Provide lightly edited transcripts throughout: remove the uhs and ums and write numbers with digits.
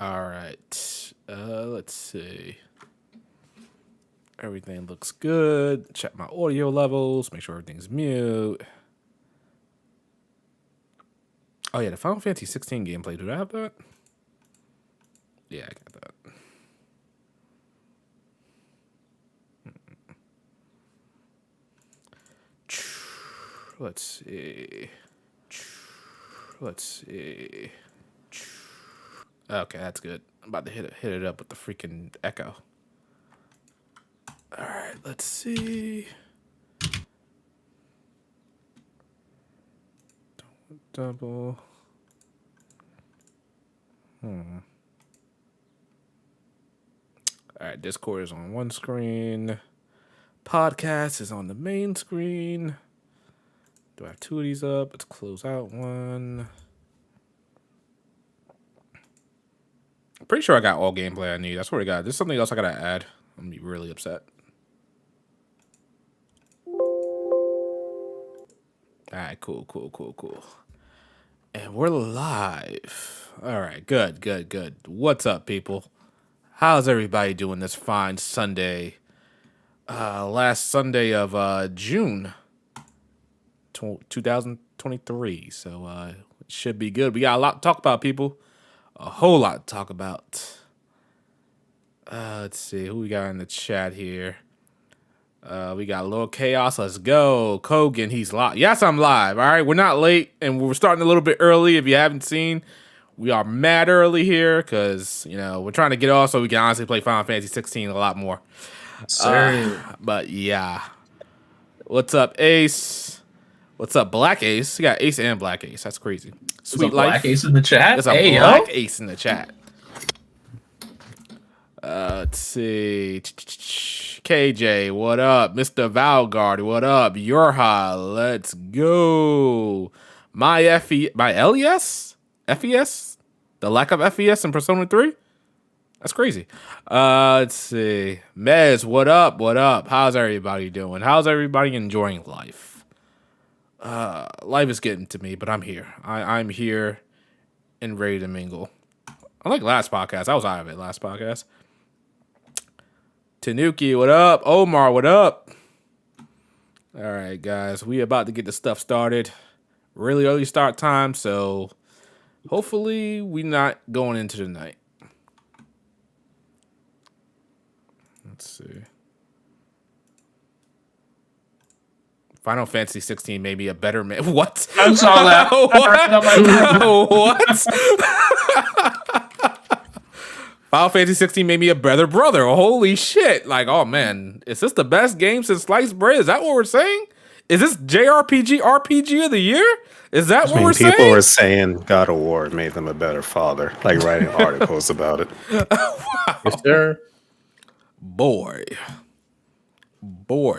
All right. Let's see. Everything looks good. Check my audio levels. Make sure everything's mute. Oh yeah, the Final Fantasy 16 gameplay. Do I have that? Yeah, I got that. Let's see. Let's see. Okay, that's good. I'm about to hit it up with the freaking echo. All right, let's see. Double. All right, Discord is on one screen. Podcast is on the main screen. Do I have two of these up? Let's close out one. I'm pretty sure I got all gameplay I need. I swear to God. There's something else I gotta add. I'm gonna be really upset. All right, cool. And we're live. All right, good. What's up, people? How's everybody doing this fine Sunday? Last Sunday of June 2023. So it should be good. We got a lot to talk about, people. A whole lot to talk about. Let's see who we got in the chat here. We got a little chaos. Let's go. Kogan, he's live. Yes, I'm live. All right, we're not late, and we're starting a little bit early. If you haven't seen, we are mad early here because we're trying to get off so we can honestly play Final Fantasy 16 a lot more. But yeah, what's up, Ace? What's up, Black Ace? You got Ace and Black Ace. That's crazy. Sweet life. Black Ace in the chat. There's a Black Ace in the chat. Let's see. KJ, what up? Mr. Valgard, what up? Yorha, let's go. My LES? FES? The lack of FES in Persona 3? That's crazy. Let's see. Mez, what up? What up? How's everybody doing? How's everybody enjoying life? Life is getting to me, but I'm here. I'm here and ready to mingle. Unlike last podcast, I was out of it last podcast. Tanuki, what up? Omar, what up? All right, guys, we about to get the stuff started. Really early start time, so hopefully we not going into the night. Let's see. Final Fantasy 16 made me a better man. What? I saw that. What? Final Fantasy 16 made me a better brother. Holy shit. Like, oh man, is this the best game since sliced bread? Is that what we're saying? Is this JRPG RPG of the year? Is that what we're saying? People were saying God of War made them a better father, like writing articles about it. Wow. Yes, sir. Boy,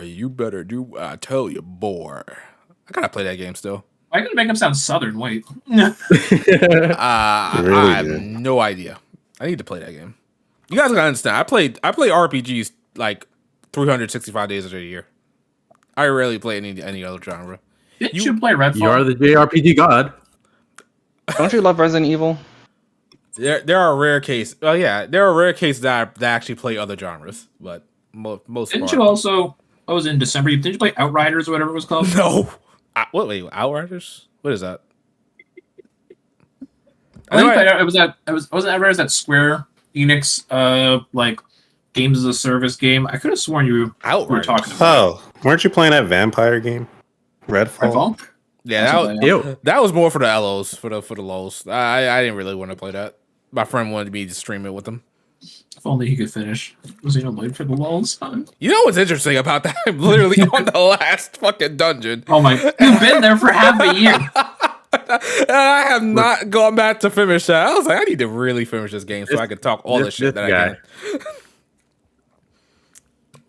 you better do what I tell you, boy. I gotta play that game still. Why did it make him sound southern? Wait. I have no idea. I need to play that game. You guys gotta understand. I play RPGs like 365 days of the year. I rarely play any other genre. Didn't you play Redfall? You are the JRPG god. Don't you love Resident Evil? There are rare cases. Oh yeah, there are rare cases that actually play other genres, but most. Didn't you also? I was in December. Didn't you play Outriders or whatever it was called? No. Wait, Outriders? What is that? I wasn't Outriders, that Square Enix like games as a service game. I could have sworn you were talking about. Oh, weren't you playing that vampire game, Redfall? Yeah, that was more for the LOs, for the lows. I didn't really want to play that. My friend wanted me to stream it with him. If only he could finish. Was he late for the lulls? You know what's interesting about that? I'm literally on the last fucking dungeon. Oh my! You've been there for half a year. And I have not gone back to finish that. I was like, I need to really finish this game so I can talk all the shit that I can.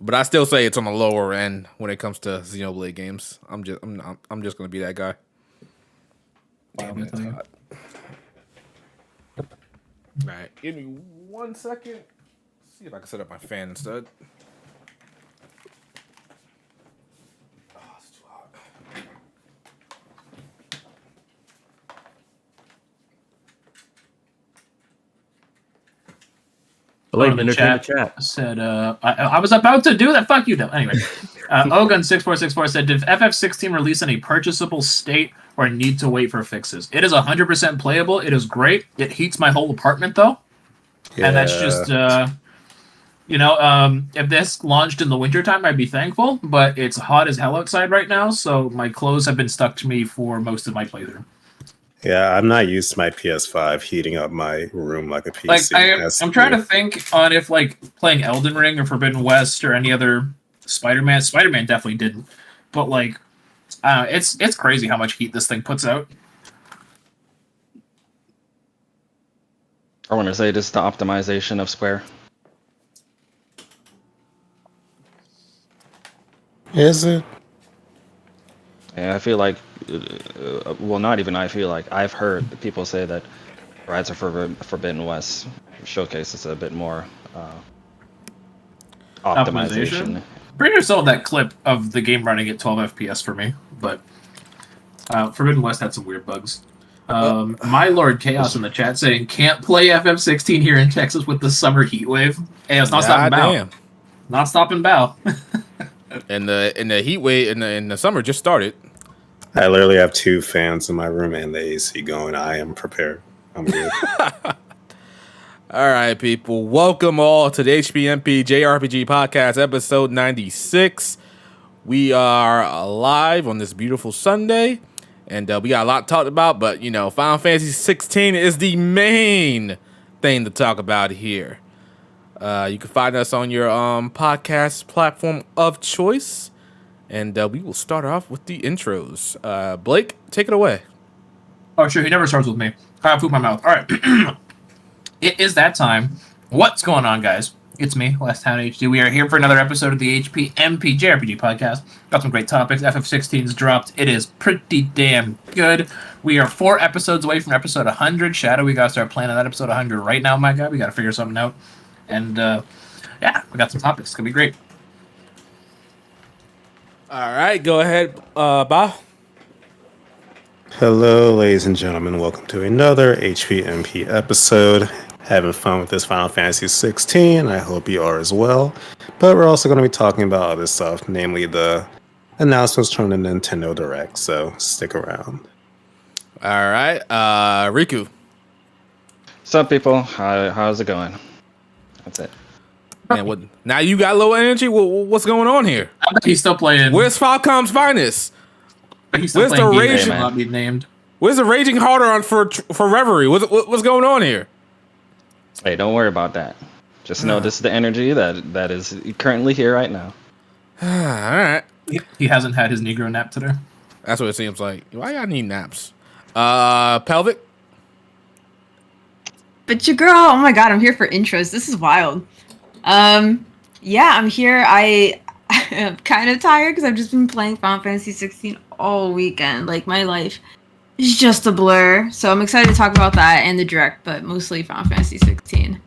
But I still say it's on the lower end when it comes to Xenoblade games. I'm just gonna be that guy. Damn it, it's hot. All right, give me 1 second. See if I can set up my fan instead. Oh, it's too hot. Blake, entertain the chat. Said, I was about to do that. Fuck you, no. Anyway, Ogun6464 said, did FF16 release in a purchasable state or need to wait for fixes? It is 100% playable. It is great. It heats my whole apartment, though. Yeah. And that's just, if this launched in the wintertime, I'd be thankful. But it's hot as hell outside right now, so my clothes have been stuck to me for most of my playthrough. Yeah, I'm not used to my PS5 heating up my room like a PC. Like, I'm trying to think on if, like, playing Elden Ring or Forbidden West or any other Spider-Man. Spider-Man definitely didn't. But, like, it's crazy how much heat this thing puts out. I want to say this is the optimization of Square. Is it? Yeah, I feel like, well, not even I feel like, I've heard people say that Rise of Forbidden West showcases a bit more optimization. Pretty sure I saw that clip of the game running at 12 FPS for me, but Forbidden West had some weird bugs. My Lord Chaos in the chat saying, can't play FF16 here in Texas with the summer heat wave. Hey, it's not stopping bow. Not stopping bow. And the heat wave in the summer just started. I literally have 2 fans in my room and the AC going. I am prepared. I'm good. All right, people. Welcome all to the HPMP JRPG podcast, episode 96. We are live on this beautiful Sunday, and we got a lot to talk about, but, Final Fantasy 16 is the main thing to talk about here. You can find us on your podcast platform of choice. And we will start off with the intros. Blake, take it away. Oh, sure. He never starts with me. I have food in my mouth. All right. It is that time. What's going on, guys? It's me, Last Town HD. We are here for another episode of the HPMP JRPG podcast. Got some great topics. FF16's dropped. It is pretty damn good. We are 4 episodes away from episode 100. Shadow, we got to start planning that episode 100 right now, my guy. We got to figure something out. And, we got some topics. It's going to be great. All right, go ahead, Ba. Hello, ladies and gentlemen. Welcome to another HPMP episode. Having fun with this Final Fantasy 16. I hope you are as well. But we're also going to be talking about other stuff, namely the announcements from the Nintendo Direct. So stick around. All right, Riku. What's up, people? How's it going? That's it. Man, what? Now you got low energy. What's going on here? I bet he's still playing. Where's Falcom's finest? Where's the raging? Not be named. Where's the raging harder on for Reverie? What's going on here? Hey, don't worry about that. Just know this is the energy that is currently here right now. All right. He hasn't had his Negro nap today. That's what it seems like. Why y'all need naps? Pelvic. But your girl, oh my god, I'm here for intros. This is wild. Yeah, I'm here. I am kind of tired because I've just been playing Final Fantasy 16 all weekend. Like, my life is just a blur. So I'm excited to talk about that and the Direct, but mostly Final Fantasy 16.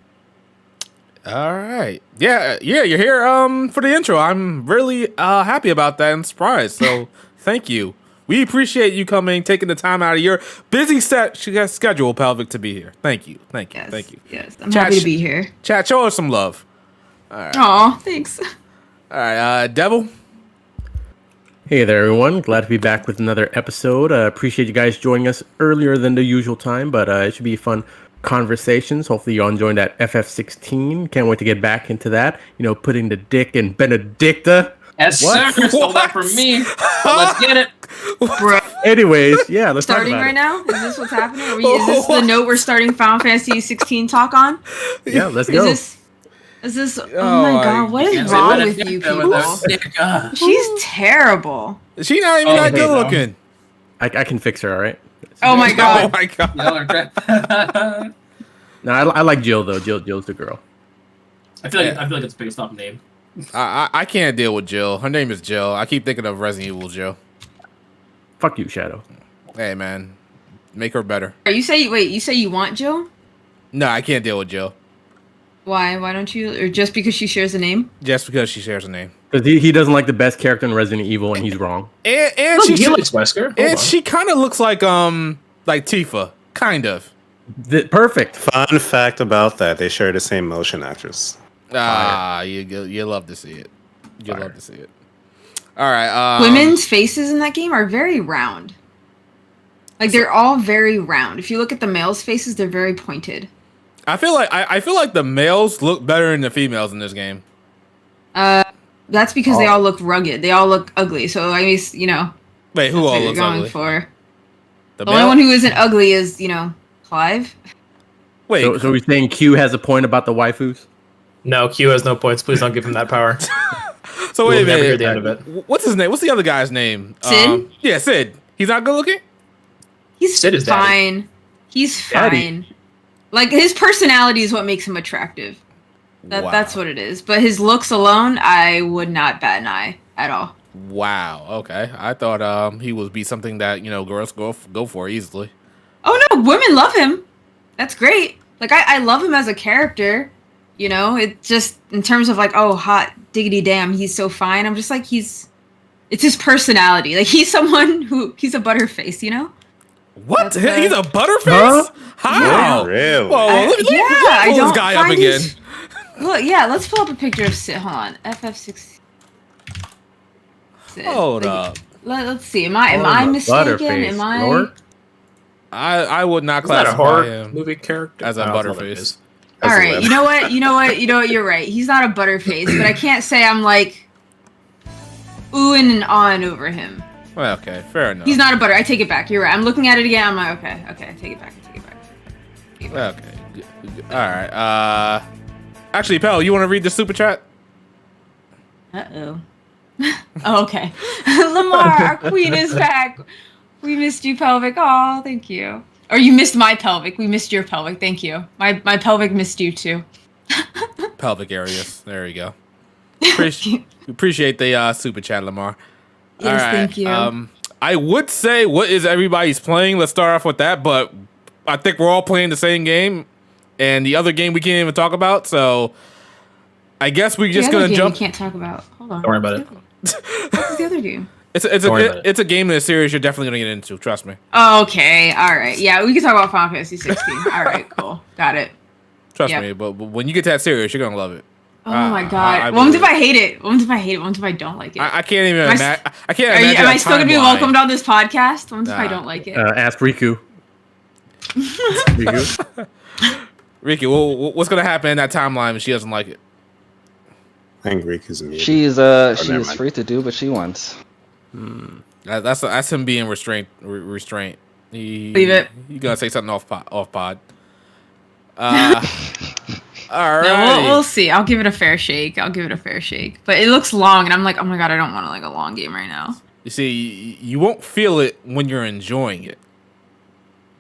All right. Yeah, you're here for the intro. I'm really happy about that and surprised. So thank you. We appreciate you taking the time out of your busy schedule, Pelvic, to be here. Thank you. Yes, Thank you. Yes, I'm happy to be here. Chat, show us some love. All right. Aw, thanks. All right, Devil. Hey there, everyone. Glad to be back with another episode. Appreciate you guys joining us earlier than the usual time, but it should be fun conversations. Hopefully you all enjoyed that FF16. Can't wait to get back into that. Putting the dick in Benedicta. As sir, stole that from me. Let's get it. Bro. Anyways, yeah, let's starting talk about right now? Is this what's happening? Is this the note we're starting Final Fantasy 16 talk on? Yeah, let's go. Is this? Oh my god, what is wrong with you people? She's terrible. She's not even that good looking. I can fix her, all right? Oh my god. Oh my god. No, I like Jill though. Jill's the girl. I feel like it's based off name. I can't deal with Jill. Her name is Jill. I keep thinking of Resident Evil Jill. Fuck you, Shadow. Hey man, make her better. You say you want Jill? No, I can't deal with Jill. Why? Why don't you? Or just because she shares a name? Just because she shares a name. Because he doesn't like the best character in Resident Evil, and he's wrong. And he likes Wesker. And she kind of looks like Tifa, kind of. Perfect. Fun fact about that: they share the same motion actress. You love to see it. You love to see it. All right. Women's faces in that game are very round. Like they're all very round. If you look at the males' faces, they're very pointed. I feel like the males look better than the females in this game. That's because they all look rugged. They all look ugly. So I mean, you know. Wait, who That's all what you're looks going ugly? for. The male? only one who isn't ugly is, you know, Clive. Wait, So we're saying Q has a point about the waifus? No, Q has no points. Please don't give him that power. so wait a We'll never hear minute. the end of it. What's his name? What's the other guy's name? Sid? Yeah, Sid. He's not good looking? He's Sid is daddy. fine. He's Daddy. fine. Like his personality is what makes him attractive. Wow. That's what it is. But his looks alone, I would not bat an eye at all. Wow. Okay. I thought he would be something that, you know, girls go for easily. Oh no, women love him. That's great. Like I love him as a character. You know, it just in terms of like, oh, hot diggity damn, he's so fine. I'm just like it's his personality. Like he's someone he's a butterface, you know? What? That's, He's a butterface? Huh? How? Really? Whoa, let me pull I this don't guy up find again. his- Look, yeah, let's pull up a picture of Sid. Hold on, FF6. Sid. Hold Like, up. Let's see. Am I mistaken? Butterface, Am I? Lord. I would not Is that a classify horror him movie character? as a No, it's not butterface. his. All As a right. web. You know what? You're right. He's not a butterface, but I can't say I'm like oohing and awing over him. Well, okay, fair enough. He's not a butter. I take it back. You're right. I'm looking at it again. I'm like, okay. I take it back. Okay. All right. Actually, Pell, you want to read the super chat? Oh, okay. Lamar, our queen is back. We missed you, pelvic. Oh, thank you. Or you missed my pelvic. We missed your pelvic. Thank you. My pelvic missed you too. Pelvic areas. There you go. Appreciate the super chat, Lamar. Yes, All right. thank you. I would say what is everybody's playing. Let's start off with that, but I think we're all playing the same game, and the other game we can't even talk about. So I guess we're just The other gonna game jump. We can't talk about. Hold on. Don't worry about it. What's the other game? Don't worry about it. It's a game in a series you're definitely gonna get into. Trust me. Okay. All right. Yeah, we can talk about Final Fantasy 16. All right. Cool. Got it. Trust Yep. me. But when you get to that series, you're gonna love it. Oh my god. I What if believe I hate it? What if I hate it? What if I don't like it? I can't even Am I imagine. I can't Am imagine. I still gonna be timeline. welcomed on this podcast? What if I Nah. don't like it? Ask Riku. Riku. Ricky, what's gonna happen in that timeline when she doesn't like it? I think Greek is muted. She never is mind. free to do what she wants. That's him being restraint. Leave it. You gonna say something off pod? All right. No, we'll see. I'll give it a fair shake. But it looks long, and I'm like, oh my god, I don't want like a long game right now. You see, you won't feel it when you're enjoying it.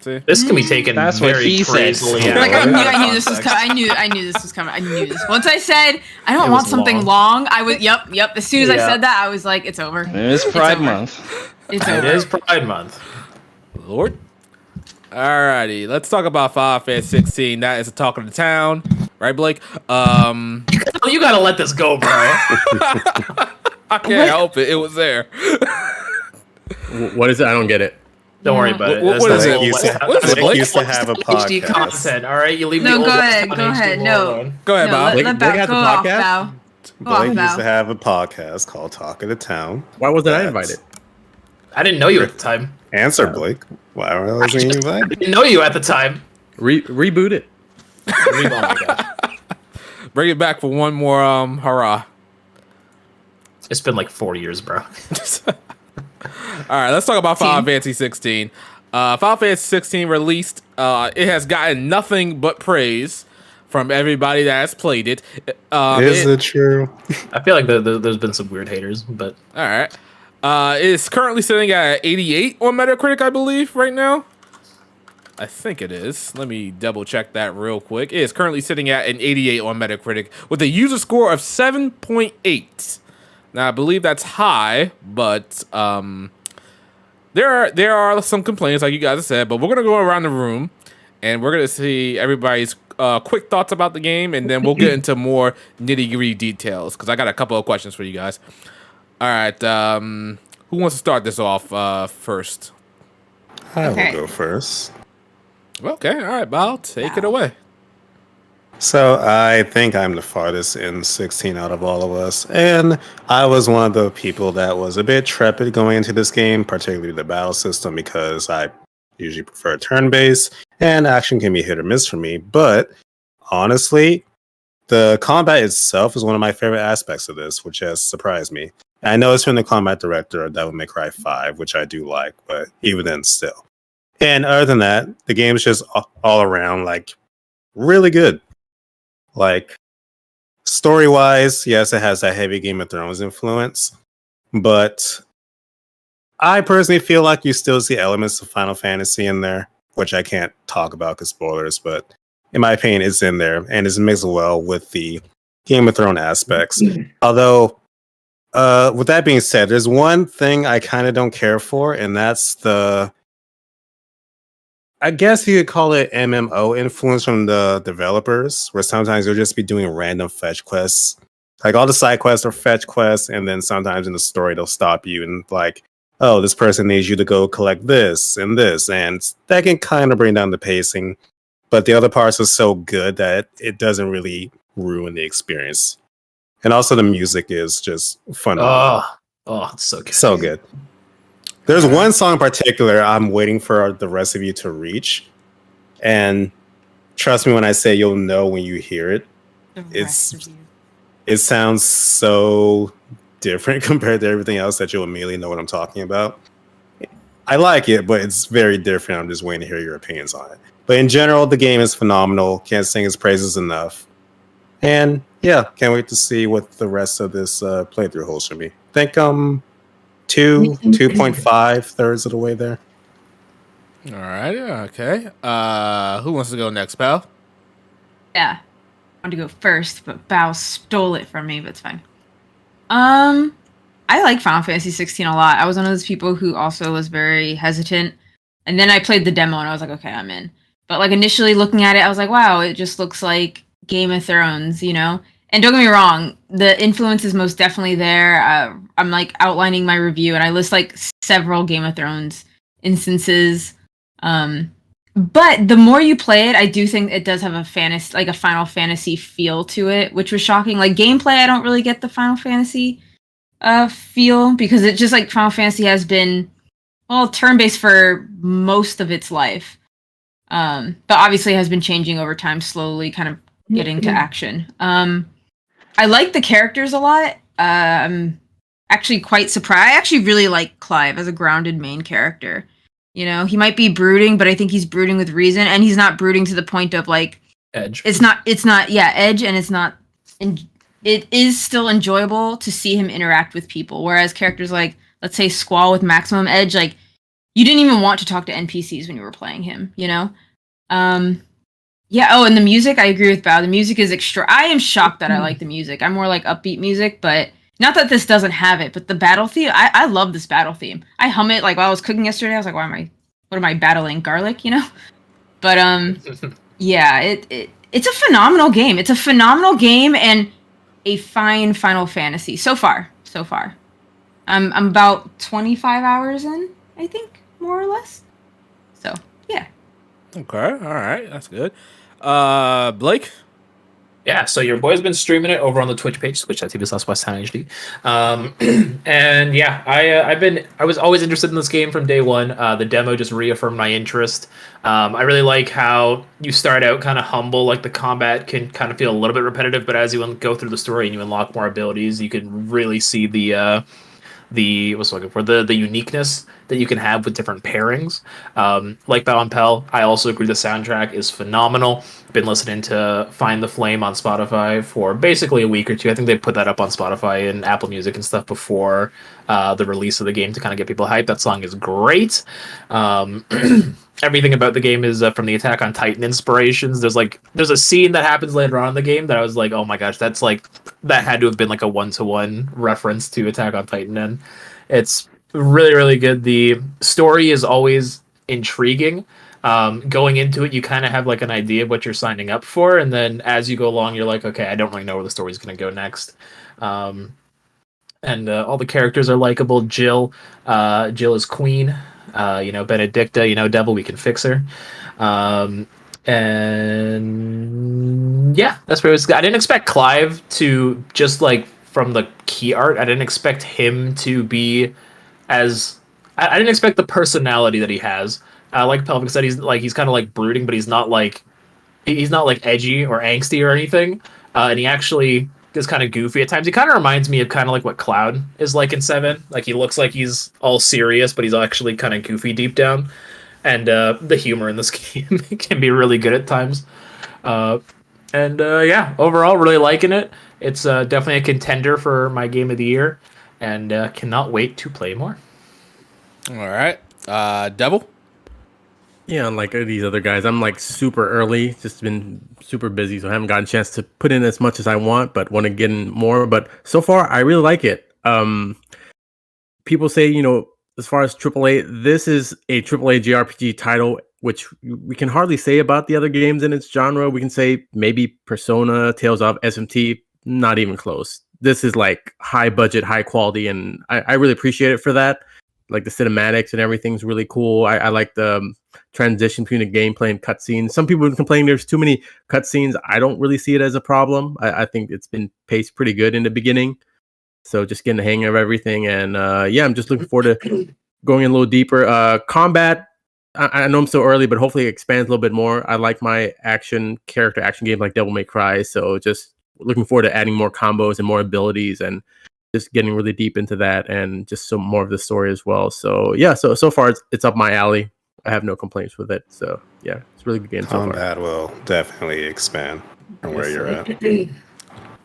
See? This can be taken That's what very he said. crazily. Yeah. Like What? I knew this was coming. I knew this was coming. I knew this. Once I said I don't It want was something long, I was yep. As soon as I Yeah. said that, I was like, it's over. It is Pride over. Month. It's It over. is Pride Month. Lord. Alrighty, let's talk about Final Fantasy 16. That is the talk of the town, right, Blake? Oh, you gotta let this go, bro. I can't help it. It was there. What is it? I don't get it. Don't worry about it. What That's is the it? whole- Used to have, What is it, Blake Blake? used to have a HD podcast. content. All right, you leave No, the old go ahead, West go HD ahead, world no. alone. Go ahead, No, Bob. Blake- let Blake Bow has a go off, podcast? Bow. Go off, Blake used to Bow. have a podcast called Talk of the Town. Why wasn't I That's- invited? I didn't know you at the time. Answer, Blake. Why wasn't you I invited? didn't know you at the time. Reboot it. Oh my god. Bring it back for one more hurrah. It's been like 4 years, bro. All right, let's talk about Final Fantasy 16. Final Fantasy 16 released. It has gotten nothing but praise from everybody that has played it. Is it true? I feel like there's been some weird haters, but All right. It's currently sitting at 88 on Metacritic, I believe, right now. I think it is. Let me double check that real quick. It is currently sitting at an 88 on Metacritic with a user score of 7.8. Now, I believe that's high, but there are some complaints, like you guys have said, but we're going to go around the room, and we're going to see everybody's quick thoughts about the game, and then we'll get into more nitty-gritty details, because I got a couple of questions for you guys. All right, who wants to start this off first? I Okay. will go first. Okay, all right, Bao, take it Wow. away. So I think I'm the farthest in 16 out of all of us, and I was one of the people that was a bit trepid going into this game, particularly the battle system, because I usually prefer turn-based, and action can be hit or miss for me. But honestly, the combat itself is one of my favorite aspects of this, which has surprised me. I know it's from the combat director of Devil May Cry 5, which I do like, but even then, still. And other than that, the game is just all around like really good. Like story wise, yes, it has that heavy Game of Thrones influence, but I personally feel like you still see elements of Final Fantasy in there, which I can't talk about because spoilers, but in my opinion, it's in there and it's mixed well with the Game of Thrones aspects. Although, with that being said, there's one thing I kind of don't care for, and that's the I guess you could call it MMO influence from the developers, where sometimes you'll just be doing random fetch quests. Like all the side quests are fetch quests, and then sometimes in the story they'll stop you and like, oh, this person needs you to go collect this, and that can kind of bring down the pacing. But the other parts are so good that it doesn't really ruin the experience. And also the music is just phenomenal. It's so good. So good. There's one song in particular I'm waiting for the rest of you to reach. And trust me when I say you'll know when you hear it. The It's rest of you. it sounds so different compared to everything else that you'll immediately know what I'm talking about. I like it, but it's very different. I'm just waiting to hear your opinions on it. But in general, the game is phenomenal. Can't sing its praises enough. And yeah, can't wait to see what the rest of this playthrough holds for me. I think 2.5 thirds of the way there. All right, okay. Who wants to go next, pal? Yeah. I wanted to go first, but Bao stole it from me, but it's fine. I like Final Fantasy 16 a lot. I was one of those people who also was very hesitant. And then I played the demo and I was like, okay, I'm in. But like initially looking at it, I was like, wow, it just looks like Game of Thrones, you know? And don't get me wrong, the influence is most definitely there. I'm like outlining my review and I list like several Game of Thrones instances. But the more you play it, I do think it does have a like a Final Fantasy feel to it, which was shocking. Like gameplay, I don't really get the Final Fantasy feel because it just like Final Fantasy has been turn-based for most of its life. But obviously has been changing over time, slowly kind of getting to action. I like the characters a lot. I'm actually quite surprised. I actually really like Clive as a grounded main character. You know, he might be brooding, but I think he's brooding with reason, and he's not brooding to the point of like Edge. It's not edge, and it's not. It is still enjoyable to see him interact with people. Whereas characters like, let's say, Squall with maximum edge, like you didn't even want to talk to NPCs when you were playing him. You know. Yeah. Oh, and the music, I agree with Bao. The music is extra. I am shocked that I like the music. I'm more like upbeat music, but not that this doesn't have it. But the battle theme, I love this battle theme. I hum it like while I was cooking yesterday. I was like, what am I battling? Garlic, you know? But yeah, it's a phenomenal game. It's a phenomenal game and a fine Final Fantasy so far. So far, I'm about 25 hours in, I think, more or less. So yeah. Okay, all right, that's good. Blake? Yeah, so your boy's been streaming it over on the Twitch page, twitch.tv/WestTown and yeah, I was always interested in this game from day one. The demo just reaffirmed my interest. I really like how you start out kind of humble, like the combat can kind of feel a little bit repetitive, but as you go through the story and you unlock more abilities, you can really see the uniqueness that you can have with different pairings. Like Bao and Pell, I also agree the soundtrack is phenomenal. Been listening to Find the Flame on Spotify for basically a week or two. I think they put that up on Spotify and Apple Music and stuff before the release of the game to kind of get people hyped. That song is great. Everything about the game is from the Attack on Titan inspirations. There's a scene that happens later on in the game that I was like, oh my gosh, that had to have been like a 1-to-1 reference to Attack on Titan, and it's really, really good. The story is always intriguing. Going into it, you kind of have like an idea of what you're signing up for, and then as you go along, you're like, okay, I don't really know where the story's going to go next. And all the characters are likable. Jill is Queen. Benedicta, devil, we can fix her. And yeah, that's pretty much. I didn't expect Clive to just like from the key art. I didn't expect him to be as. I didn't expect the personality that he has. Like Pelvic said, he's kind of like brooding, but he's not like edgy or angsty or anything. And he actually is kind of goofy at times. He kind of reminds me of kind of like what Cloud is like in 7. Like he looks like he's all serious, but he's actually kind of goofy deep down. And the humor in this game can be really good at times. Yeah, overall, really liking it. It's definitely a contender for my game of the year, and cannot wait to play more. All right, Devil. Yeah, unlike these other guys, I'm like super early. Just been super busy, so I haven't gotten a chance to put in as much as I want, but want to get in more. But so far, I really like it. People say, as far as AAA, this is a AAA JRPG title, which we can hardly say about the other games in its genre. We can say maybe Persona, Tales of, SMT, not even close. This is like high budget, high quality, and I really appreciate it for that. Like the cinematics and everything's really cool. I like the transition between the gameplay and cutscenes. Some people have been complaining there's too many cutscenes. I don't really see it as a problem. I think it's been paced pretty good in the beginning. So just getting the hang of everything. And I'm just looking forward to going in a little deeper. Combat, I know I'm still early, but hopefully it expands a little bit more. I like my action game like Devil May Cry. So just looking forward to adding more combos and more abilities and just getting really deep into that and just some more of the story as well. So yeah, so far it's up my alley. I have no complaints with it. So yeah, it's a really good game so far. Combat will definitely expand from where you're at.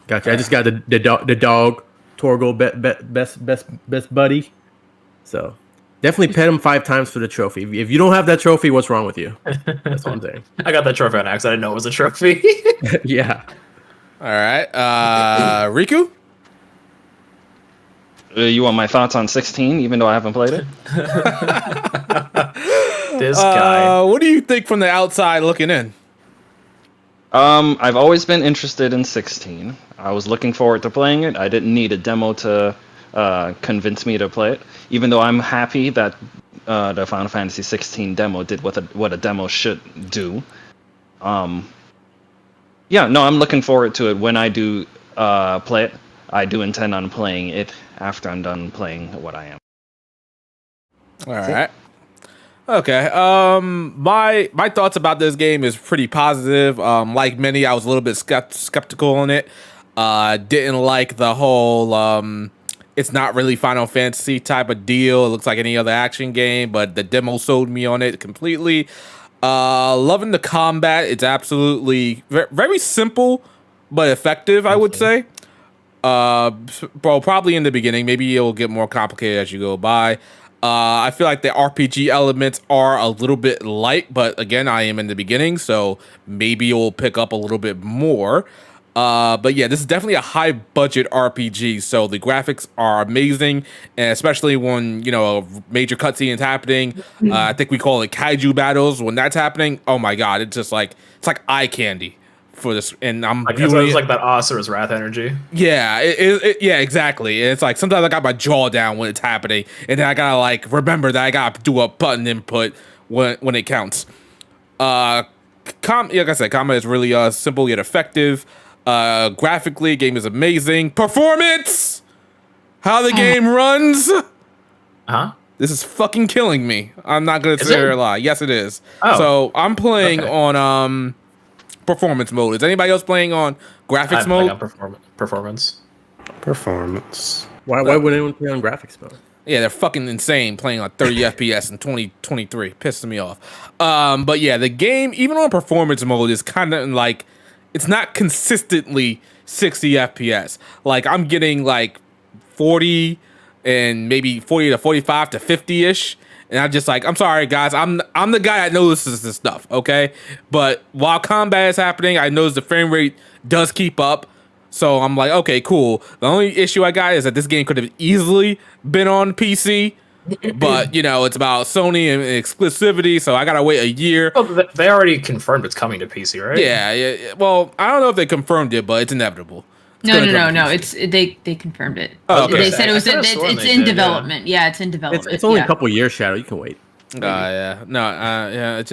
Gotcha. I just got the dog Torgo best buddy. So definitely pet him 5 times for the trophy. If you don't have that trophy, what's wrong with you? That's what I'm saying. I got that trophy on accident. I didn't know it was a trophy. Yeah. All right, Riku. You want my thoughts on 16, even though I haven't played it? This guy. What do you think from the outside looking in? I've always been interested in 16. I was looking forward to playing it. I didn't need a demo to convince me to play it, even though I'm happy that the Final Fantasy 16 demo did what a demo should do. I'm looking forward to it. When I do play it, I do intend on playing it after I'm done playing what I am. All right. Okay. My thoughts about this game is pretty positive. Like many, I was a little bit skeptical on it. Didn't like the whole it's not really Final Fantasy type of deal. It looks like any other action game, but the demo sold me on it completely. Loving the combat. It's absolutely very simple but effective, I would say. Probably in the beginning. Maybe it'll get more complicated as you go by. I feel like the RPG elements are a little bit light, but again, I am in the beginning, so maybe it'll pick up a little bit more. But yeah, this is definitely a high budget RPG, so the graphics are amazing, and especially when a major cutscene is happening. I think we call it kaiju battles. When that's happening, oh my god, it's like eye candy for this. And I'm viewing it's like that Asura's Wrath energy. Yeah, yeah, exactly. And it's like sometimes I got my jaw down when it's happening, and then I gotta like remember that I gotta do a button input when it counts. Like I said, combat is really simple yet effective. Graphically, game is amazing. Performance, how the game runs. Huh? This is fucking killing me. I'm not gonna sit here and lie. Yes, it is. Oh, so I'm playing on performance mode. Is anybody else playing on graphics mode? Performance. Why would anyone play on graphics mode? Yeah, they're fucking insane playing on 30 FPS in 2023. Pissing me off. But yeah, the game, even on performance mode, is kind of like, it's not consistently 60 FPS. Like, I'm getting like 40 and maybe 40 to 45 to 50-ish. And I'm just like, I'm sorry, guys. I'm the guy that notices this stuff, okay? But while combat is happening, I notice the frame rate does keep up. So I'm like, okay, cool. The only issue I got is that this game could have easily been on PC. But, it's about Sony and exclusivity, so I gotta wait a year. Well, they already confirmed it's coming to PC, right? Yeah. Well, I don't know if they confirmed it, but it's inevitable. No. They confirmed it. Oh, okay. They said it's in development. Yeah, it's in development. It's only a couple years, Shadow. You can wait. Yeah, no, yeah. It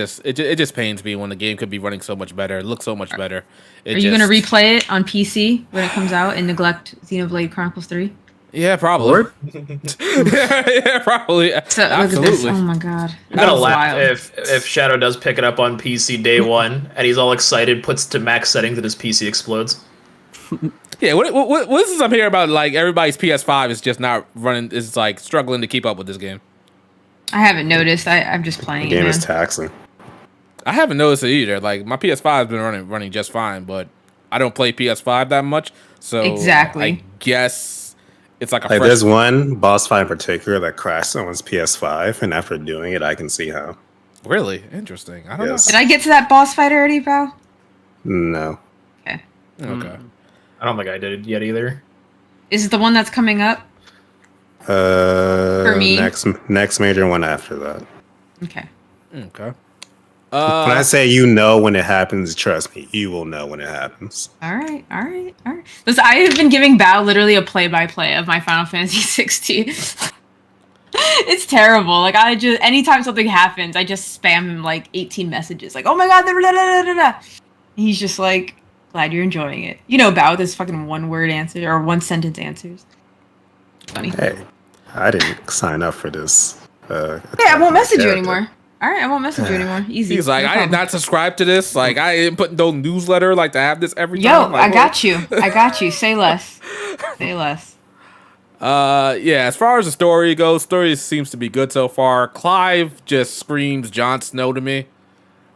just pains me when the game could be running so much better, look so much better. Are you gonna replay it on PC when it comes out and neglect Xenoblade Chronicles 3? Yeah, probably. Lord? yeah, probably. So look at this. Absolutely. Oh my god. I'm gonna That's laugh wild. if Shadow does pick it up on PC day one and he's all excited, puts to max settings, and his PC explodes. Yeah, what is this I'm hearing about? Like everybody's PS5 is just not running. Is like struggling to keep up with this game. I haven't noticed. I'm just playing The game it. is Man. taxing. I haven't noticed it either. Like my PS5 has been running just fine, but I don't play PS5 that much, so Exactly. I guess it's like a Like fresh. there's one boss fight in particular that crashed someone's PS5, and after doing it, I can see how. Really interesting. I don't Yes. Did I get to that boss fight already, bro? No. Okay. know. Okay. I don't think I did it yet either. Is it the one that's coming up? For me? Next major one after that. Okay. Okay. When I say you know when it happens, trust me, you will know when it happens. All right. Listen, I have been giving Bao literally a play-by-play of my Final Fantasy 16. It's terrible. Like anytime something happens, I just spam him like 18 messages. Like, oh my god, da, da, da, da, da. He's just like, glad you're enjoying it. You know, Bao, this fucking one-word answer or one-sentence answers. Funny. Hey, I didn't sign up for this. Yeah, I won't message you character. anymore. All right, I won't message you anymore. Easy. He's like, No I did problem. not subscribe to this. Like, I didn't put no newsletter like to have this every Yo, time. Like, I got you. I got you. Say less. Say less. Yeah, as far as the story goes, story seems to be good so far. Clive just screams Jon Snow to me.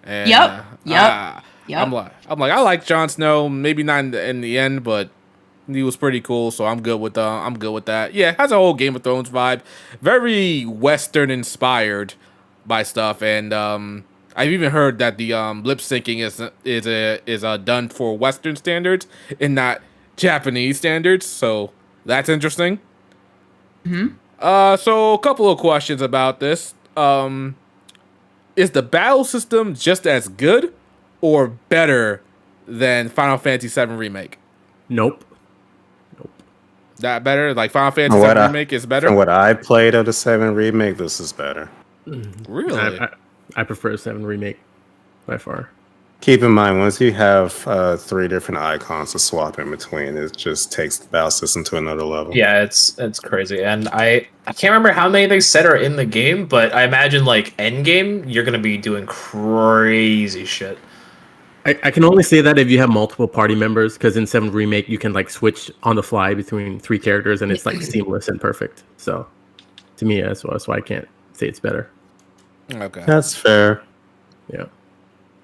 And, Yep. I'm like, I like Jon Snow. Maybe not in the end, but he was pretty cool. So I'm good with that. Yeah, it has a whole Game of Thrones vibe, very Western inspired by stuff. And I've even heard that the lip syncing is done for Western standards and not Japanese standards. So that's interesting. So a couple of questions about this. Is the battle system just as good or better than Final Fantasy VII Remake? Nope. That better? Like Final Fantasy What VII I- Remake is From better? what I played of the 7 remake, this is better. Really? I prefer 7 Remake by far. Keep in mind, once you have 3 different icons to swap in between, it just takes the battle system to another level. Yeah, it's crazy, and I can't remember how many they said are in the game, but I imagine like end game, you're gonna be doing crazy shit. I can only say that if you have multiple party members, because in 7 Remake you can like switch on the fly between 3 characters and it's like seamless and perfect. So to me, that's why I can't say it's better. Okay. That's fair. Yeah.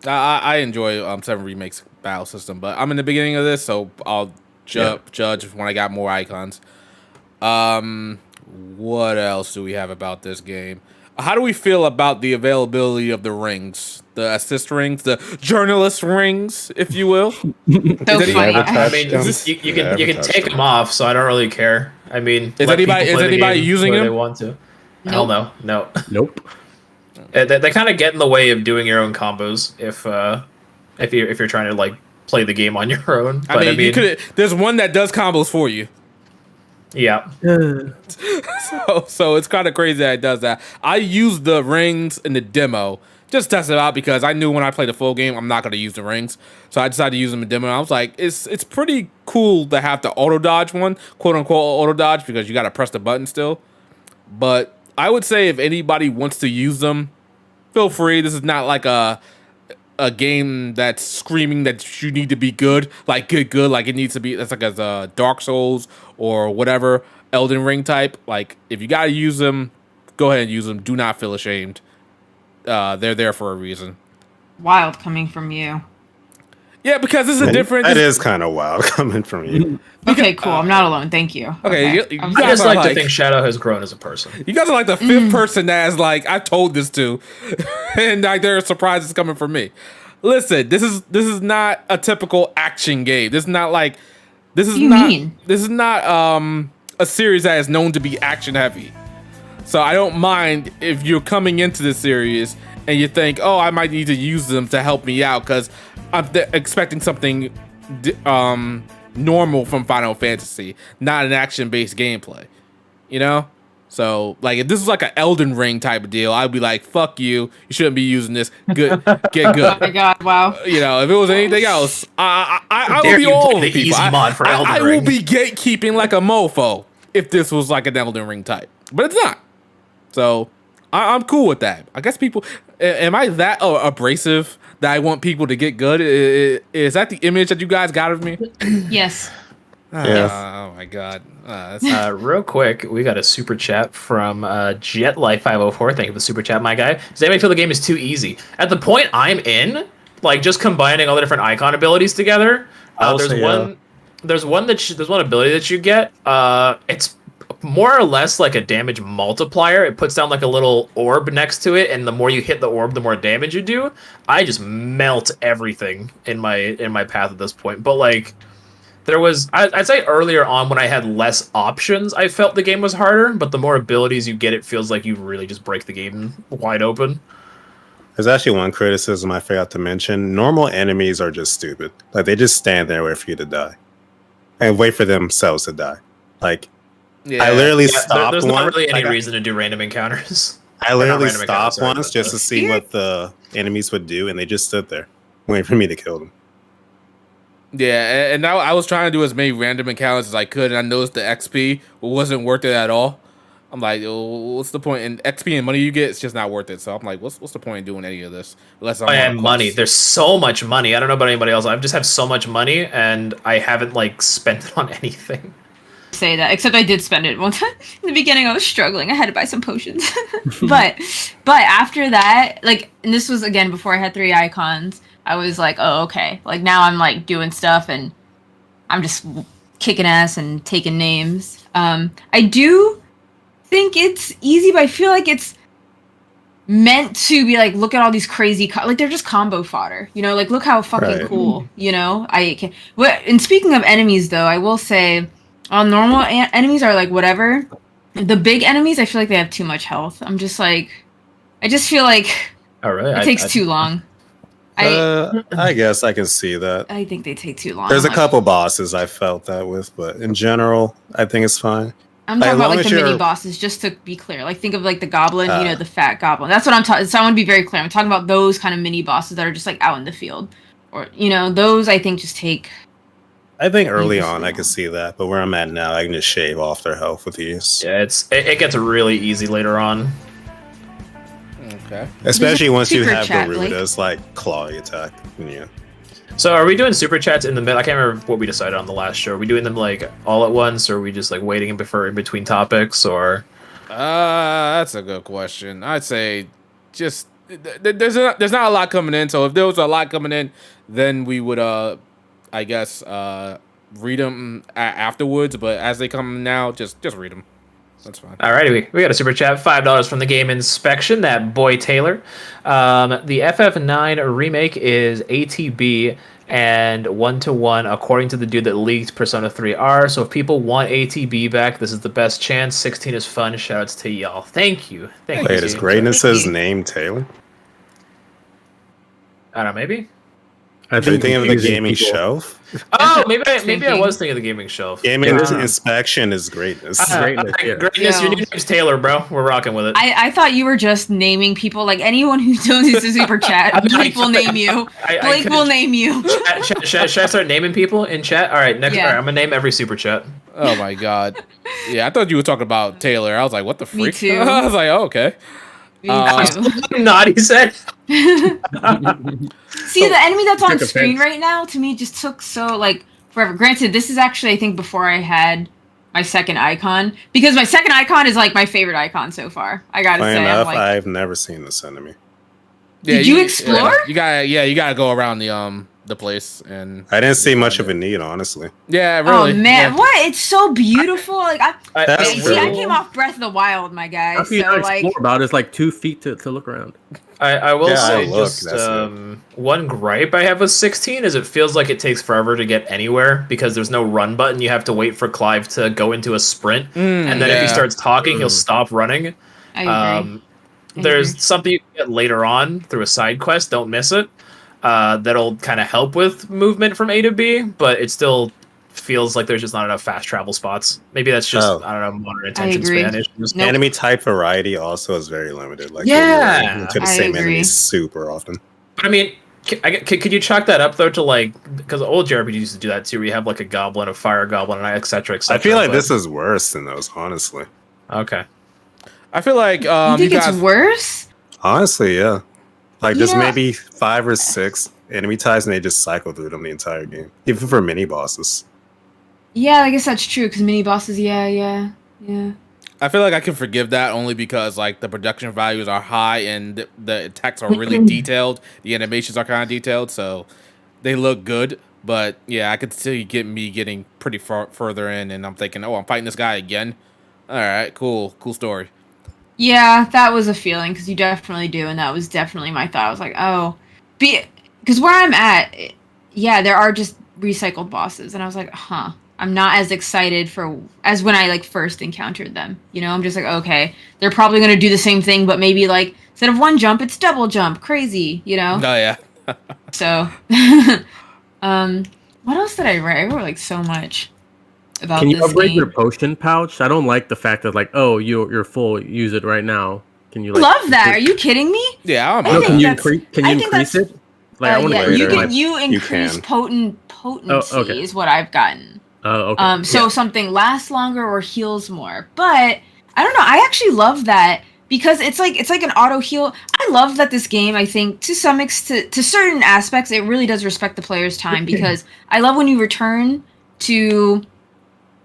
I enjoy 7 Remake's battle system, but I'm in the beginning of this, so I'll judge when I got more icons. What else do we have about this game? How do we feel about the availability of the rings? The assist rings, the journalist rings, if you will? So Is funny. I mean, them? you can take them off, so I don't really care. I mean, Is let anybody- people is play the anybody game using the way them? They want to. Hell no. Nope. They kind of get in the way of doing your own combos if you're trying to like play the game on your own. But I mean, you could. There's one that does combos for you. yeah. So it's kind of crazy that it does that. I used the rings in the demo just to test it out because I knew when I play the full game I'm not going to use the rings. So I decided to use them in demo. I was like, it's pretty cool to have the auto dodge one, quote unquote auto dodge, because you got to press the button still. But I would say if anybody wants to use them, feel free. This is not like a game that's screaming that you need to be good, like good, like it needs to be. That's like a Dark Souls or whatever Elden Ring type. Like if you gotta use them, go ahead and use them. Do not feel ashamed. They're there for a reason. Wild coming from you. Yeah, because this is a different. That is kind of wild coming from you. Okay, cool. I'm not alone. Thank you. Okay, you I'm I guys just are like to like- think Shadow has grown as a person. You guys are like the fifth person that has like I told this to, and like there are surprises coming from me. Listen, this is not a typical action game. This is not like this is What do you not mean? this is not a series that is known to be action heavy. So I don't mind if you're coming into this series and you think, oh, I might need to use them to help me out because I'm expecting something normal from Final Fantasy, not an action-based gameplay. You know? So, like, if this was like an Elden Ring type of deal, I'd be like, "Fuck you! You shouldn't be using this. Good, get good." Oh my god! Wow. You know, if it was anything else, I will Dare be you all play over the people. easy mod for Elden I will Ring. be gatekeeping like a mofo if this was like an Elden Ring type, but it's not. So I'm cool with that. I guess people, am I that abrasive that I want people to get good? Is that the image that you guys got of me? Yes. Oh my god. Real quick, we got a super chat from JetLife504. Thank you for the super chat, my guy. Does anybody feel the game is too easy? At the point I'm in, like just combining all the different icon abilities together, there's one ability that you get. It's more or less like a damage multiplier. It puts down like a little orb next to it, and the more you hit the orb, the more damage you do. I just melt everything in my path at this point. But like, there was, I'd say earlier on when I had less options, I felt the game was harder. But the more abilities you get, it feels like you really just break the game wide open. There's actually one criticism I forgot to mention. Normal enemies are just stupid. Like, they just stand there and wait for you to die. And wait for themselves to die. Like, Yeah. I literally stopped There's once. not really any Like, reason to do random encounters. I literally random encounters, stopped sorry, once but- just to see what the enemies would do, and they just stood there waiting for me to kill them. Yeah, and I was trying to do as many random encounters as I could, and I noticed the XP wasn't worth it at all. I'm like, oh, what's the point? And XP and money you get, it's just not worth it. So I'm like, what's the point in doing any of this? Unless I'm I on a have quest. money. There's so much money. I don't know about anybody else. I just have so much money, and I haven't like spent it on anything. Say that, except I did spend it one time. In the beginning, I was struggling. I had to buy some potions. but after that, like, and this was again before I had 3 icons. I was like, oh, okay. Like, now I'm like doing stuff and I'm just kicking ass and taking names. I do think it's easy, but I feel like it's meant to be like, look at all these crazy like, they're just combo fodder, you know, like, look how fucking Right. cool, you know. I can. And speaking of enemies, though, I will say, normal enemies are like whatever. The big enemies, I feel like they have too much health. I'm just like, I just feel like Oh really? it takes too long. I guess I can see that. I think they take too long. There's a Like, couple bosses I felt that with, but in general, I think it's fine. I'm talking as about long like as the mini you're- bosses, just to be clear. Like, think of like the goblin, you know, the fat goblin. That's what I'm talking. So I want to be very clear. I'm talking about those kind of mini bosses that are just like out in the field, or you know, those I think just take. I think early on I Interesting. could see that, but where I'm at now, I can just shave off their health with ease. Yeah, it gets really easy later on. Okay. Especially once you super have chat, Blake. Garuda's like claw attack. Yeah. So are we doing super chats in the middle? I can't remember what we decided on the last show. Are we doing them like all at once, or are we just like waiting in between topics, or? That's a good question. I'd say just there's not a lot coming in. So if there was a lot coming in, then we would I guess read them afterwards. But as they come now, just read them. That's fine. Alrighty, we got a super chat, $5 from the Game Inspection. That boy Taylor. The FF9 remake is ATB and 1-to-1 according to the dude that leaked Persona 3R. So if people want ATB back, this is the best chance. 16 is fun. Shoutouts to y'all. Thank you. Thank Wait, you. is greatness' name Taylor? I don't know, maybe. I Are you thinking of the confusing gaming people. shelf? Oh, maybe I Thinking. was thinking of the gaming shelf. Gaming Yeah. inspection is greatness. Greatness, yeah. Greatness, your Yo. new name's Taylor, bro. We're rocking with it. I thought you were just naming people. Like, anyone who donates to super chat, Blake will name you. Blake will name you. Should I start naming people in chat? All right, next. Yeah. All right, I'm gonna name every super chat. Oh my god. Yeah, I thought you were talking about Taylor. I was like, what the Me freak? too. I was like, oh, okay. Me too. Naughty said. See, the enemy that's on Took screen offense. right now to me just took so like forever. Granted, this is actually I think before I had my second icon, because my second icon is like my favorite icon so far. I gotta Funny say, I'm enough, like, I've never seen this enemy. Did you explore? You gotta go around the place and I didn't see much of a need, honestly. yeah, really. oh man, yeah. what? It's so beautiful. Like That's see, I true. came off Breath of the Wild, my guy. How can you So not like, explore about? It's like 2 feet to look around. I will Yeah, say look, just that's one gripe I have with 16 is it feels like it takes forever to get anywhere because there's no run button. You have to wait for Clive to go into a sprint, and then if he yeah. starts talking, he'll stop running. I agree. There's something you can get later on through a side quest. Don't miss it. That'll kind of help with movement from A to B, but it's still feels like there's just not enough fast travel spots. Maybe that's just Oh. I don't know, modern attention agree. span issues. Nope. Enemy type variety also is very limited. Like Yeah, you're into the I same agree. enemies super often. But I mean, could you chalk that up though to like because old JRPGs used to do that too? Where you have like a goblin, a fire goblin, and etc. etc. I feel like this is worse than those, honestly. Okay. I feel like You think you it's guys, worse? Honestly, yeah. Like You there's know- maybe 5 or 6 enemy types, and they just cycle through them the entire game, even for mini bosses. Yeah, I guess that's true because mini bosses. Yeah. I feel like I can forgive that only because like the production values are high and the attacks are really detailed. The animations are kind of detailed, so they look good. But yeah, I could still get me getting pretty further in, and I'm thinking, oh, I'm fighting this guy again. All right, cool story. Yeah, that was a feeling because you definitely do, and that was definitely my thought. I was like, oh, because where I'm at, yeah, there are just recycled bosses, and I was like, huh. I'm not as excited as when I like first encountered them. You know, I'm just like, okay, they're probably gonna do the same thing, but maybe like instead of one jump, it's double jump. Crazy, you know? Oh yeah. So, what else did I write? I wrote like so much about Can you this upgrade game. your potion pouch? I don't like the fact that like, oh, you're full, use it right now. Can you like Love that. Are you kidding me? Yeah, I'm I No, think can you that's- increase? Can I you think increase that's- it? Like I want to yeah, upgrade you it. can Like, you increase can. potency okay. is what I've gotten. Okay. So something lasts longer or heals more. But I don't know. I actually love that because it's like an auto heal. I love that this game. I think to some extent, to certain aspects, it really does respect the player's time because I love when you return to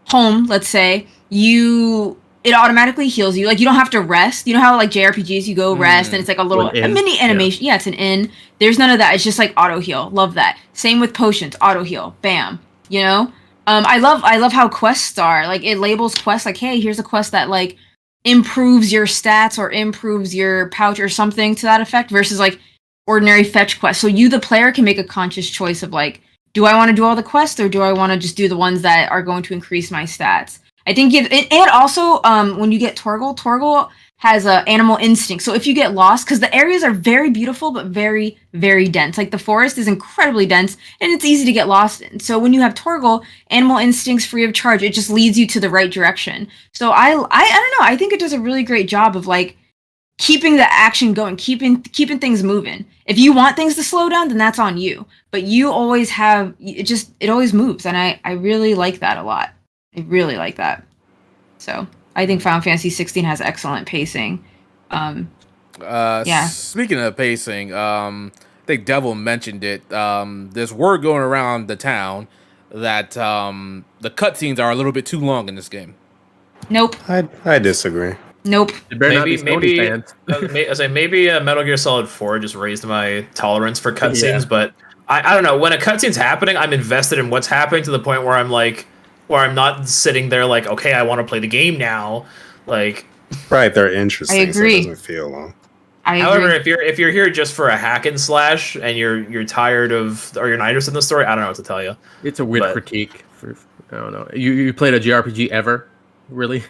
home. Let's say it automatically heals you. Like you don't have to rest. You know how like JRPGs you go rest and it's like a little An in, mini animation. Yeah, it's an in. There's none of that. It's just like auto heal. Love that. Same with potions. Auto heal. Bam. You know. I love how quests are. Like it labels quests like, hey, here's a quest that like improves your stats or improves your pouch or something to that effect versus like ordinary fetch quests. So you, the player, can make a conscious choice of like, do I want to do all the quests or do I want to just do the ones that are going to increase my stats? I think and also when you get Torgal has a animal instinct. So if you get lost, because the areas are very beautiful but very, very dense. Like the forest is incredibly dense and it's easy to get lost in. So when you have Torgal, animal instincts free of charge, it just leads you to the right direction. So I don't know. I think it does a really great job of like keeping the action going, keeping things moving. If you want things to slow down, then that's on you. But you always have it always moves, and I really like that a lot. I really like that. So I think Final Fantasy 16 has excellent pacing. Yeah. Speaking of pacing, I think Devil mentioned it. There's word going around the town that the cutscenes are a little bit too long in this game. Nope. I disagree. Nope. It better not be Maybe Sony fans. maybe Metal Gear Solid 4 just raised my tolerance for cutscenes, Yeah. but I don't know. When a cutscene's happening, I'm invested in what's happening to the point where I'm not sitting there like, okay, I want to play the game now. Like, Right, they're interesting. I agree. So it doesn't feel long. I however, agree. if you're here just for a hack and slash and you're tired of or you're not interested in the story, I don't know what to tell you. It's a weird but- critique. I don't know. You played a JRPG ever? Really?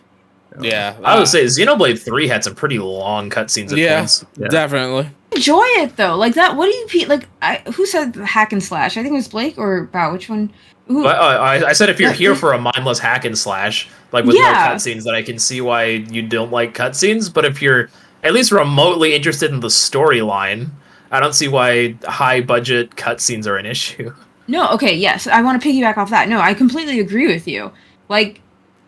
Yeah, I would say Xenoblade 3 had some pretty long cutscenes at yeah, points. Yeah. definitely. Enjoy it though. Like that. What do you like? Who said hack and slash? I think it was Blake or Bao. Which one? Who? But I said if you're here for a mindless hack and slash, like with no Yeah. cutscenes, then I can see why you don't like cutscenes. But if you're at least remotely interested in the storyline, I don't see why high budget cutscenes are an issue. No, okay, yes. I want to piggyback off that. No, I completely agree with you. Like,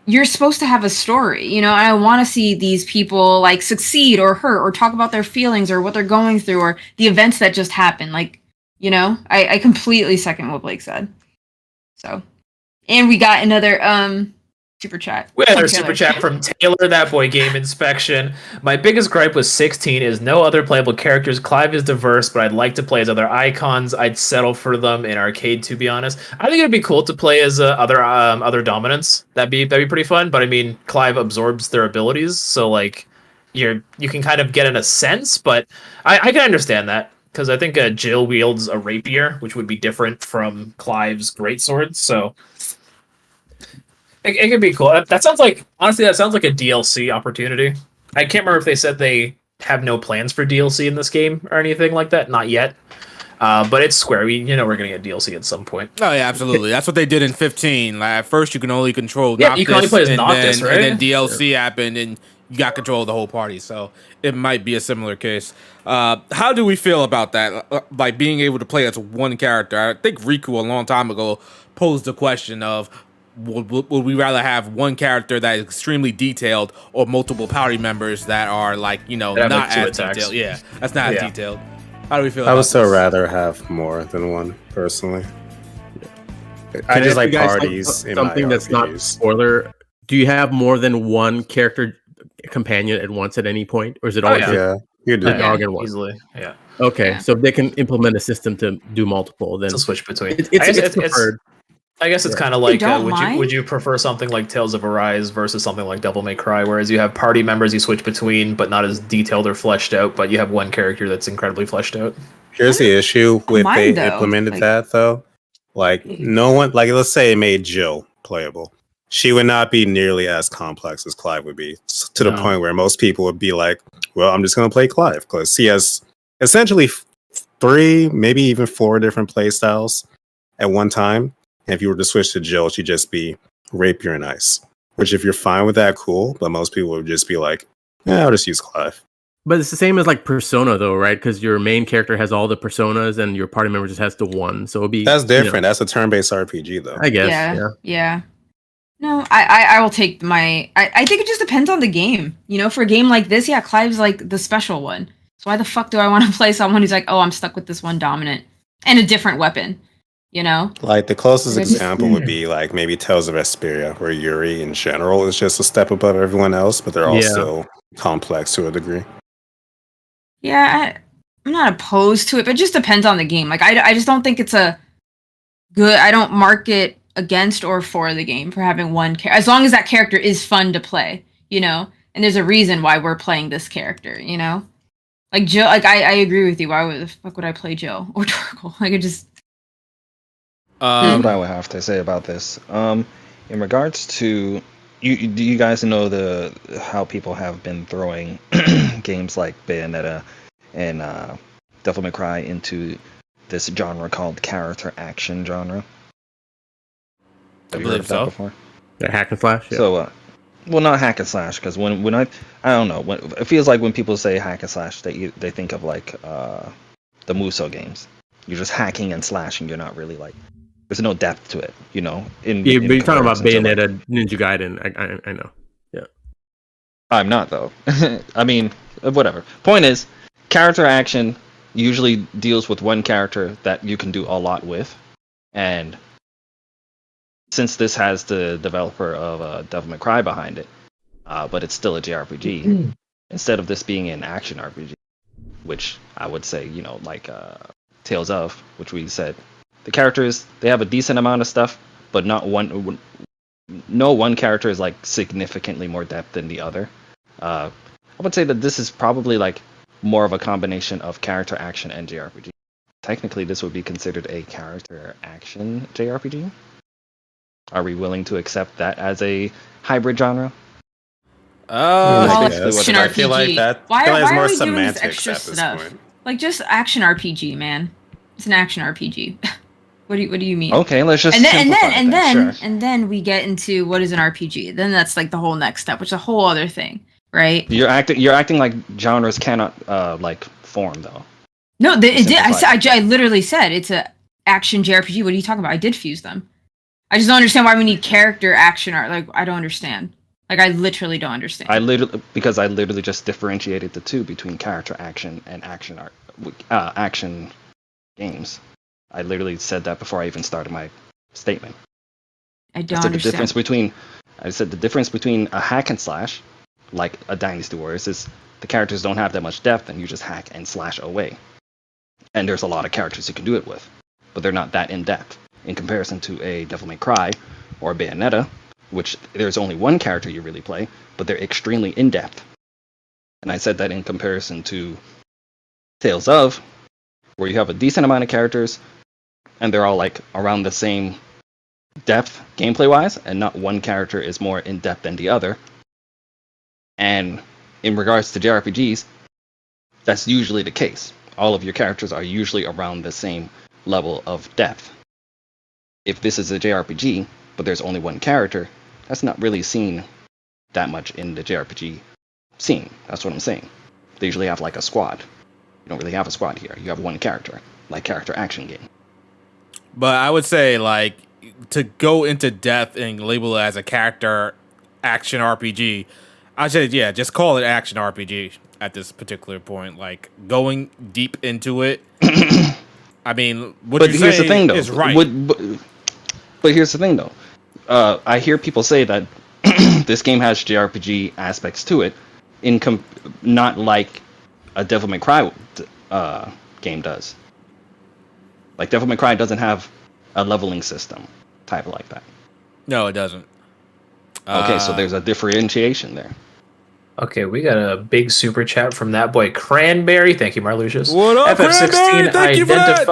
you're supposed to have a story, you know, and I want to see these people, like, succeed or hurt or talk about their feelings or what they're going through or the events that just happened. Like, you know, I completely second what Blake said. So, and we got another, super chat. We had our From super Taylor. chat from Taylor, that boy game inspection. My biggest gripe with 16 is no other playable characters. Clive is diverse, but I'd like to play as other icons. I'd settle for them in arcade, to be honest. I think it'd be cool to play as other dominants. That'd be pretty fun. But I mean, Clive absorbs their abilities, so like you can kind of get in a sense. But I can understand that because I think Jill wields a rapier, which would be different from Clive's greatsword. So. It could be cool. That sounds like, honestly, that sounds like a DLC opportunity. I can't remember if they said they have no plans for DLC in this game or anything like that. Not yet. But it's Square. We're going to get DLC at some point. Oh yeah, absolutely. That's what they did in 15. Like at first, you can only control Yeah, Noctis, you can only play as and Noctis, then right? and then DLC happened, and you got control of the whole party. So it might be a similar case. How do we feel about that? Like being able to play as one character. I think Riku a long time ago posed the question of. Would we rather have one character that is extremely detailed or multiple party members that are like That have, not like, 2 as attacks. detailed? Yeah, that's not as Yeah. detailed. How do we feel? I about would still this? rather have more than one, personally. I Can just ask like you guys parties in my something that's not RPGs. spoiler. Do you have more than one character companion at once at any point, or is it Oh, always yeah. just Yeah, you do. the dog and one? Easily. Yeah. Okay, Yeah. so if they can implement a system to do multiple, then To switch between. it's preferred. I guess it's Yeah. kind of like, don't would mind. you prefer something like Tales of Arise versus something like Devil May Cry, whereas you have party members you switch between, but not as detailed or fleshed out, but you have one character that's incredibly fleshed out. Here's the issue with they mind, though. implemented Like- that though. Like no one, like let's say it made Jill playable. She would not be nearly as complex as Clive would be, to the No. point where most people would be like, "Well, I'm just going to play Clive because he has essentially 3, maybe even 4 different play styles at one time." And if you were to switch to Jill, she'd just be rapier and ice. Which, if you're fine with that, cool. But most people would just be like, "Yeah, I'll just use Clive." But it's the same as like Persona, though, right? Because your main character has all the personas, and your party member just has the one. So it'll be That's different. That's a turn-based RPG, though. I guess. Yeah. No, I will take my. I think it just depends on the game. For a game like this, yeah, Clive's like the special one. So why the fuck do I want to play someone who's like, oh, I'm stuck with this one dominant and a different weapon? Like the closest It's just- example would be like maybe Tales of Vesperia, where Yuri in general is just a step above everyone else, but they're all Yeah. still complex to a degree. Yeah, I'm not opposed to it, but it just depends on the game. Like, I just don't think it's a good. I don't mark it against or for the game for having one character, as long as that character is fun to play, and there's a reason why we're playing this character, Like Jill, like I agree with you. Why the fuck would I play Jill or Torgal? Like it just. Here's what I would have to say about this. In regards to do you guys know how people have been throwing games like Bayonetta and Devil May Cry into this genre called character action genre? Have you heard of that so. before? The hack and slash. Yeah. So, well, not hack and slash, because when I don't know, it feels like when people say hack and slash, they think of like the Muso games. You're just hacking and slashing. You're not really like. There's no depth to it, Yeah, but you're talking about comparison to, like- Bayonetta, Ninja Gaiden. I know. I'm not though. I mean, whatever. Point is, character action usually deals with one character that you can do a lot with, and since this has the developer of Devil May Cry behind it, but it's still a JRPG, instead of this being an action RPG, which I would say, like Tales of, which we said, the characters, they have a decent amount of stuff, but no one character is like significantly more depth than the other. I would say that this is probably like more of a combination of character action and JRPG. Technically, this would be considered a character action JRPG. Are we willing to accept that as a hybrid genre? Call it guess. action I feel like RPG. that. Why I feel like it's are more we doing this semantics extra at this stuff? point. Like just action RPG, man. It's an action RPG. What do you mean? Okay, let's just and then simplify it then, sure. and then we get into what is an RPG. Then that's like the whole next step, which is a whole other thing, right? You're acting like genres cannot like form though. No, it did. Simplified. I literally said it's a action JRPG. What are you talking about? I did fuse them. I just don't understand why we need character action art. Like I don't understand. Like I literally don't understand. I literally just differentiated the two between character action and action art, action games. I literally said that before I even started my statement. I don't I said understand. the difference between a hack and slash, like a Dynasty Warriors, is the characters don't have that much depth, and you just hack and slash away. And there's a lot of characters you can do it with, but they're not that in depth in comparison to a Devil May Cry or a Bayonetta, which there's only one character you really play, but they're extremely in depth. And I said that in comparison to Tales of, where you have a decent amount of characters, and they're all like around the same depth gameplay wise, and not one character is more in depth than the other. And in regards to JRPGs, that's usually the case. all of your characters are usually around the same level of depth. If this is a JRPG, but there's only one character, that's not really seen that much in the JRPG scene. That's what I'm saying. They usually have like a squad. You don't really have a squad here. You have one character, like character action game. But I would say, like, to go into depth and label it as a character action RPG, I'd say, yeah, just call it action RPG at this particular point. Like, going deep into it. I mean, what But you here's the say thing, though. is right. But here's the thing, though. I hear people say that this game has JRPG aspects to it, not like a Devil May Cry game does. Like, Devil May Cry doesn't have a leveling system type like that. No, it doesn't. Okay, so there's a differentiation there. Okay, we got a big super chat from that boy Cranberry. Thank you, Marlucius. What up, Cranberry? Thank you for that.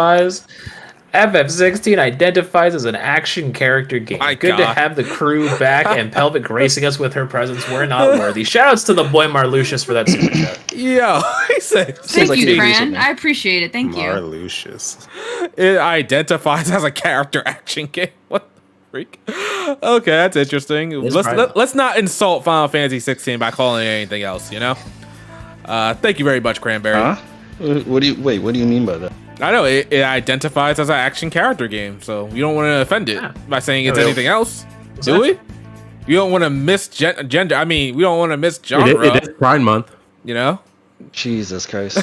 FF16 identifies as an action character game. My Good to God. have the crew back and Pelvic gracing us with her presence. We're not worthy. Shoutouts to the boy Marlucius for that super chat. Yo, he said, Thank like you, you agrees with Fran. me. I appreciate it. Thank you. Marlucius. it identifies as a character action game. What the freak? Okay, that's interesting. Let's not insult Final Fantasy 16 by calling it anything else, you know? Thank you very much, Cranberry. Huh? What do you mean by that? I know it identifies as an action character game, so you don't want to offend it by saying it's Yeah, anything else, do we? You don't want to miss gender. I mean, we don't want to miss genre. It is Pride Month. You know. Jesus Christ.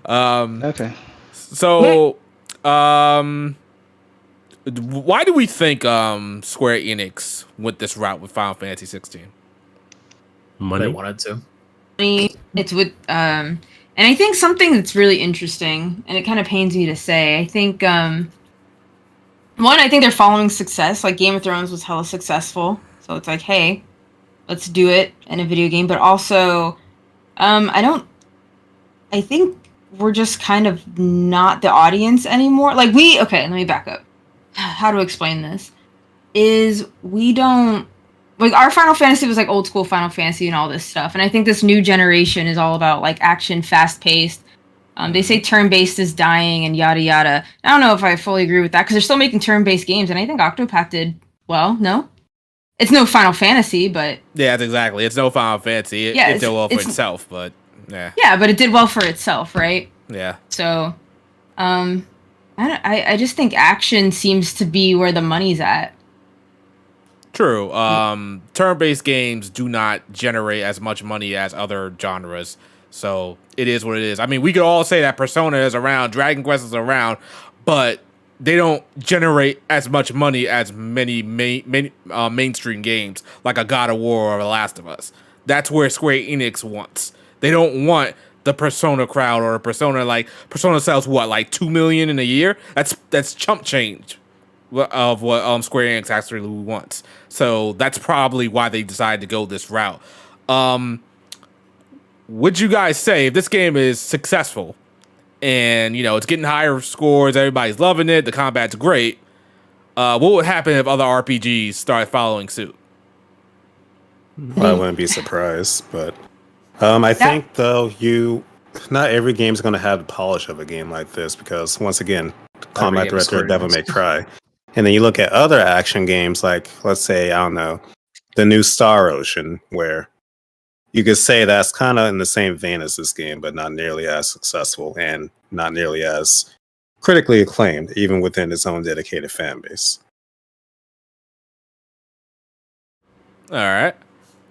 Okay. So, why do we think Square Enix went this route with Final Fantasy 16? They Money. wanted to. It's with and I think something that's really interesting, and it kind of pains me to say, I think I think they're following success. Like Game of Thrones was hella successful, so it's like, hey, let's do it in a video game. But also, I think we're just kind of not the audience anymore. Like let me back up. How to explain this is we don't. Like our Final Fantasy was like old school Final Fantasy and all this stuff, and I think this new generation is all about like action, fast paced. They say turn based is dying and yada yada. I don't know if I fully agree with that because they're still making turn based games, and I think Octopath did well. No, it's no Final Fantasy, but Yeah, that's exactly. It's no Final Fantasy. It did well for itself, but yeah. Yeah, but it did well for itself, right? Yeah. So, I just think action seems to be where the money's at. True. Turn-based games do not generate as much money as other genres, so it is what it is. I mean, we could all say that Persona is around, Dragon Quest is around, but they don't generate as much money as many mainstream games like a God of War or The Last of Us. That's where Square Enix wants. They don't want the Persona crowd or Persona Persona sells what, like 2 million in a year? That's chump change of what Square Enix actually wants. So that's probably why they decided to go this route. Would you guys say if this game is successful and it's getting higher scores, everybody's loving it, the combat's great, what would happen if other RPGs started following suit? I wouldn't be surprised, but I think though not every game's going to have the polish of a game like this because once again, combat director Devil May Cry. And then you look at other action games like, let's say, I don't know, the new Star Ocean, where you could say that's kind of in the same vein as this game, but not nearly as successful and not nearly as critically acclaimed, even within its own dedicated fan base. All right.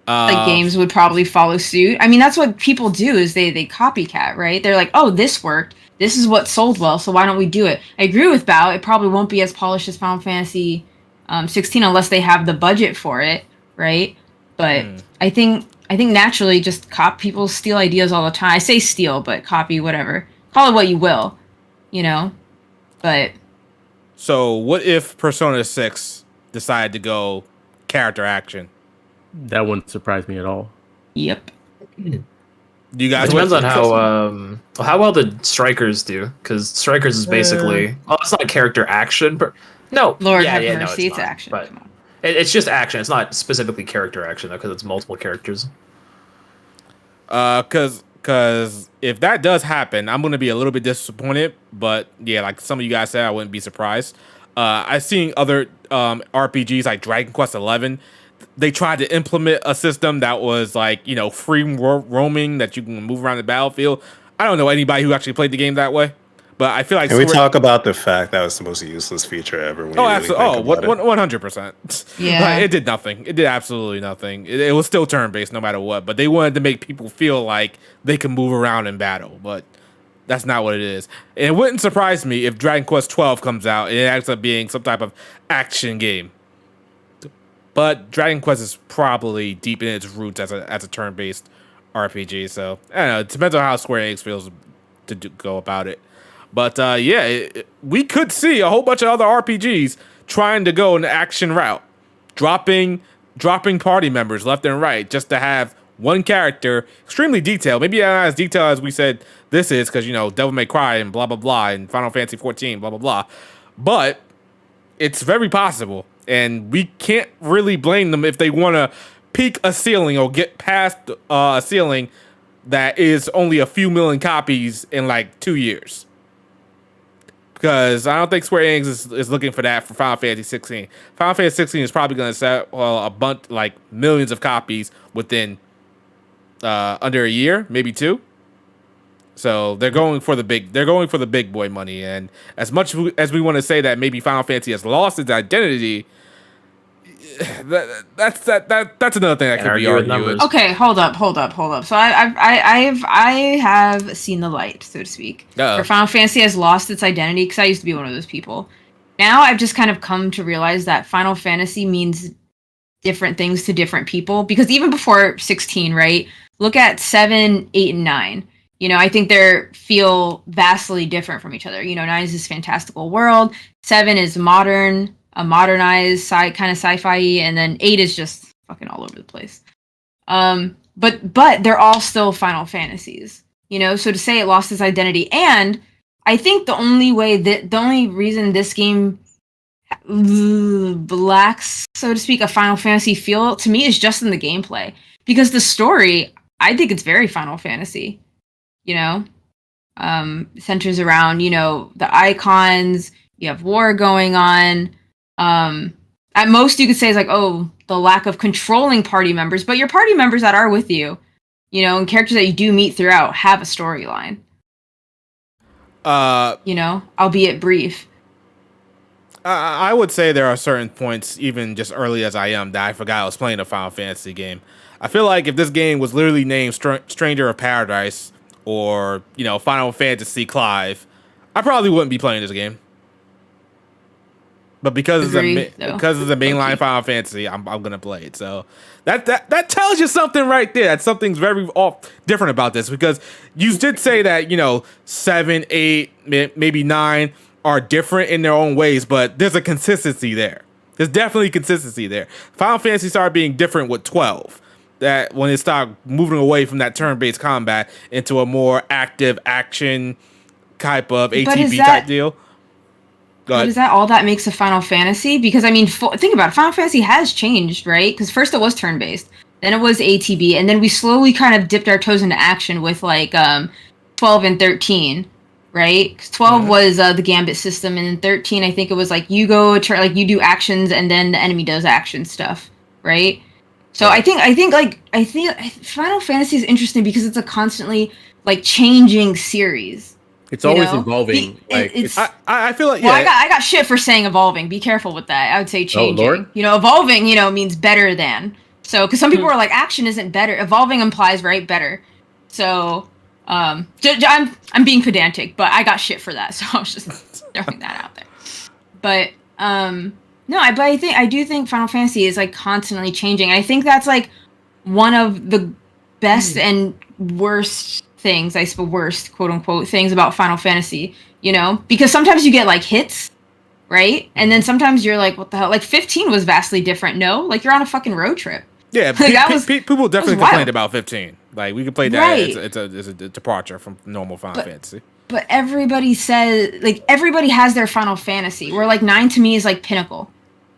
Like games would probably follow suit. I mean, that's what people do is they copycat, right? They're like, oh, this worked. This is what sold well, so why don't we do it? I agree with Bao. It probably won't be as polished as Final Fantasy 16 unless they have the budget for it, right? But I think naturally just people steal ideas all the time. I say steal, but copy, whatever. Call it what you will, But So what if Persona 6 decided to go character action? That wouldn't surprise me at all. yep. Do you guys? It depends on how well the Strikers do, because Strikers is basically it's not character action, but no, Lord yeah, have yeah, mercy, no, it's not, action. but Come on. it's just action. It's not specifically character action though, because it's multiple characters. Because Because if that does happen, I'm going to be a little bit disappointed. But yeah, like some of you guys said, I wouldn't be surprised. I've seen other RPGs like Dragon Quest XI. They tried to implement a system that was like, free roaming, that you can move around the battlefield. I don't know anybody who actually played the game that way. But I feel like... Can we talk about the fact that was the most useless feature ever? When absolutely. Really 100%. Yeah. Like, it did nothing. It did absolutely nothing. It was still turn-based no matter what. But they wanted to make people feel like they can move around in battle. But that's not what it is. And it wouldn't surprise me if Dragon Quest 12 comes out and it ends up being some type of action game. But Dragon Quest is probably deep in its roots as a turn-based RPG. So, I don't know. It depends on how Square Enix feels to go about it. But we could see a whole bunch of other RPGs trying to go an action route, dropping party members left and right just to have one character, extremely detailed. Maybe not as detailed as we said this is, because Devil May Cry and blah blah blah and Final Fantasy 14 blah blah blah. But it's very possible, and we can't really blame them if they want to peak a ceiling or get past a ceiling that is only a few million copies in like 2 years. Because I don't think Square Enix is looking for that for Final Fantasy 16. Final Fantasy 16 is probably going to sell a bunch, like millions of copies within under a year, maybe 2. So they're going for the big boy money. And as much as we want to say that maybe Final Fantasy has lost its identity, that's another thing that could be argued. Okay, hold up. So I have seen the light, so to speak. Where Final Fantasy has lost its identity, because I used to be one of those people. Now I've just kind of come to realize that Final Fantasy means different things to different people. Because even before 16, right? Look at 7, 8, and 9. I think they feel vastly different from each other. 9 is this fantastical world. 7 is modern. A modernized kind of sci-fi, and then 8 is just fucking all over the place. But they're all still Final Fantasies, So to say it lost its identity, and I think the only reason this game lacks, so to speak, a Final Fantasy feel to me is just in the gameplay, because the story, I think it's very Final Fantasy. Centers around the icons. You have war going on. At most you could say is like, the lack of controlling party members, but your party members that are with you, and characters that you do meet throughout have a storyline. Albeit brief. I would say there are certain points, even just early as I am, that I forgot I was playing a Final Fantasy game. I feel like if this game was literally named Stranger of Paradise or, Final Fantasy Clive, I probably wouldn't be playing this game. But because it's a mainline Final Fantasy, I'm gonna play it. So that tells you something right there. That something's very different about this, because you did say that 7, 8, maybe 9 are different in their own ways, but there's a consistency there. There's definitely consistency there. Final Fantasy started being different with 12. That when it started moving away from that turn-based combat into a more active action type of ATB type deal. But is that all that makes a Final Fantasy? Because, think about it. Final Fantasy has changed, right? Because first it was turn-based. Then it was ATB. And then we slowly kind of dipped our toes into action with, 12 and 13, right? Because 12 was the Gambit system. And then 13, I think it was, you go, you do actions, and then the enemy does action stuff, right? So I think Final Fantasy is interesting because it's a constantly, changing series. It's always evolving. I feel like I got shit for saying evolving. Be careful with that. I would say changing. Oh, Lord. Evolving, means better than. So, because some people are like, action isn't better. Evolving implies better. So, I'm being pedantic, but I got shit for that. So I was just throwing that out there. But no, I do think Final Fantasy is constantly changing. I think that's one of the best and worst things, I suppose, worst quote unquote things about Final Fantasy, because sometimes you get hits, right? And then sometimes you're like, what the hell? 15 was vastly different. No, you're on a fucking road trip. Yeah, people definitely complained about 15. We could play that. Right. It's a departure from normal Final Fantasy. But everybody says everybody has their Final Fantasy. Where 9 to me is pinnacle.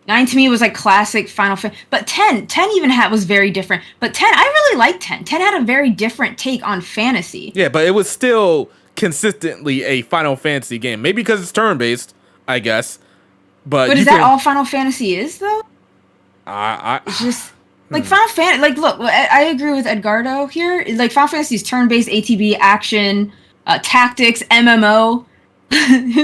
9 to me was like classic Final Fantasy. But 10 even was very different. But 10, I really liked 10. 10 had a very different take on fantasy. Yeah, but it was still consistently a Final Fantasy game. Maybe because it's turn-based, I guess. But is that all Final Fantasy is, though? It's just like Final Fantasy. Like, look, I agree with Edgardo here. Like, Final Fantasy is turn-based, ATB, action, tactics, MMO,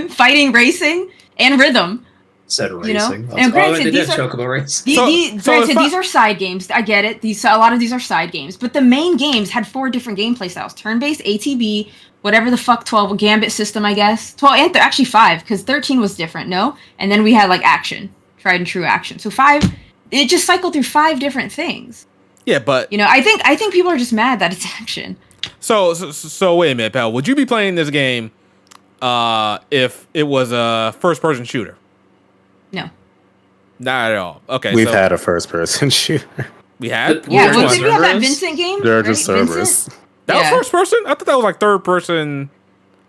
fighting, racing, and rhythm. Said racing. You know? And granted, these are Chocobo race. These are side games. I get it. A lot of these are side games, but the main games had 4 different gameplay styles: turn-based, ATB, whatever the fuck, 12 Gambit system, I guess. 12 and actually 5, because 13 was different, no? And then we had like action, tried and true action. So 5, it just cycled through 5 different things. Yeah, but you know, I think people are just mad that it's action. So wait a minute, pal. Would you be playing this game if it was a first-person shooter? No. Not at all. Okay, We've had a first-person shooter. We had? Yeah, did we have that Vincent game? They're just Cerberus. That was first-person? I thought that was like third-person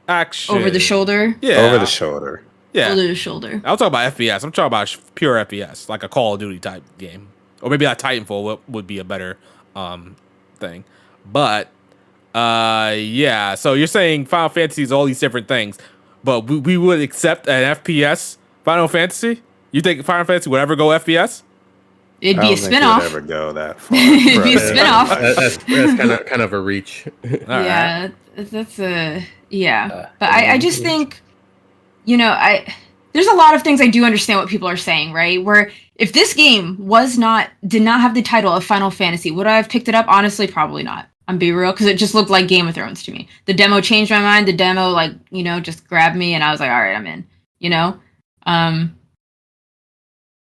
action. Over the shoulder? Yeah. Over the shoulder. Yeah. Over the shoulder. I'll talk about FPS. I'm talking about pure FPS, like a Call of Duty type game. Or maybe like Titanfall would be a better thing. But, yeah. So you're saying Final Fantasy is all these different things, but we would accept an FPS Final Fantasy? You think Final Fantasy would ever go FPS? It'd be a spin-off. Never go that far. It'd be a spin-off. That's kind of a reach. Yeah, that's a but I just think, you know, there's a lot of things I do understand what people are saying, right? Where if this game did not have the title of Final Fantasy, would I have picked it up? Honestly, probably not. I'm being real, because it just looked like Game of Thrones to me. The demo changed my mind. The demo, like, you know, just grabbed me, and I was like, all right, I'm in. You know,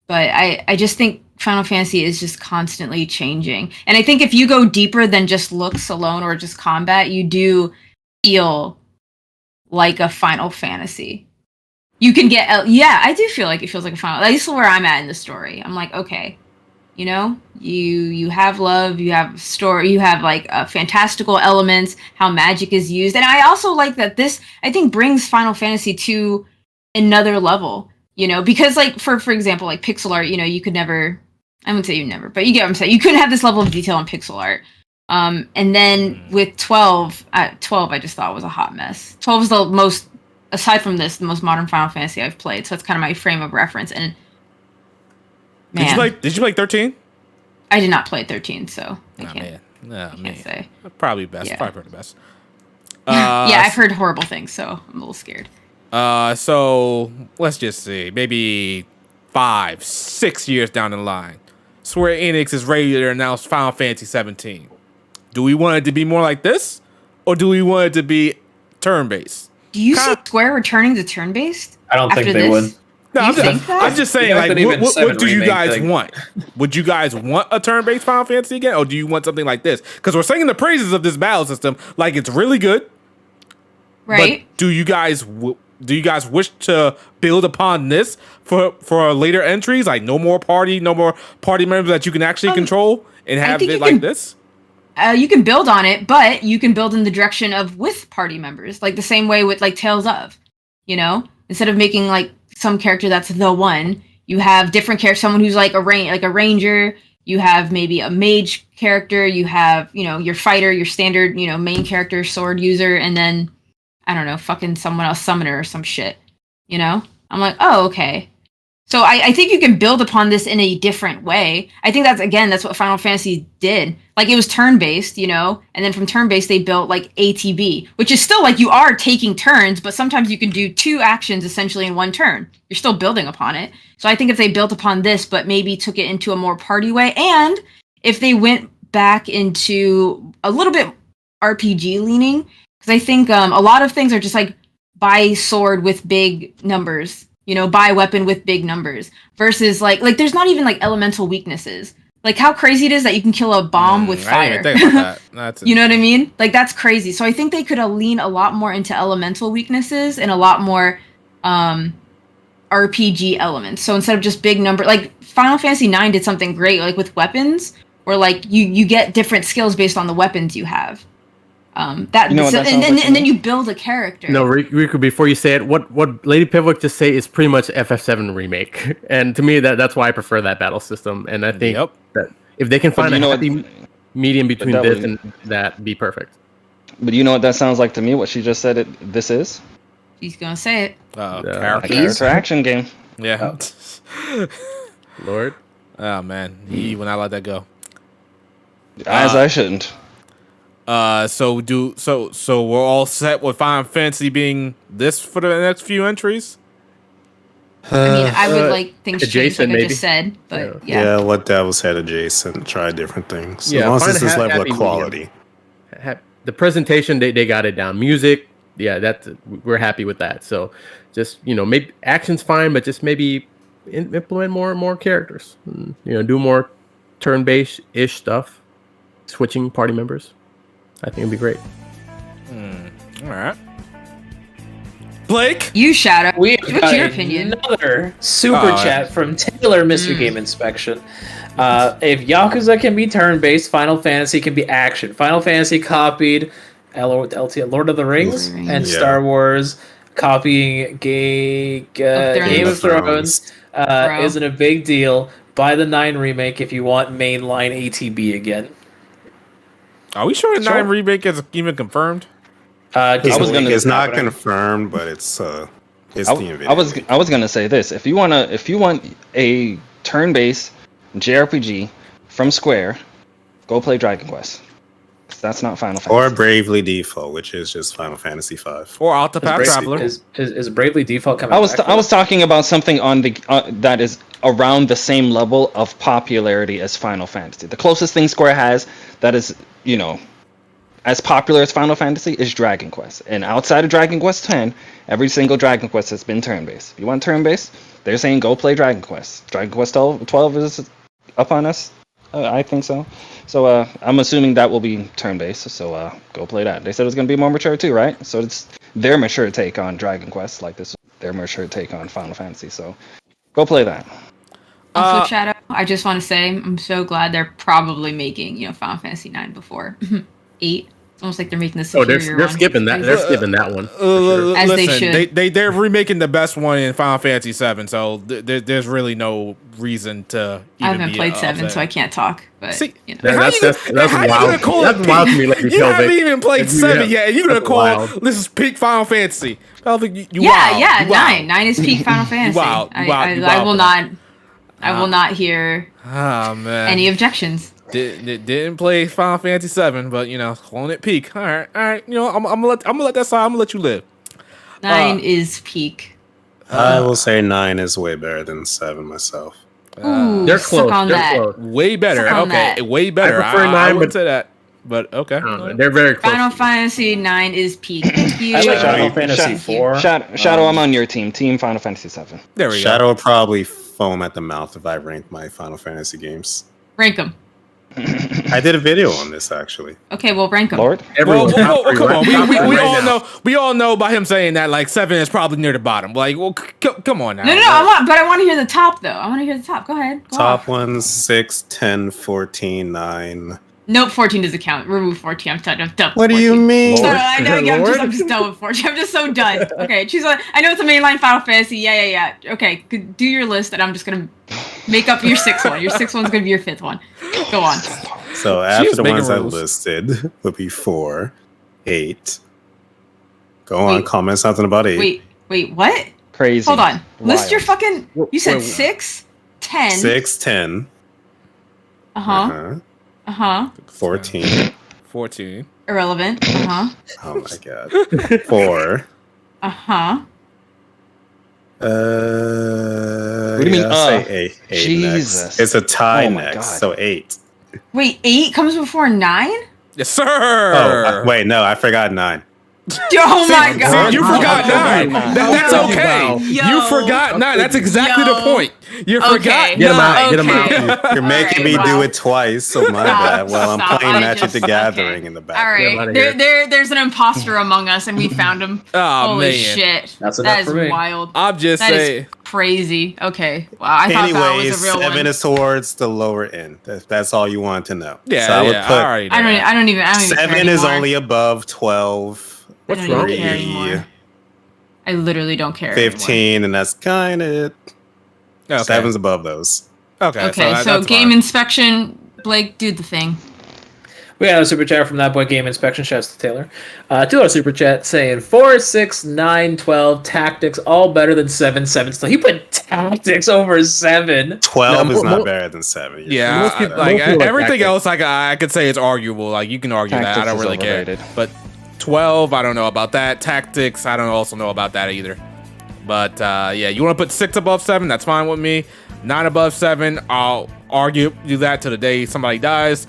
but I just think Final Fantasy is just constantly changing, and I think if you go deeper than just looks alone or just combat, you do feel like a Final Fantasy. You can get I do feel like it feels like a Final. At least where I'm at in the story, I'm like, okay, you know, you have love, you have story, you have like fantastical elements, how magic is used, and I also like that this, I think, brings Final Fantasy to another level, you know, because like for example, like pixel art, you know, you could never, I wouldn't say you never, but you get what I'm saying. You couldn't have this level of detail in pixel art. And then with 12 I just thought was a hot mess. 12 is the most, aside from this, the most modern Final Fantasy I've played. So it's kind of my frame of reference. And man, did you play 13? I did not play 13, so I can't say. Probably best. Probably heard the best. Yeah, I've heard horrible things, so I'm a little scared. So let's just see, maybe 5-6 years down the line, Square Enix is ready to announce Final Fantasy 17. Do we want it to be more like this, or do we want it to be turn-based? Do you see Square returning to turn-based? I don't think they would. No, I'm just saying, like, what do you guys want? Would you guys want a turn-based Final Fantasy again, or do you want something like this? Because we're singing the praises of this battle system, like it's really good. Right. But do you guys wish to build upon this for later entries? Like no more party members that you can actually control and have it like this? You can build on it, but you can build in the direction of with party members, like the same way with like Tales of, you know, instead of making like some character that's the one, you have different characters, someone who's like a ranger, you have maybe a mage character, you have, you know, your fighter, your standard, you know, main character, sword user, and then I don't know, fucking someone else, summoner or some shit, you know? I'm like, oh, okay. So I think you can build upon this in a different way. I think that's what Final Fantasy did. Like, it was turn-based, you know? And then from turn-based, they built, like, ATB, which is still, like, you are taking turns, but sometimes you can do 2 actions essentially in 1 turn. You're still building upon it. So I think if they built upon this, but maybe took it into a more party way, and if they went back into a little bit RPG leaning, because I think a lot of things are just, like, buy sword with big numbers, you know, buy weapon with big numbers, versus like there's not even like elemental weaknesses. Like how crazy it is that you can kill a bomb with fire. I didn't think about that. You know what I mean? Like that's crazy. So I think they could lean a lot more into elemental weaknesses and a lot more RPG elements. So instead of just big number, like Final Fantasy IX did something great, like with weapons, where like you get different skills based on the weapons you have. You know what that sounds like to and then me? you build a character. No, Riku, before you say it, what Lady Pivot just say is pretty much FF7 remake, and to me that's why I prefer that battle system. And I think Yep. that if they can find you a know happy medium between that this would- and that, be perfect. But you know what that sounds like to me? What she just said this is? He's gonna say it. A Character. character action game. Yeah. Lord, Oh man, he will not let that go. As I shouldn't. So we're all set with Final Fantasy being this for the next few entries. I mean, I would Uh, like things changed, like adjacent, I maybe. just said, but Yeah, let Devil's Head adjacent. Try different things. Yeah, as long as find it's a this level happy of quality. The presentation they got it down. Music, yeah, we're happy with that. So just maybe action's fine, but just maybe implement more characters. Do more turn-based ish stuff, switching party members. I think it'd be great. All right. Blake. you Shadow. We What's got your opinion? another super chat from Taylor Mystery Game Inspection. If Yakuza can be turn-based, Final Fantasy can be action. Final Fantasy copied Lord of the Rings and Yeah. Star Wars, copying Game of Thrones Bro. isn't a big deal. Buy the 9 remake if you want mainline ATB again. Are we sure the 9 remake is even confirmed? It's not confirmed, but it's the video. I was gonna say this. If you want a turn-based JRPG from Square, go play Dragon Quest. That's not Final Fantasy. Or Bravely Default, which is just Final Fantasy V. Or Octopath Traveler? Is Bravely Default coming? I was talking about something on the that is around the same level of popularity as Final Fantasy. The closest thing Square has that is as popular as Final Fantasy is Dragon Quest. And outside of Dragon Quest X, every single Dragon Quest has been turn-based. If you want turn-based, they're saying go play Dragon Quest. Dragon Quest 12 is up on us. I think so. So I'm assuming that will be turn-based. So go play that. They said it was going to be more mature too, right? So it's their mature take on Dragon Quest, like this. Their mature take on Final Fantasy. So go play that. Also, Shadow, I just want to say I'm so glad they're probably making Final Fantasy 9 before 8. It's almost like they're making the superior they're one. skipping that. They're skipping that one. As they Listen, should. they're remaking the best one in Final Fantasy 7, so there's really no reason to. I even haven't be played 7, upset. so I can't talk. But See, That's how you wild. gonna call That's it wild peak? to me, like You haven't even played 7 yet, and you're gonna That's call wild. this is peak Final Fantasy. I don't think you yeah, wild. yeah, You wild. 9 is peak Final Fantasy. wild. You wild. You I wild will for not. I will not hear Oh man. any objections. Didn't play Final Fantasy 7, but calling it peak. All right. I'm gonna let that slide. I'm gonna let you live. 9 is peak. I will say 9 is way better than 7 myself. Ooh, They're suck close. on They're that. close. Way better. Suck on Okay, that. way better. I prefer I 9, wouldn't but- say that. But okay. They're very close. Final Fantasy 9 is peak. Thank you. I like Shadow- Final Fantasy 4. Shadow, I'm on your team. Team Final Fantasy 7. There we Shadow will probably foam at the mouth if I ranked my Final Fantasy games. Rank them. I did a video on this actually. Okay, well, rank them. Lord? Everyone, top three, come right? on. Top We three right all now. know. We all know by him saying that like 7 is probably near the bottom. Like, well, come on now. No, I want to hear the top though. I want to hear the top. Go ahead. Go Top off. ones 6, 10, 14, 9. Nope, 14 doesn't count. Remove 14. I'm done. I'm done. What do 14. you mean? No, I know. Yeah, Lord? I'm just done with 14. I'm just so done. Okay, choose one. I know it's a mainline Final Fantasy. Yeah. Okay, do your list, and I'm just gonna make up your 6th one. Your 6th one's gonna be your 5th one. Go on. So after was the making ones I rules. listed would be 4, 8. Go on, Wait. comment something about 8. Wait, what? Crazy. Hold on. List Wild. your fucking. You said Wait. 6, 10. 6, 10. Uh huh. 14. 14. Irrelevant. Uh huh. Oh my god. 4. Uh huh. What do you mean, Say 8. 8 Jesus. next. It's a tie Oh my next, God. so 8. Wait, 8 comes before 9? Yes, sir. Oh, wait, no, I forgot 9. Oh my See, god. you forgot 9. That's Wow. okay. Yo. You forgot 9. That's exactly the Yo. point. You Okay. forgot. Get 'em 9. out. Get 'em Okay. out. You're making me Alright, do wow. it twice, so my Stop, bad. Well, I'm stop. playing I Magic the just- Gathering okay. in the All background. right, Get 'em outta there's an imposter among us, and we found him. Oh, Holy man. shit! That's enough That is for me. wild. I'm just That is saying. crazy. Okay. Wow, I thought that was Anyways, a real 7 one. is towards the lower end. That's all you want to know. Yeah, so I would yeah. put I already know that. I don't even care 7 is anymore. only above 12, I What's don't wrong? even care 3, anymore. I literally don't care anymore. 15, and that's kind of it. Okay. 7's above those. Okay, Okay, so that's game fine. inspection, Blake, do the thing. We got a super chat from that boy Game Inspection. Shouts to Taylor. $2 super chat saying 4, 6, 9, 12 tactics all better than 7. 7 still. He put tactics over 7. 12 No, is not mo- better than 7. Yeah, Most people- like most people like everything tactics. else, like I could say it's arguable. Like you can argue that. I Tactics don't is really overrated. care. But 12, I don't know about that. Tactics, I don't also know about that either. But yeah, you want to put 6 above 7? That's fine with me. 9 above 7, I'll do that to the day somebody dies.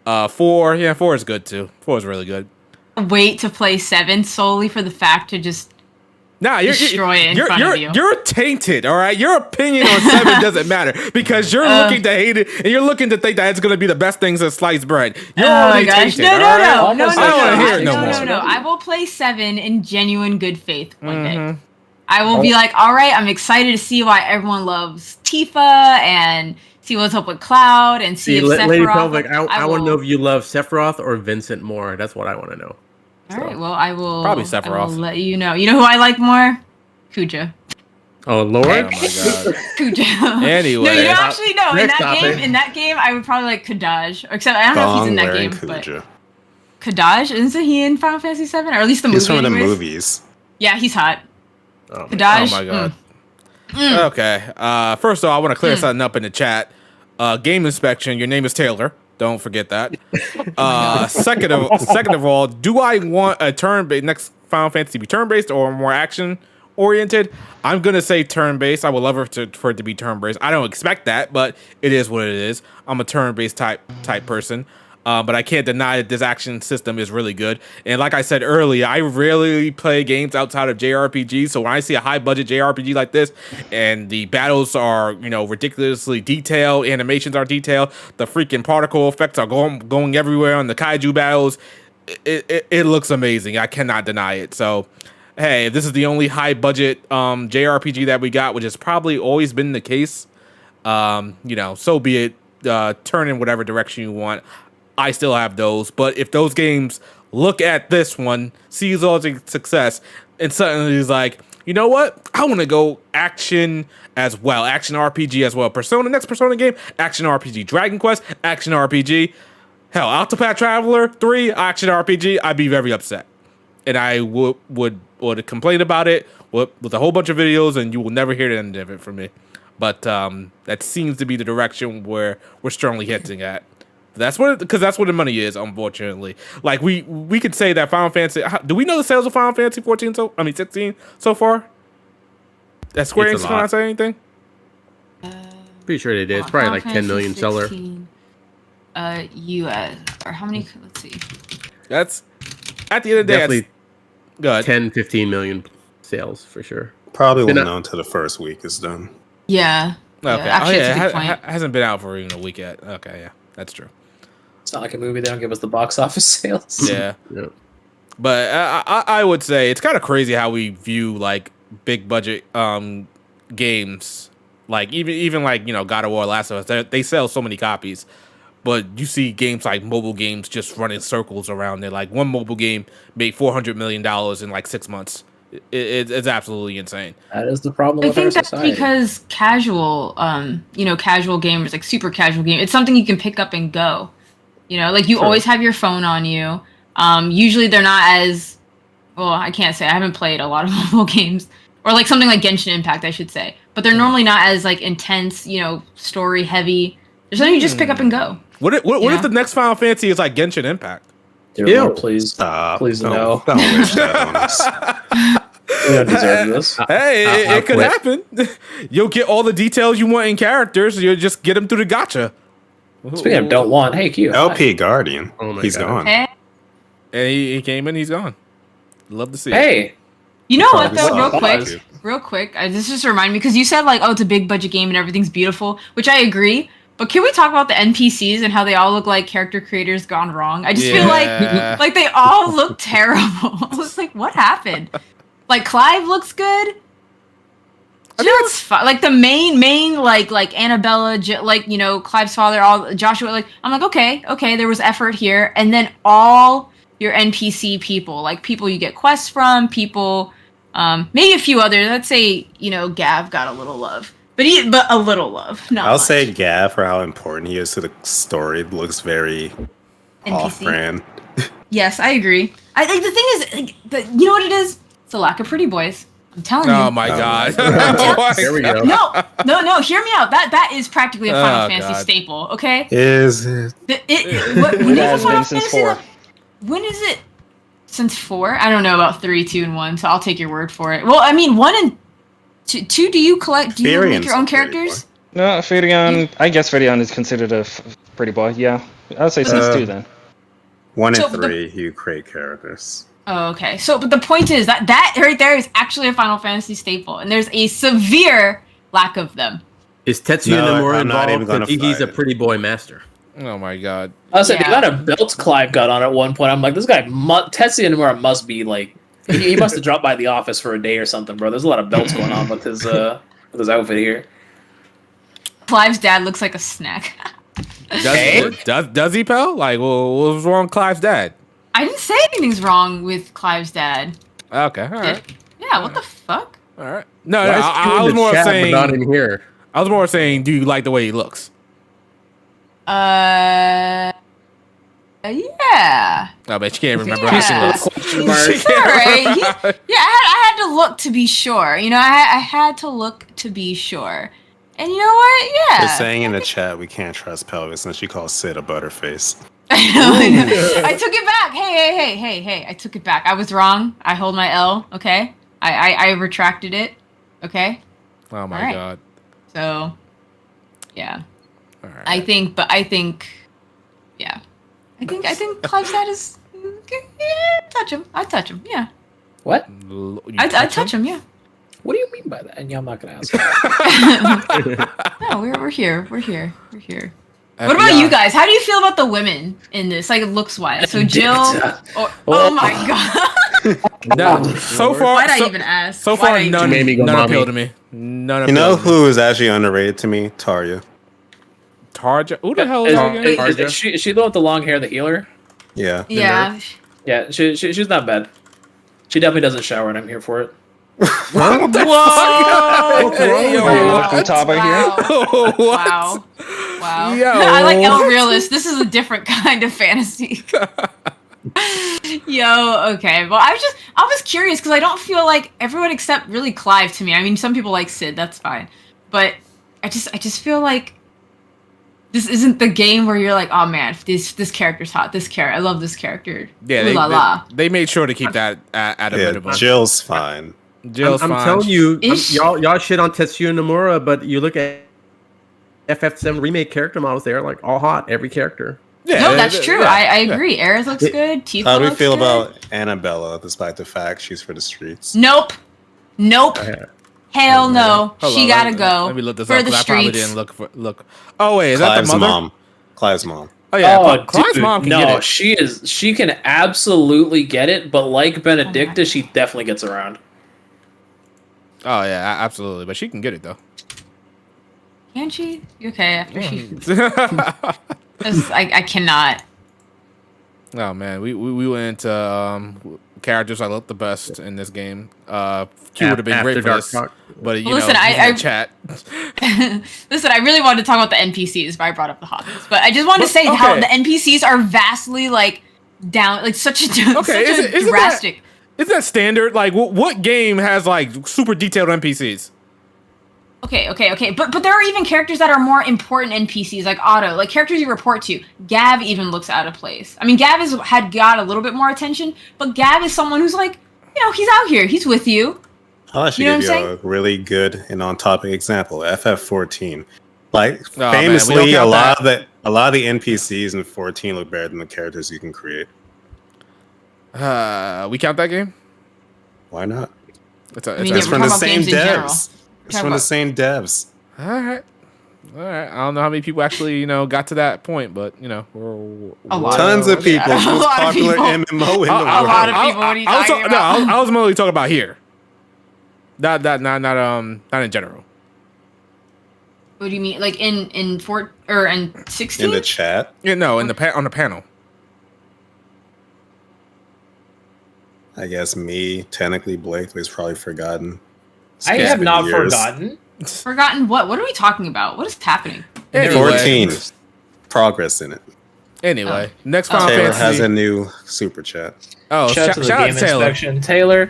4, yeah, 4 is good too. 4 is really good. Wait to play 7 solely for the fact to just Nah, destroy it in front of you. You're tainted, all right? Your opinion on 7 doesn't matter because you're looking to hate it and you're looking to think that it's going to be the best things in sliced bread. You're oh my already gosh! tainted, No, all no, right? no, no, Almost no, like I don't no, wanna hear it no no, more. no. I will play 7 in genuine good faith one day. Mhm. I will be like, all right, I'm excited to see why everyone loves Tifa and see what's up with Cloud and see if Sephiroth. Lady Pelvic, I want to will- know if you love Sephiroth or Vincent more. That's what I want to know. All right, well, I will Probably I Sephiroth. will let you know. You know who I like more? Kuja. Oh, Lord. Oh my god. Kuja. Anyway. no, you know, actually, no. In Next that topic. game, I would probably like Kadaj. Or except I don't know if he's in that Thong-wearing game, but Kuja. Kadaj isn't he in Final Fantasy 7 or at least the movie? He's from the anyways? movies. Yeah, he's hot. Oh, Kadaj. Oh my god. Mm. Okay. First of all, I want to clear something up in the chat. Game inspection. Your name is Taylor. Don't forget that. Second of all, do I want a next Final Fantasy to be turn-based or more action-oriented? I'm gonna say turn-based. I would love for it to be turn-based. I don't expect that, but it is what it is. I'm a turn-based type person. But I can't deny that this action system is really good. And like I said earlier, I rarely play games outside of JRPG. So when I see a high budget JRPG like this, and the battles are, ridiculously detailed, animations are detailed, the freaking particle effects are going everywhere on the kaiju battles, it looks amazing. I cannot deny it. So, hey, if this is the only high budget JRPG that we got, which has probably always been the case, so be it. Turn in whatever direction you want. I still have those, but if those games look at this one, sees all the success, and suddenly is like, you know what? I want to go action as well, action RPG as well. Next Persona game, action RPG. Dragon Quest, action RPG. Hell, Octopath Traveler 3, action RPG. I'd be very upset, and I would complain about it with a whole bunch of videos, and you will never hear the end of it from me. But that seems to be the direction where we're strongly hinting at. Because that's what the money is, unfortunately. Like we could say that Final Fantasy. Do we know the sales of Final Fantasy 16 so far? That Square It's Enix a lot. not say anything. Pretty sure they did. It's probably like 10 million seller. US or how many? Let's see. That's at the end of the day. Definitely Go ahead. 10, 15 million sales for sure. Probably won't Been know until the first week is done. Yeah. Okay. Actually, it's a good point. Hasn't been out for even a week yet. Okay, yeah, that's true. It's not like a movie. They don't give us the box office sales. Yeah. Yeah. But I would say it's kind of crazy how we view like big budget games, like even like God of War, Last of Us. They sell so many copies, but you see games like mobile games just running circles around there. Like one mobile game made $400 million in like 6 months. It's absolutely insane. That is the problem I with our think that's society. because casual gamers, like super casual game, it's something you can pick up and go. Like you always have your phone on you. Usually they're not as, well, I can't say, I haven't played a lot of mobile games, or like something like Genshin Impact, I should say. But they're normally not as like intense, story heavy. There's something you just pick up and go. What if Yeah. the next Final Fantasy is like Genshin Impact? Dear Ew. Lord, please, Stop. please don't, no. Don't wish that on us. We don't deserve this. Hey, I'll it could quit. happen. You'll get all the details you want in characters. You'll just get them through the gacha. Speaking of don't want, hey Q. LP Guardian. Oh my He's God. gone. Hey, And he came in, he's gone. Love to see it. Hey, you know what though? Probably Real quick, this just reminded me because you said like, oh, it's a big budget game and everything's beautiful, which I agree. But can we talk about the NPCs and how they all look like character creators gone wrong? I just feel Yeah. like they all look terrible. I was like, what happened? Like Clive looks good. Jill's fine. Like the main like Annabella, like Clive's father, all Joshua. Like I'm like okay, there was effort here, and then all your NPC people, like people you get quests from, people, maybe a few others. Let's say Gav got a little love, but a little love. Not I'll much. say Gav for how important he is to the story. Looks very NPC. off-brand. Yes, I agree. I think the thing is, you know what it is? It's a lack of pretty boys. I'm telling you. Oh my god. There we go. No. Hear me out. That is practically a Final Oh, Fantasy God. staple. Okay. Is it? When It is has a Final been since Fantasy 4. that- When is it? Since 4? I don't know about 3, 2, and 1. So I'll take your word for it. Well, I mean, 1 and 2. Do you collect? Do you make your own Firian's a pretty characters? No, Firion. I guess Firion is considered a pretty boy. Yeah, I'd say since 2 then. 1 and So, but 3, you create characters. Oh, okay. So, but the point is that right there is actually a Final Fantasy staple, and there's a severe lack of them. Is Tetsuya No, Nomura I'm not even involved? gonna He's a fight. pretty boy master. Oh my god. I was saying, Yeah. the amount of belts Clive got on at one point, I'm like, this guy, Tetsuya Nomura must be like, he must have dropped by the office for a day or something, bro. There's a lot of belts going on with his outfit here. Clive's dad looks like a snack. Does he, pal? Like, well, what was wrong with Clive's dad? I didn't say anything's wrong with Clive's dad. Okay, all right. Yeah, what the fuck? All right. No, Why is I Q in was the more chat, but saying. not in here. I was more saying, do you like the way he looks? Yeah. I bet you can't remember how she Yeah. looks. He's alright. I had to look to be sure. I had to look to be sure. And you know what? Yeah. They're saying in the chat we can't trust Pelvis since she calls Sid a butterface. I know. I took it back. Hey. I took it back. I was wrong. I hold my L, okay? I retracted it. Okay? Oh my All right. god. So yeah. All right. I think yeah. I think Clive's dad is touch him. I'd touch him, yeah. What? I'd touch him, yeah. What do you mean by that? And yeah, I'm not going to ask. No, we're here. We're here. What about you guys? How do you feel about the women in this? Like, looks wise. So Jill. Oh my god. No, so far, Why'd I even ask? So Why'd far, I even- none made me go appeal mommy. to me. None You know appeal to me. who is actually underrated to me? Tarja. Tarja? Who the hell is that again? Is she the one with the long hair, the healer? Yeah. Yeah. Yeah, she's not bad. She definitely doesn't shower, and I'm here for it. What the fuck? Hey, yo, Are you what? looking top right here? What? Wow. Yo. I like El Realist. This is a different kind of fantasy. Yo, okay. Well, I was curious because I don't feel like everyone except really Clive to me. I mean, some people like Sid, that's fine. But I just feel like this isn't the game where you're like, oh man, this character's hot. I love this character. Yeah, Ooh la la. they made sure to keep that at a Yeah, minimum. Jill's fine. Jill's I'm fine. telling you, Ish. y'all shit on Tetsuya Nomura, but you look at FF7 remake character models, they're like all hot, every character. Yeah, No, that's true. yeah, I yeah. agree. Aerith looks good. Tifa How do we looks feel good. about Annabella, despite the fact she's for the streets? Nope. Hell no. Hold she on, gotta let go me look this for up the 'cause I probably streets. didn't look. Oh wait, is that Clive's the mother? mom. Clive's mom. Oh yeah, Oh, Clive's dude, mom can no, get it. she can absolutely get it, but like Benedicta, she definitely gets around. Oh yeah, absolutely. But she can get it though. Can she? Okay, after she. Mm. 'Cause I cannot. Oh man, we went into characters I love the best in this game. Q would have been After great for Dark this, Talk. but you Well, listen, know, he's in I- the chat. Listen, I really wanted to talk about the NPCs, but I brought up the hotness. But I just wanted to say how okay. the NPCs are vastly like down, like such a Okay, such a isn't drastic. Isn't that standard? Like, what game has like super detailed NPCs? Okay. But there are even characters that are more important NPCs, like Otto, like characters you report to. Gav even looks out of place. I mean, Gav had got a little bit more attention, but Gav is someone who's like, he's out here, he's with you. I'll actually You know give what you I'm a really good and on-topic example. FF14. Like Oh, man, we famously, don't a count lot of the NPCs in 14 look better than the characters you can create. We count that game? Why not? It's mean, It's we're from the talking about same games in general. devs. It's Talking from the about- same devs. All right. I don't know how many people actually, got to that point, but we're A lot. Tons of yeah. people. It's the A most lot of popular people. MMO in the A world. lot of people. What are you talking about? I was mostly talking about here. Not in general. What do you mean? Like in 16? In the chat. Yeah, no, on the panel. I guess me, technically Blake, was probably forgotten. I It's have been not years. forgotten. Forgotten what? What are we talking about? What is happening? Anyway. 14. Progress in it. Anyway, next Final Taylor Fantasy. has a new super chat. Oh, Shout out to the shout out game to Taylor. inspection. Taylor,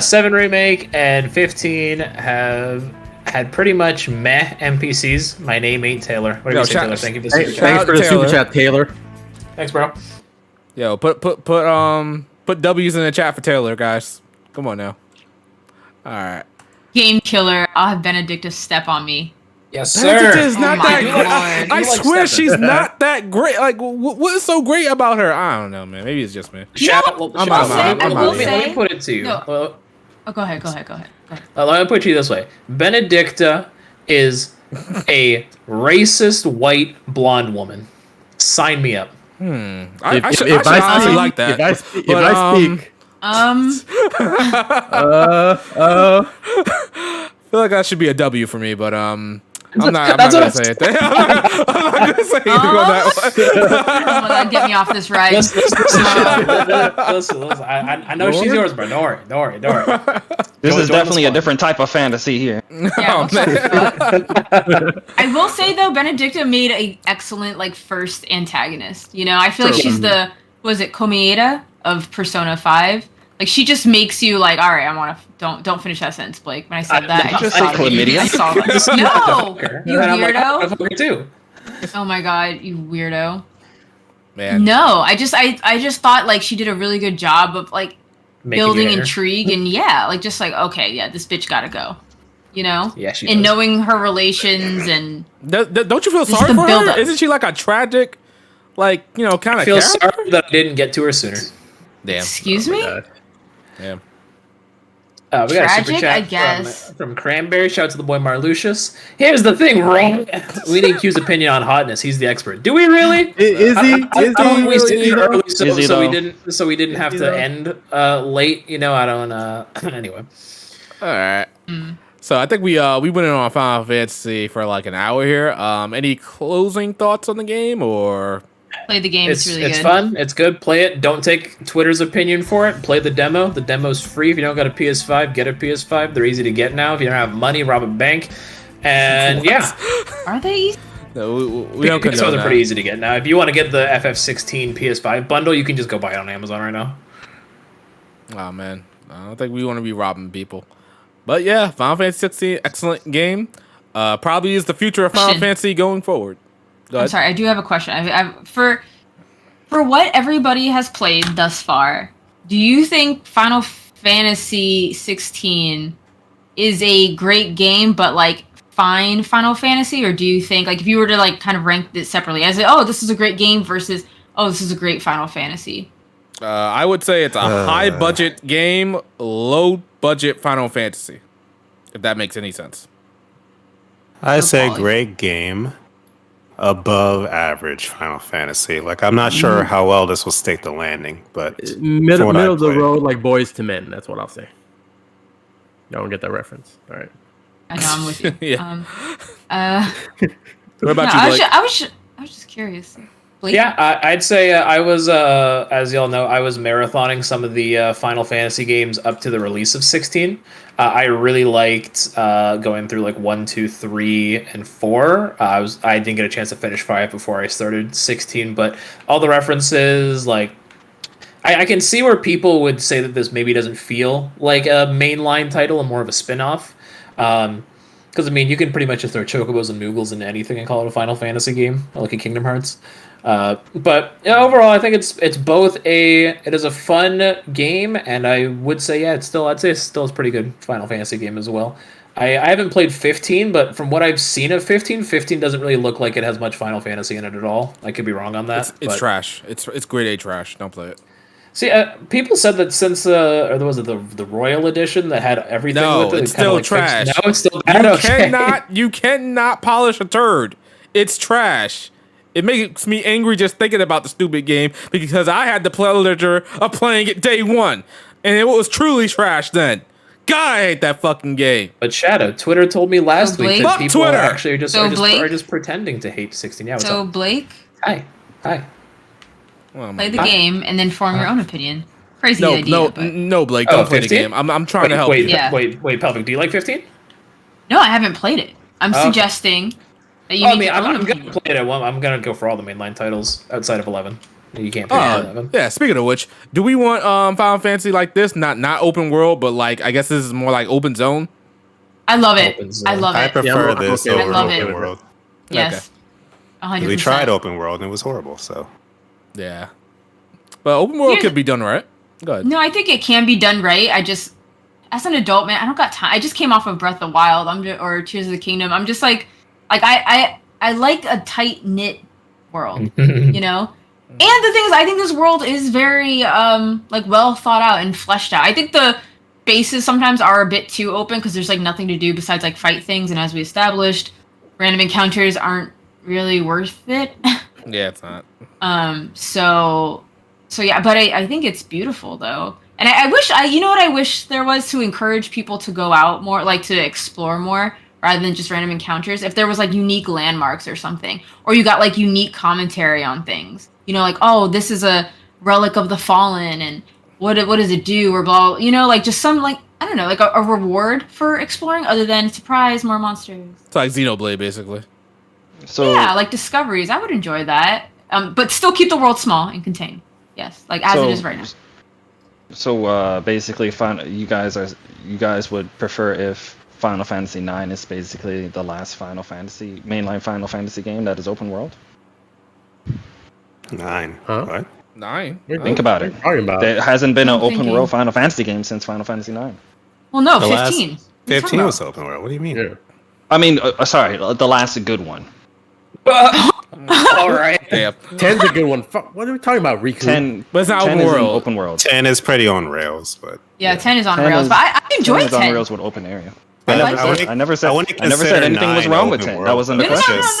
7 Remake and 15 have had pretty much meh NPCs. My name ain't Taylor. What do Yo, you say, shout- Taylor? Thank you for the Hey, super chat. thanks out for to the super Taylor. chat, Taylor. Thanks, bro. Yo, put W's in the chat for Taylor, guys. Come on now. All right. Game killer. I'll have Benedicta step on me. Yes, Benedicta sir. is not Oh my that great. Lord. I You like swear stepping. she's not that great. Like, what is so great about her? I don't know, man. Maybe it's just me. Shout know out. what? I'm shout out, out- I'm out. let me- let me put it to you. No. Well, Oh, go ahead. let me put it to you this way. Benedicta is a racist white blonde woman. Sign me up. I should honestly like that. If But, I speak, I feel like that should be a W for me, but I'm not That's gonna what say anything. I'm not gonna say anything on that one. Oh my God, get me off this ride. Listen, I know she's yours, bro. Don't worry. This Join is the definitely a squad. different type of fantasy here. Yeah, what the fuck? I will say though, Benedicta made a excellent like first antagonist. You know, I feel like she's the Komieda of Persona 5. Like she just makes you like, all right, I want to don't finish that sentence, Blake. When I said that, I just say saw chlamydia. I saw that. No, you And I'm like, I weirdo. fuck her too. Oh my God, you weirdo. Man, No, I just thought like she did a really good job of like Making building you hate her. intrigue and yeah, like just like okay, yeah, this bitch gotta go. You know? Yeah, she and does. knowing her relations and don't you feel Just sorry the for build-up. her? Isn't she like a tragic, like kind I of feel character? sorry that I didn't get to her sooner. Damn. excuse me? Damn. We got a super Tragic, chat I guess. from Cranberry. Shout out to the boy Marlucius. Here's the thing, wrong. We need Q's opinion on hotness. He's the expert. Do we really? is he? I don't we really stayed early, Is he, so we didn't have to end late. You know, I don't. Anyway, All right. So I think we went in on Final Fantasy for like an hour here. Any closing thoughts on the game or? Play the game, it's really it's good. fun. It's good. Play it. Don't take Twitter's opinion for it. Play the demo. The demo's free. If you don't got a PS5, get a PS5. They're easy to get now. If you don't have money, rob a bank. And yeah, Are they easy? No, we don't PS5s condone are that. pretty easy to get now. If you want to get the FF16 PS5 bundle, you can just go buy it on Amazon right now. Oh man, I don't think we want to be robbing people. But yeah, Final Fantasy 16, excellent game. Probably is the future of Final Question. Fantasy going forward. Go I'm ahead. sorry, I do have a question. For what everybody has played thus far, do you think Final Fantasy 16 is a great game, but like fine Final Fantasy, or do you think like if you were to like kind of rank it separately as this is a great game versus this is a great Final Fantasy? I would say it's a high budget game, low budget Final Fantasy. If that makes any sense. I say quality. great game, above average Final Fantasy. Like I'm not sure how well this will stake the landing, but Middle, what I middle of the played. road, like Boys to Men. That's what I'll say. Y'all don't get that reference. All right. I know I'm with you. Yeah. No, What about I you, was, Blake? I was just curious. Blake? Yeah, I'd say I was, as y'all know, I was marathoning some of the Final Fantasy games up to the release of 16. I really liked going through like 1, 2, 3, and 4. I didn't get a chance to finish 5 before I started 16, but all the references, like, I can see where people would say that this maybe doesn't feel like a mainline title and more of a spin-off. Because, I mean, you can pretty much just throw Chocobos and Moogles into anything and call it a Final Fantasy game, like a Kingdom Hearts. But overall, I think it is a fun game, and I would say, I'd say it's still a pretty good Final Fantasy game as well. I haven't played 15, but from what I've seen of 15 doesn't really look like it has much Final Fantasy in it at all. I could be wrong on that. It's but- trash. It's grade A trash. Don't play it. See, people said that since or was it the Royal Edition that had everything No, with it? it's kinda still like trash. No, it's still bad. Okay. You cannot polish a turd. It's trash. It makes me angry just thinking about the stupid game because I had the pleasure of playing it day one, and it was truly trash then. God, I hate that fucking game. But Shadow, Twitter told me last So week Blake? that Fuck people Twitter! actually Blake? are just pretending to hate 16. Yeah, what's So up? Blake, Hi. Oh my play the God. game and then form your own opinion. Crazy No, idea, no, but no, Blake, Oh, don't play the 15? game. I'm trying to help wait, you. Yeah. wait, Pelvic, do you like 15? no, I haven't played it. I'm Okay. suggesting that you I make mean, your I'm own gonna opinion. play it at one. I'm gonna go for all the mainline titles outside of 11. You can't pick 11. Yeah, speaking of which, do we want Final Fantasy like this? Not open world, but like I guess this is more like open zone. I love it. Open zone. I love I it. prefer I'm this okay with over it. I love open it. world. Yes. 100%. We tried open world and it was horrible. So Yeah, but open world Here's- could be done right. Go ahead. No, I think it can be done right. I just, as an adult, man, I don't got time. I just came off of Breath of the Wild, or Tears of the Kingdom. I'm just like I like a tight knit world, you know. And the thing is, I think this world is very like well thought out and fleshed out. I think the bases sometimes are a bit too open because there's like nothing to do besides like fight things, and as we established, random encounters aren't really worth it. Yeah, it's not. So yeah, but I think it's beautiful though. And I wish you know what I wish there was to encourage people to go out more, like to explore more rather than just random encounters. If there was like unique landmarks or something, or you got like unique commentary on things, you know, like, oh, this is a relic of the fallen and what does it do, or blah, you know, like just some like, I don't know, like a reward for exploring other than surprise, more monsters. It's like Xenoblade basically. So Yeah, like discoveries. I would enjoy that. But still keep the world small and contained. Yes, like as it is right now. So basically, you guys would prefer if Final Fantasy IX is basically the last mainline Final Fantasy game that is open world? 9. Huh? What? 9. Think about it. Talking about There hasn't been an I'm open thinking- world Final Fantasy game since Final Fantasy IX. Well, no, The 15. last- What are you 15 talking was about? open world. What do you mean? yeah. I mean, sorry, the last good one. All right. Yeah, 10's a good one. Fuck, what are we talking about, Riku? 10, But it's not 10 open is in world. open world. 10 is pretty on rails, but Yeah, 10 is on 10 rails, is- but I 10 enjoy is on 10. rails with open area. I I like wouldn't- it. I never said I wouldn't I never said consider anything was 9 wrong with open 10. world, That wasn't the but No, it's question. just-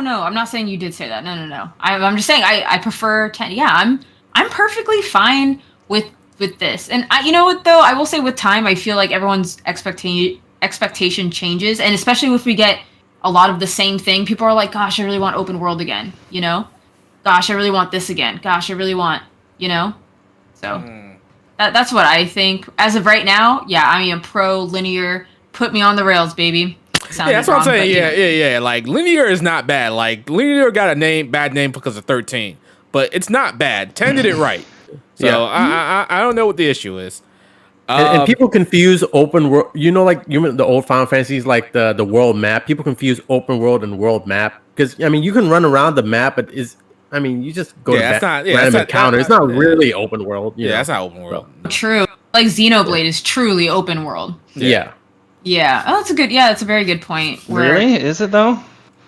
no. I'm not saying you did say that. No. I'm just saying I prefer 10. Yeah, I'm perfectly fine with this. And you know what though? I will say with time, I feel like everyone's expectation changes, and especially if we get a lot of the same thing, people are like, "Gosh, I really want open world again." You know? Gosh, I really want this again. Gosh, I really want, you know? So that's what I think. As of right now, yeah, I mean, pro linear. Put me on the rails, baby. Yeah, that's what I'm saying. Yeah. Like linear is not bad. Like linear got a bad name because of 13, but it's not bad. 10 did it right. So Yeah. I don't know what the issue is. And people confuse open world. You know, like the old Final Fantasies, like the world map. People confuse open world and world map because I mean you can run around the map, but you just go Yeah, to that's not- yeah, random that's not- encounter. It's not really open world. You Yeah, know? that's not open world. True. Like Xenoblade is truly open world. Yeah. Yeah. Oh, that's a very good point. Where- Really? Is it though?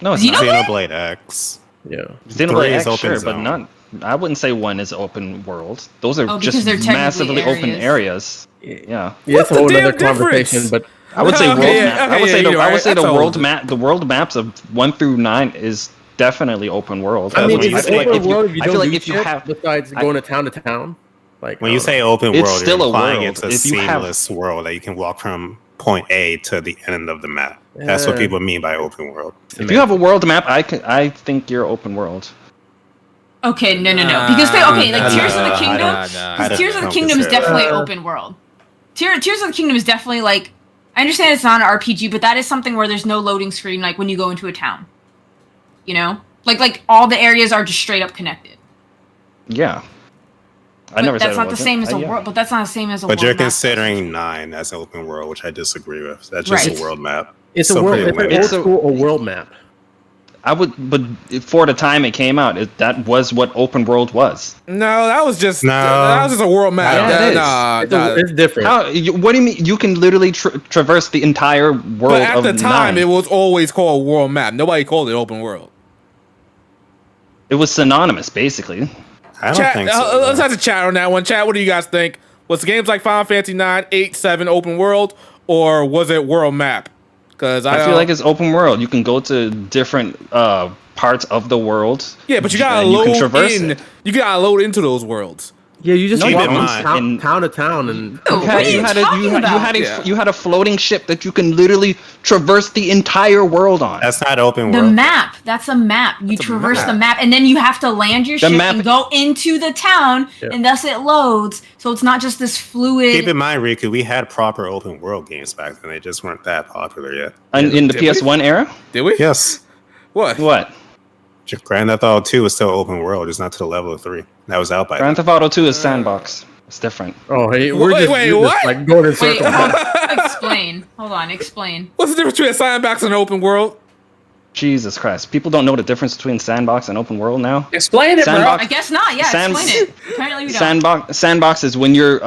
No, it's not. Xenoblade X. Yeah. Xenoblade 3 is X, open sure, but zone. not. I wouldn't say 1 is open world. Those are Oh, because just they're technically massively open areas. areas. Yeah. Yeah, it's a the whole damn other conversation, difference? but I would say Okay, world yeah, map. okay, I would yeah, say you're right. the That's world old. map. The world maps of 1 through 9 is definitely open world. I mean, when you it's say- open world if you I don't feel like do if you shit have- besides going to town. Like When I you don't say know. open It's world, still you're a implying world. it's a If you have- seamless world that you can walk from point A to the end of the map. That's what Yeah. people mean by open world. If you have a world map, I think you're open world. Okay, no. Because like Tears of the nah, Kingdom. I don't Tears of the consider Kingdom is that. definitely open world. Tears of the Kingdom is definitely like, I understand it's not an RPG, but that is something where there's no loading screen like when you go into a town. You know? Like all the areas are just straight up connected. Yeah. I But never said that's it not the wasn't. same as a Yeah. world. But that's not the same as a But world. you're map. considering 9 as an open world, which I disagree with. That's just Right. a world map. It's So a world. pretty It's an limited. old It's a- school world map. I would, but for the time it came out, that was what open world was. No, that was just No. that was just a world map. Yeah, it is. Nah. It's different. What do you mean? You can literally traverse the entire world But at of the time, 9. it was always called world map. Nobody called it open world. It was synonymous, basically. I don't Chat, think so. let's have a chat on that one. Chat, what do you guys think? Was games like Final Fantasy 9, 8, 7 open world, or was it world map? Because I feel like it's open world. You can go to different parts of the world. yeah, but you gotta and you load can traverse in. it. You gotta load into those worlds. Yeah, you just No, walk keep in from mind- town to town, and Oh, what are you talking about? you had a floating ship that you can literally traverse the entire world on. That's not open The world. map. That's a map. You That's a traverse map. the map, and then you have to land your The ship map- and go into the town, Yeah. and thus it loads. So it's not just this fluid. Keep in mind, Riku, we had proper open world games back then. They just weren't that popular yet. And in the Did we? PS1 era? Did we? Yes. What? What? Grand Theft Auto 2 was still open world, just not to the level of 3. That was out by Grand then. Theft Auto 2 is sandbox. It's different. oh, hey, Wait, we're just, wait, we're just what? like going in Wait, circles. explain. Hold on, explain. What's the difference between a sandbox and an open world? Jesus Christ. People don't know the difference between sandbox and open world now. Explain it, Sandbox- I guess not. Yeah, Sand- explain it. Apparently we don't. Sandbox is when you're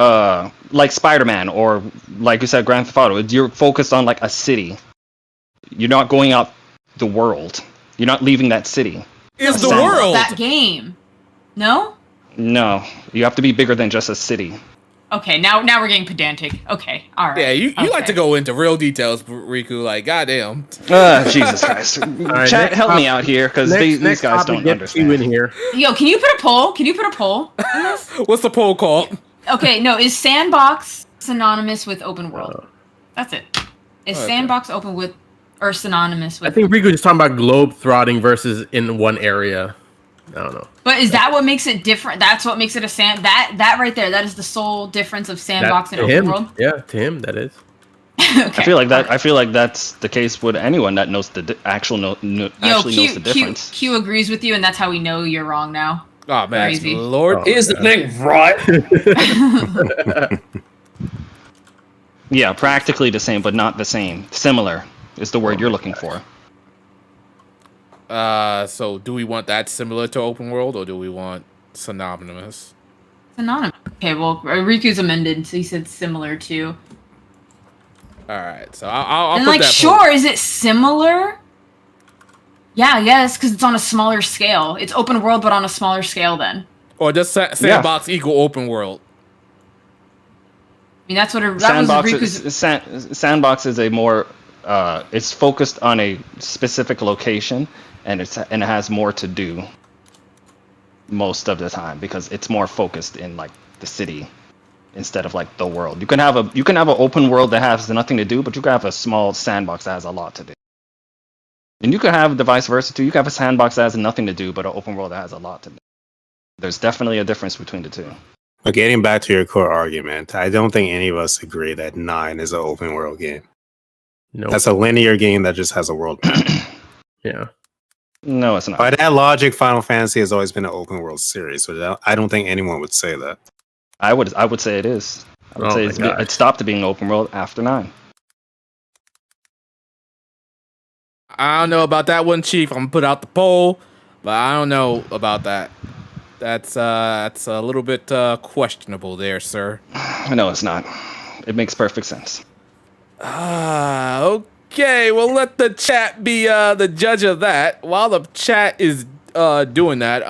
like Spider-Man or like you said Grand Theft Auto. You're focused on like a city. You're not going out the world. You're not leaving that city. Is the Sandbox. world? That game. No? No, you have to be bigger than just a city. Okay, now we're getting pedantic. Okay, all right. Yeah, you like Okay. to go into real details, Riku. Like, goddamn. Jesus Christ. right, Chat, next help me topic- out here because these guys topic, don't get understand. you in here. Yo, can you put a poll? Can you put a poll in this? What's the poll called? Okay, no, is sandbox synonymous with open world? That's it. Is Okay. sandbox open with or synonymous I with? think Riku just talking about globe throttling versus in one area. I don't know. But is that what makes it different? That's what makes it a sand. That right there. That is the sole difference of sandbox That- and to open him, world. yeah, to him that is. Okay. I feel like that's the case with anyone that knows the actually knows the difference. Q agrees with you, and that's how we know you're wrong now. Oh man, Crazy. Lord. Oh. Here's the thing, right? Yeah, practically the same, but not the same. Similar is the word you're looking for. So do we want that similar to open world, or do we want synonymous? Synonymous. Okay, well, Riku's amended, so he said similar to. All right, so I'll And put like, that. sure, is it similar? Yeah, yes, because it's on a smaller scale. It's open world, but on a smaller scale. Then. Or does sandbox equal open world? I mean, that's what that was Riku's. Sandbox is a more it's focused on a specific location and it has more to do most of the time because it's more focused in like the city instead of like the world. You can have an open world that has nothing to do, but you can have a small sandbox that has a lot to do. And you can have the vice versa too. You can have a sandbox that has nothing to do, but an open world that has a lot to do. There's definitely a difference between the two. But getting back to your core argument, I don't think any of us agree that 9 is an open world game. No. That's a linear game that just has a world map. Yeah. No, it's not. By that logic, Final Fantasy has always been an open world series, so I don't think anyone would say that. I would say it is. I would Oh say my gosh. it stopped being open world after 9. I don't know about that one, Chief. I'm gonna put out the poll, but I don't know about that. That's a little bit questionable there, sir. No, it's not. It makes perfect sense. Okay. Well, let the chat be the judge of that. While the chat is doing that,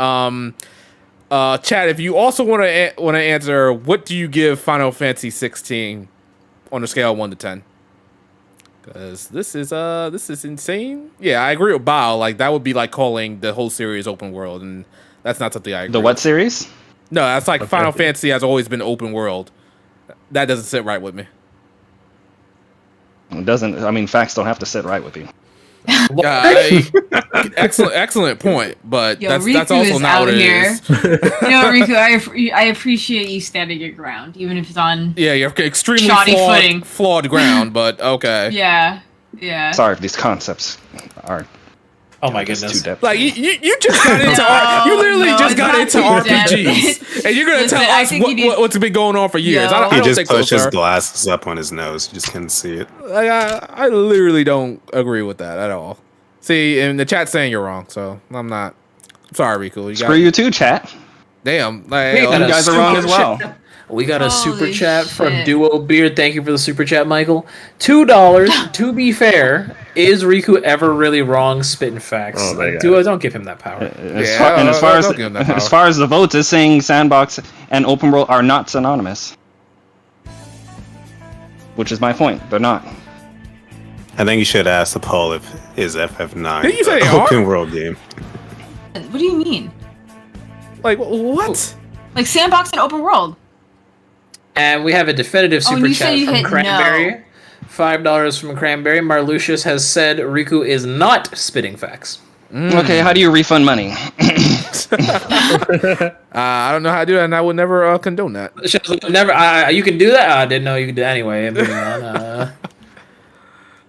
chat, if you also want to answer, what do you give Final Fantasy 16 on a scale of 1 to 10? Because this is insane. Yeah, I agree with Bao. Like that would be like calling the whole series open world, and that's not something I agree. The what with. series? No, that's like Okay. Final Fantasy has always been open world. That doesn't sit right with me. It doesn't. I mean, facts don't have to sit right with you. Excellent point, but Yo, that's Riku also is not out what it here. is. Riku, I appreciate you standing your ground, even if it's on. Yeah, you're extremely Shoddy footing. flawed ground, but okay. Yeah. Sorry if these concepts are Oh my just too goodness. depth. Like you just got into you literally just it's got not into too depth. RPGs, and you're gonna Listen, tell I us think you need- what's been going on for years. Yo. I He don't just think so, pushed his sir. glasses up on his nose. You just couldn't see it. Like, I literally don't agree with that at all. See, and the chat's saying you're wrong, so I'm not. I'm sorry, Riku. Screw you too, chat. Damn. Like, Hey, You got a guys are wrong as super well. chat. We got a super Holy chat from shit. Duo Beard. Thank you for the super chat, Michael. $2. To be fair, is Riku ever really wrong spitting facts? Oh my God. Duo, don't give him that power. As Yeah, far, and as far as don't give him that as power. far as the votes is saying, sandbox and open world are not synonymous. Which is my point. They're not. I think you should ask the poll if is FF9 Didn't you say an they are? open world game. What do you mean? Like what? Like sandbox and open world. And we have a definitive Oh, super you say chat you from hit Cranberry. no. $5 from Cranberry. Marlucius has said Riku is not spitting facts. Okay, how do you refund money? I don't know how to do that, and I would never condone that. Never. You can do that. I didn't know you could do that anyway. Moving on.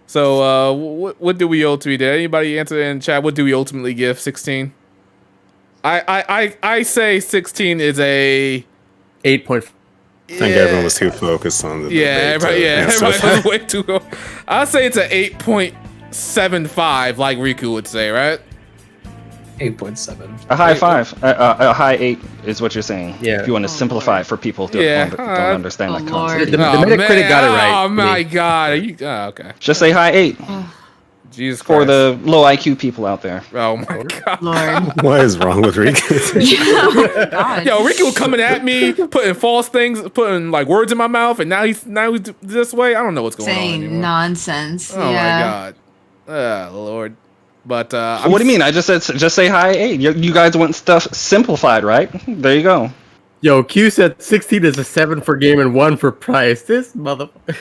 So, what do we ultimately? Did anybody answer in chat? What do we ultimately give 16? I say 16 is a 8.5. I think everyone was too focused on the debate to answer everybody that. was way too. I'd say it's an 8.75, like Riku would say, right? 8.7. A high 5, a high 8 is what you're saying. Yeah. If you want to simplify it for people who don't understand that concept. The Metacritic got it right. Oh my god! Are you? Okay. Just say high 8 Jesus for Christ. the low IQ people out there. Oh my god. Lord. What is wrong with Riku? God. Yo, Riku coming at me, putting false things, putting like words in my mouth, and now he's this way. I don't know what's going on Saying anymore. nonsense. Oh yeah. my god. Lord. But What do you mean? I just said just say high 8. You guys want stuff simplified, right? There you go. Yo, Q said 16 is a 7 for game and 1 for price. This motherfucker.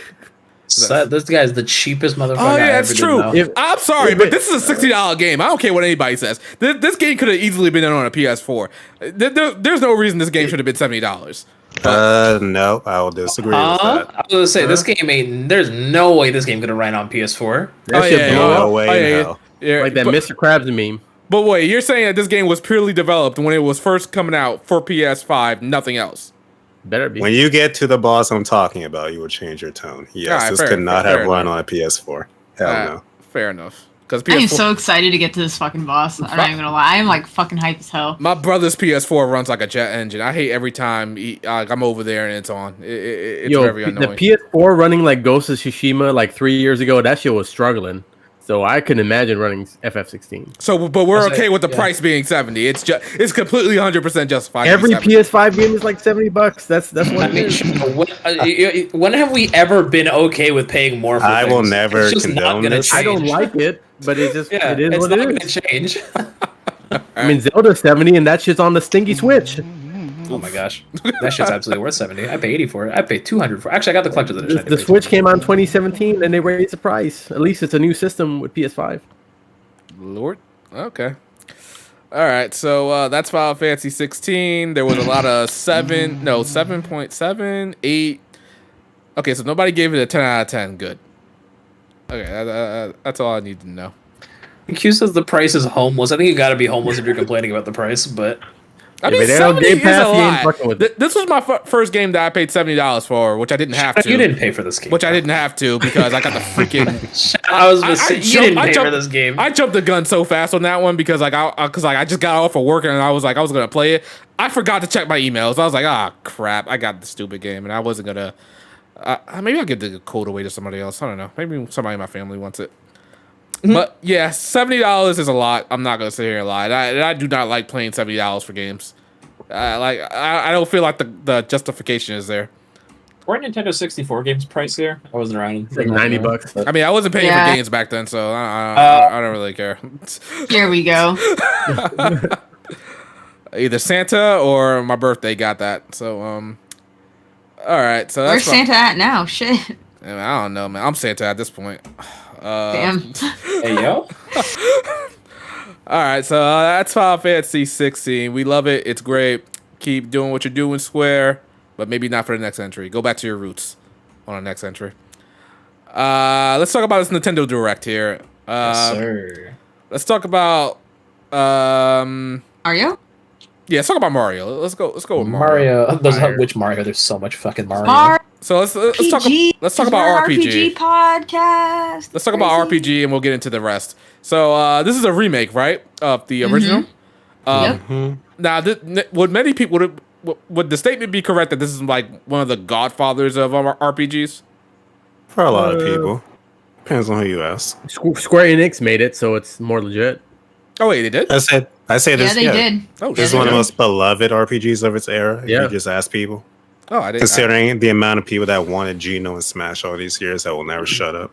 So, this guy's the cheapest motherfucker. Oh yeah, I that's ever true. did know. I'm sorry, but this is a $60 game. I don't care what anybody says. This game could have easily been done on a PS4. There's no reason this game should have been $70. No, I will disagree with that. I was gonna say this game ain't. There's no way this game could have ran on PS4. That shit blew No up. way in hell. Yeah, Like that but, Mr. Krabs meme. But wait, you're saying that this game was purely developed when it was first coming out for PS5, nothing else? Better be. When you get to the boss I'm talking about, you will change your tone. Yes, Alright, this fair- could not fair have run enough. on a PS4. Hell no. Fair enough. Because I am PS4, so excited to get to this fucking boss. I'm not even gonna lie. I'm like fucking hype as hell. my brother's PS4 runs like a jet engine. I hate every time I'm over there and it's on. It's Yo, very the annoying. PS4 running like Ghost of Tsushima like 3 years ago, that shit was struggling. So I couldn't imagine running FF16. So, but we're That's okay it, with the yeah. price being 70. It's completely 100% justified. to be Every 70. PS5 game is like $70. That's what I it mean, is. when have we ever been okay with paying more for I will things? never It's just not condone gonna this. I don't change. like it, but it just Yeah, it is it's what not it gonna is. change. I mean, Zelda's 70 and that shit's on the stinky Switch. Oh my gosh, that shit's absolutely worth 70. I pay 80 for it. I pay 200 for it. Actually, I got the collector's edition. I The did pay Switch 200. came out in 2017 and they raised the price. At least it's a new system with PS5. Lord. Okay. All right. So that's Final Fantasy 16. There was a lot of 7.7, 8. Okay, so nobody gave it a 10 out of 10. Good. Okay, that's all I need to know. Q says the price is homeless. I think you got to be homeless if you're complaining about the price, but I If mean, it ain't on 70 Game is Pass, a you ain't lot. fucking with it. This was my first game that I paid $70 for, which I didn't have to. you didn't pay for this game. Which I didn't have to because I got the freaking. I was gonna say you didn't pay for jumped- this game. I jumped the gun so fast on that one because I just got off of work and I was gonna play it. I forgot to check my emails. I was like, crap, I got the stupid game and I wasn't gonna. Maybe I'll give the code away to somebody else. I don't know. Maybe somebody in my family wants it. But yeah, $70 is a lot. I'm not gonna sit here and lie. I do not like playing $70 for games. I don't feel like the justification is there. Weren't Nintendo 64 games pricier? I wasn't around. It's like $90. I mean, I wasn't paying Yeah. for games back then, so I don't really care. Here we go. Either Santa or my birthday got that. So all right. So Where's that's Santa at now? Shit. I don't know, man. I'm Santa at this point. Damn. Hey yo. All right, so that's Final Fantasy 16. We love it. It's great. Keep doing what you're doing, Square, but maybe not for the next entry. Go back to your roots on the next entry. Let's talk about this Nintendo Direct here. Yes, sir. Let's talk about Mario? yeah, let's talk about Mario. Let's go with Mario. Mario. Which Mario? There's so much fucking Mario. So let's talk about RPG. podcast. Let's talk about RPG and we'll get into the rest. So this is a remake, right, of the original. Yep. Now, would many people would the statement be correct that this is like one of the godfathers of RPGs? For a lot of people. Depends on who you ask. Square Enix made it, so it's more legit. Oh wait, they did. I say Yeah, this. they did. Oh, This is shit. one of the most beloved RPGs of its era. If Yeah. you just ask people. Oh, I didn't. Considering the amount of people that wanted Geno and Smash all these years that will never shut up.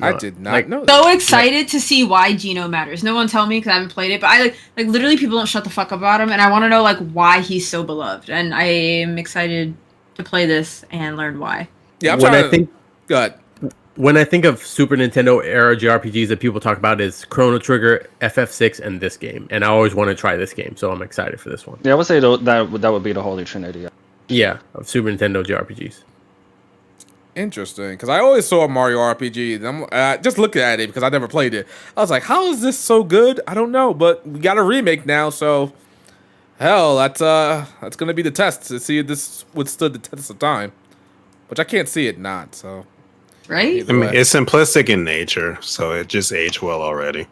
I No, did not like, know. So That. excited to see why Gino matters. No one tell me because I haven't played it, but I like literally people don't shut the fuck up about him, and I want to know like why he's so beloved, and I am excited to play this and learn why. Yeah, I'm when trying I to. think Good. when I think of Super Nintendo era JRPGs that people talk about is Chrono Trigger, FF6, and this game, and I always want to try this game, so I'm excited for this one. Yeah, I would say that would be the Holy Trinity. Yeah, of Super Nintendo JRPGs. Interesting, because I always saw Mario RPG. And I'm just looking at it because I never played it. I was like, "How is this so good?" I don't know, but we got a remake now, so hell, that's gonna be the test to see if this withstood the test of time. Which I can't see it not. So Right? either I mean, way. it's simplistic in nature, so it just aged well already.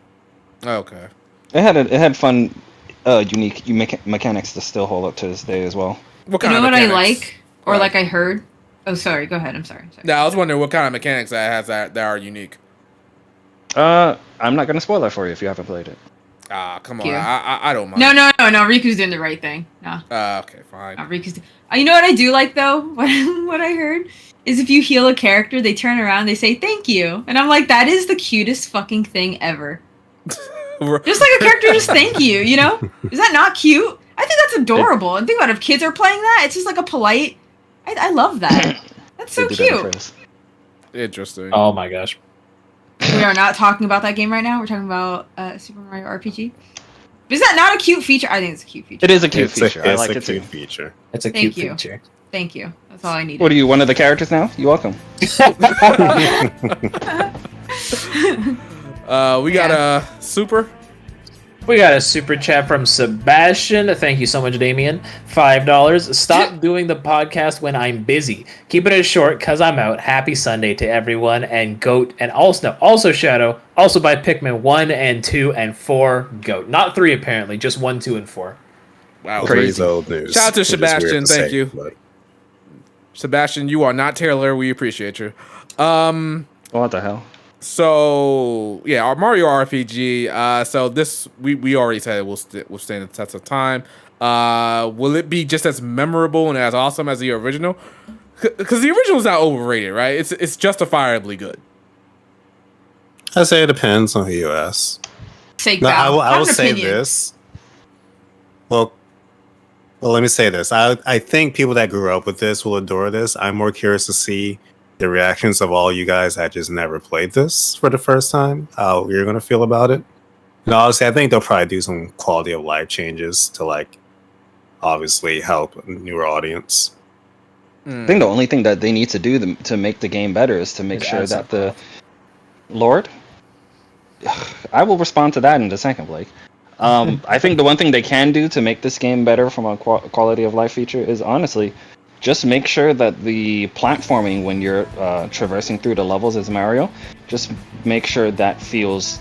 Okay. It had fun, unique mechanics that still hold up to this day as well. What You kind know of what I mechanics? like, or like I heard. Oh, sorry. Go ahead. I'm sorry. No, I was wondering what kind of mechanics that has that are unique. I'm not gonna spoil that for you if you haven't played it. Ah, come on. Thank you. I don't mind. No. Riku's doing the right thing. No. Okay, fine. Riku's. You know what I do like though? What I heard is if you heal a character, they turn around, they say thank you, and I'm like, that is the cutest fucking thing ever. Just like a character just thank you, you know? Is that not cute? I think that's adorable. And think about it, if kids are playing that, it's just like a polite. I love that. That's so They do that in cute. phrase. Interesting. Oh my gosh. We are not talking about that game right now. We're talking about Super Mario RPG. Is that not a cute feature? I think it's a cute feature. It is a cute It's feature. I like a it too. cute feature. It's a Thank cute you. feature. Thank you. That's all I needed. What are you, one of the characters now? You're welcome. We got a super. We got a super chat from Sebastian. Thank you so much, Damien. $5. Stop doing the podcast when I'm busy. Keeping it short because I'm out. Happy Sunday to everyone. And Goat. And also Shadow. Also by Pikmin 1 and 2 and 4. Goat. Not 3 apparently. Just 1, 2, and 4. Wow, Three's old news. Shout out to which is weird Sebastian, to thank say, you. but- Sebastian, you are not Taylor. We appreciate you. What the hell? So yeah, our Mario RPG. So this we already said it will stand the test of time. Will it be just as memorable and as awesome as the original? Because the original is not overrated, right? It's justifiably good. I say it depends on who you ask. Sake No, Val. I Have will an say opinion. this. Well, let me say this. I think people that grew up with this will adore this. I'm more curious to see the reactions of all you guys that just never played this for the first time, how you're going to feel about it. And honestly, I think they'll probably do some quality of life changes to, like, obviously help a newer audience. I think the only thing that they need to do to make the game better is to make Is sure add that some the Lord. I will respond to that in a second, Blake. I think the one thing they can do to make this game better from a quality of life feature is honestly just make sure that the platforming when you're traversing through the levels as Mario, just make sure that feels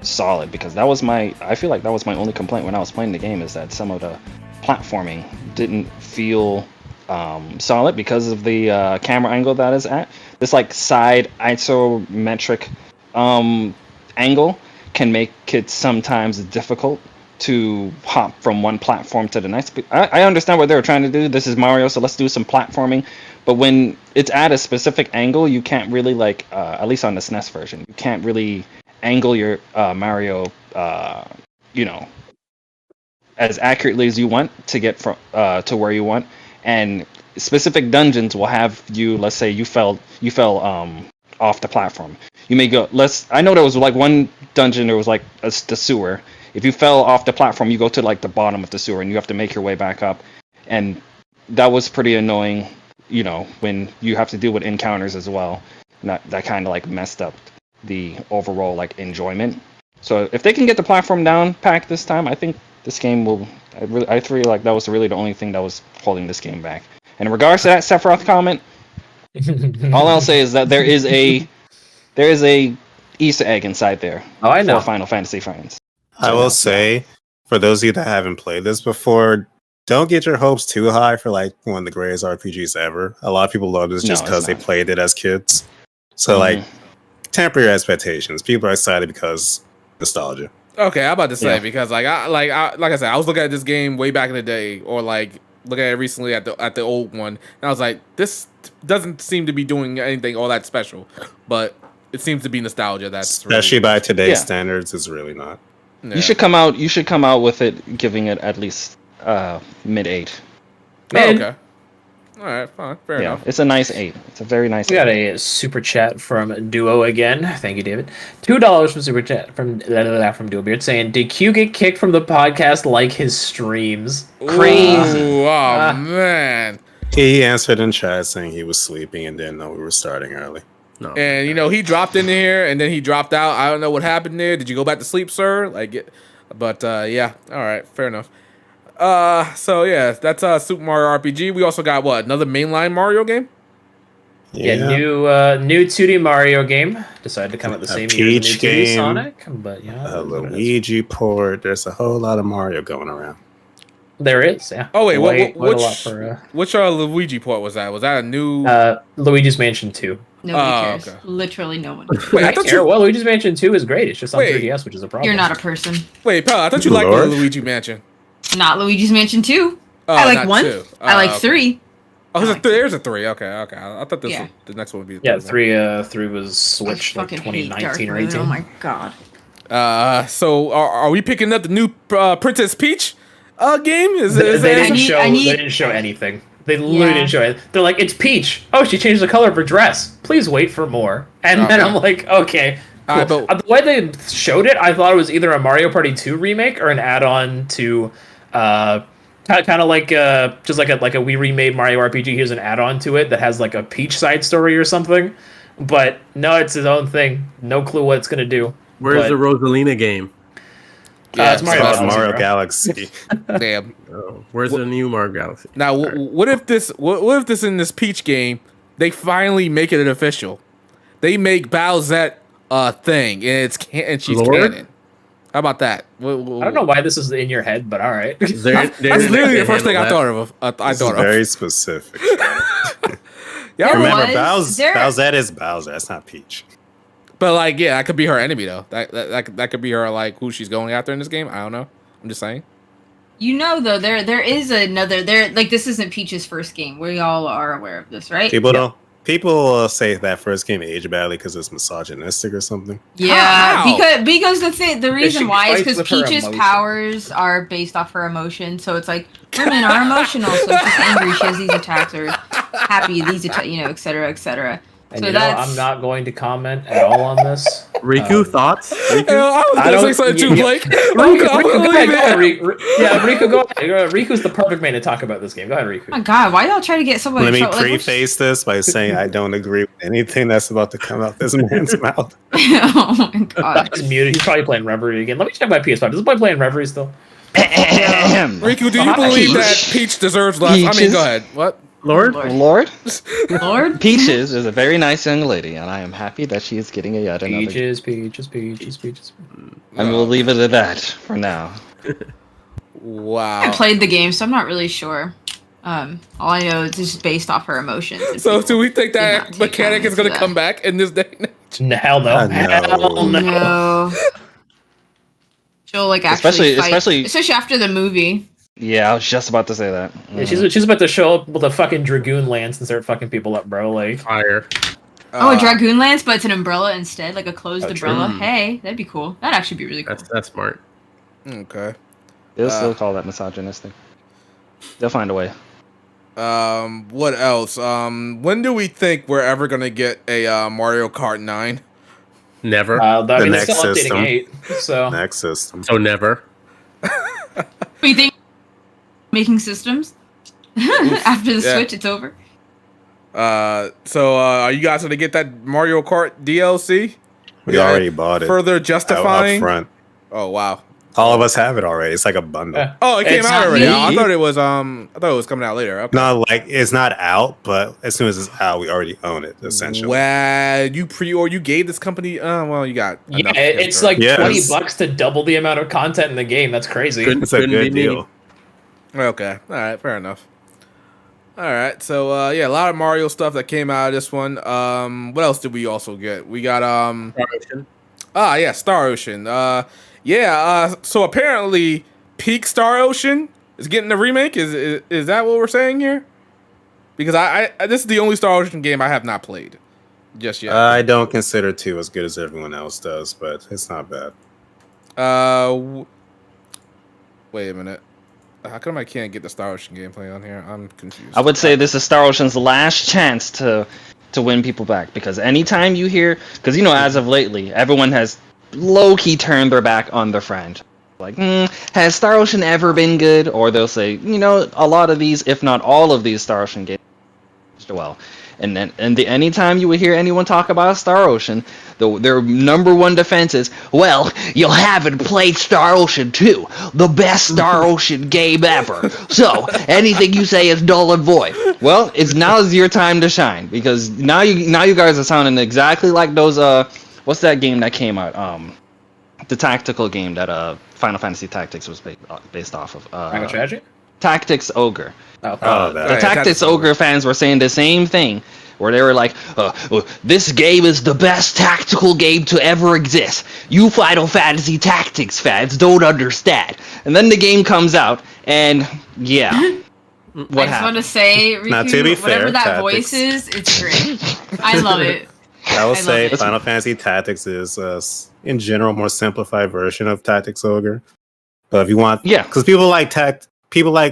solid, because I feel like that was my only complaint when I was playing the game, is that some of the platforming didn't feel solid because of the camera angle that is at. This like side isometric angle can make it sometimes difficult to hop from one platform to the next. I understand what they were trying to do. This is Mario, so let's do some platforming. But when it's at a specific angle, you can't really like, at least on the SNES version, you can't really angle your Mario, as accurately as you want to get from to where you want. And specific dungeons will have you. Let's say you fell off the platform. You may go. I know there was like one dungeon. There was like the sewer. If you fell off the platform, you go to like the bottom of the sewer, and you have to make your way back up. And that was pretty annoying. When you have to deal with encounters as well. And that kind of like messed up the overall like enjoyment. So if they can get the platform down packed this time, I think this game will. I feel like that was really the only thing that was holding this game back. And in regards to that Sephiroth comment, all I'll say is that there is a Easter egg inside there. Oh, I know. For Final Fantasy fans. I will say, for those of you that haven't played this before, don't get your hopes too high for like one of the greatest RPGs ever. A lot of people love this just No, because it's they not. played it as kids. So like, temper your expectations. People are excited because nostalgia. Okay, I'm about to say Yeah. because like I said, I was looking at this game way back in the day, or like looking at it recently at the old one, and I was like, this doesn't seem to be doing anything all that special. But it seems to be nostalgia. That's Especially really, by today's Yeah. standards, it's really not. yeah. You should come out. You should come out with it, giving it at least mid-8. Oh, Man, okay. All right, fine, fair Yeah, enough. it's a nice 8. It's a very nice. we got 8. a super chat from Duo again. Thank you, David. $2 from super chat from Duo Beard saying, "Did Q get kicked from the podcast like his streams?" Crazy. Ooh, oh Ah. man. He answered in chat saying he was sleeping and didn't know we were starting early. No. And he dropped in here and then he dropped out. I don't know what happened there. Did you go back to sleep, sir? But yeah. All right, fair enough. So yeah, that's Super Mario RPG. We also got another mainline Mario game? Yeah, new 2D Mario game. Decided to come at the A same year as Peach the new 2D game. Sonic, but yeah, A that's what it is. Luigi port. There's a whole lot of Mario going around. There is, yeah. Oh wait, Quite a lot which for Luigi port was that? Was that a new? Luigi's Mansion 2. Nobody Oh, cares. okay. Literally no one. Wait, I I thought care. you. Well, Luigi's Mansion 2 is great. It's just on Wait. 3DS, which is a problem. You're not a person. Wait, pal. I thought you liked Lord. the Luigi Mansion. Not Luigi's Mansion 2. Oh, I like not 1. two. I like okay. 3. Oh, I like there's a 3. Okay. I thought Yeah. the next one would be the Yeah, third one. 3 was Switch I like fucking hate Dark 2019 or Moon. 18. Oh my god. So are we picking up the new Princess Peach game? Is They that didn't need- show. I need- They didn't show anything. They literally Yeah. didn't show it. They're like, "It's Peach. Oh, she changed the color of her dress. Please wait for more." And then Okay. I'm like, "Okay." Cool. Alright, but- The way they showed it, I thought it was either a Mario Party 2 remake or an add-on to, kind of like just like a we remade Mario RPG. Here's an add-on to it that has like a Peach side story or something. But no, it's his own thing. No clue what it's gonna do. Where's but- the Rosalina game? It's Mario It's Galaxy, Mario bro. Galaxy. Damn. Oh, where's the new Mario Galaxy? Now, what if this? What if this in this Peach game? They finally make it official. They make Bowsette a thing, and she's Lord? canon. How about that? I don't know why this is in your head, but all right. There, That's literally the first thing I thought of. I This is thought of. very specific. Yeah, There Remember, was- there- Bowsette is Bowser. That's not Peach. but like, yeah, that could be her enemy though. That could be her like who she's going after in this game. I don't know. I'm just saying. You know though, there is another like this isn't Peach's first game. We all are aware of this, right? People say that first game aged badly because it's misogynistic or something. Yeah, How? because the reason she why is fights because with her Peach's emotions. powers are based off her emotion. So it's like women are emotional. So if she's angry, she has these attacks, or happy, these attacks, et cetera, et cetera. And So you know, that's I'm not going to comment at all on this. Riku, thoughts? Riku? I was I gonna say don't- something too, you- Blake. Riku, I'm go gonna ahead, leave go ahead, it. Riku, go ahead. Riku's the perfect man to talk about this game. Go ahead, oh Riku. my god, why y'all try to get someone? Let in me trouble? Like, we're preface this by saying I don't agree with anything that's about to come out this man's mouth. oh my god. He's muted. He's probably playing Reverie again. Let me check my PS5. Does the boy playing Reverie still? Riku, do you believe that Peach deserves less? I mean, Peaches? go ahead. What? Lord? Lord, Lord? Peaches is a very nice young lady, and I am happy that she is getting a yet another. Peaches. And we'll leave it at that for now. Wow. I played the game, so I'm not really sure. All I know is it's just based off her emotions. and So people do we think did not that take mechanic kindness is going to to that. come back in this day? and age? No, hell no. I know. Hell no. No. She'll like Especially- actually fight, especially- especially after the movie. Yeah, I was just about to say that. Yeah, she's about to show up with a fucking Dragoon Lance and start fucking people up, bro. Like, Fire. Oh, a Dragoon Lance, but it's an umbrella instead, like a closed Oh, true. umbrella. Hey, that'd be cool. That'd actually be really cool. That's smart. Okay. They'll still call that misogynistic. They'll find a way. What else? When do we think we're ever going to get a Mario Kart 9? Never. I mean, The it's still next updating system. 8, so Next system. So never. What do you think? Making systems after the Yeah. Switch, it's over. So are you guys going to get that Mario Kart DLC? We Yeah, already bought it. Further Up justifying? front. Oh, wow. All of us have it already. It's like a bundle. Yeah. Oh, it came It's out not already. me. I thought it was coming out later. Okay. No, like it's not out, but as soon as it's out, we already own it. Essentially, Wow, you gave this company well, you got yeah, enough it's inventory. like Yes. $20 to double the amount of content in the game. That's crazy. Good. it's a Couldn't good be me. deal. Okay. All right, fair enough. All right. So yeah, a lot of Mario stuff that came out of this one. What else did we also get? We got yeah, Star Ocean. So apparently Peak Star Ocean is getting a remake. Is that what we're saying here? Because I this is the only Star Ocean game I have not played. Just yet. I don't consider 2 as good as everyone else does, but it's not bad. Wait a minute. How come I can't get the Star Ocean gameplay on here? I'm confused. I would say this is Star Ocean's last chance to win people back, because anytime you hear, because as of lately, everyone has low-key turned their back on their franchise. Like, has Star Ocean ever been good? Or they'll say, a lot of these, if not all of these Star Ocean games, well. And then, anytime you would hear anyone talk about Star Ocean, their number one defense is, well, you haven't played Star Ocean 2, the best Star Ocean game ever. So anything you say is null and void. Well, now's your time to shine, because now you guys are sounding exactly like those what's that game that came out? The tactical game that Final Fantasy Tactics was based off of. Final Strategy? Tactics Ogre. Oh, The Tactics Ogre fans were saying the same thing, where they were like, this game is the best tactical game to ever exist. You Final Fantasy Tactics fans don't understand. And then the game comes out, and yeah. I just want to say, Riku, Now, to be fair, whatever that Tactics- voice is, it's great. I love it. I will say love it. Final Fantasy Tactics is, in general, more simplified version of Tactics Ogre. But if you want, because people like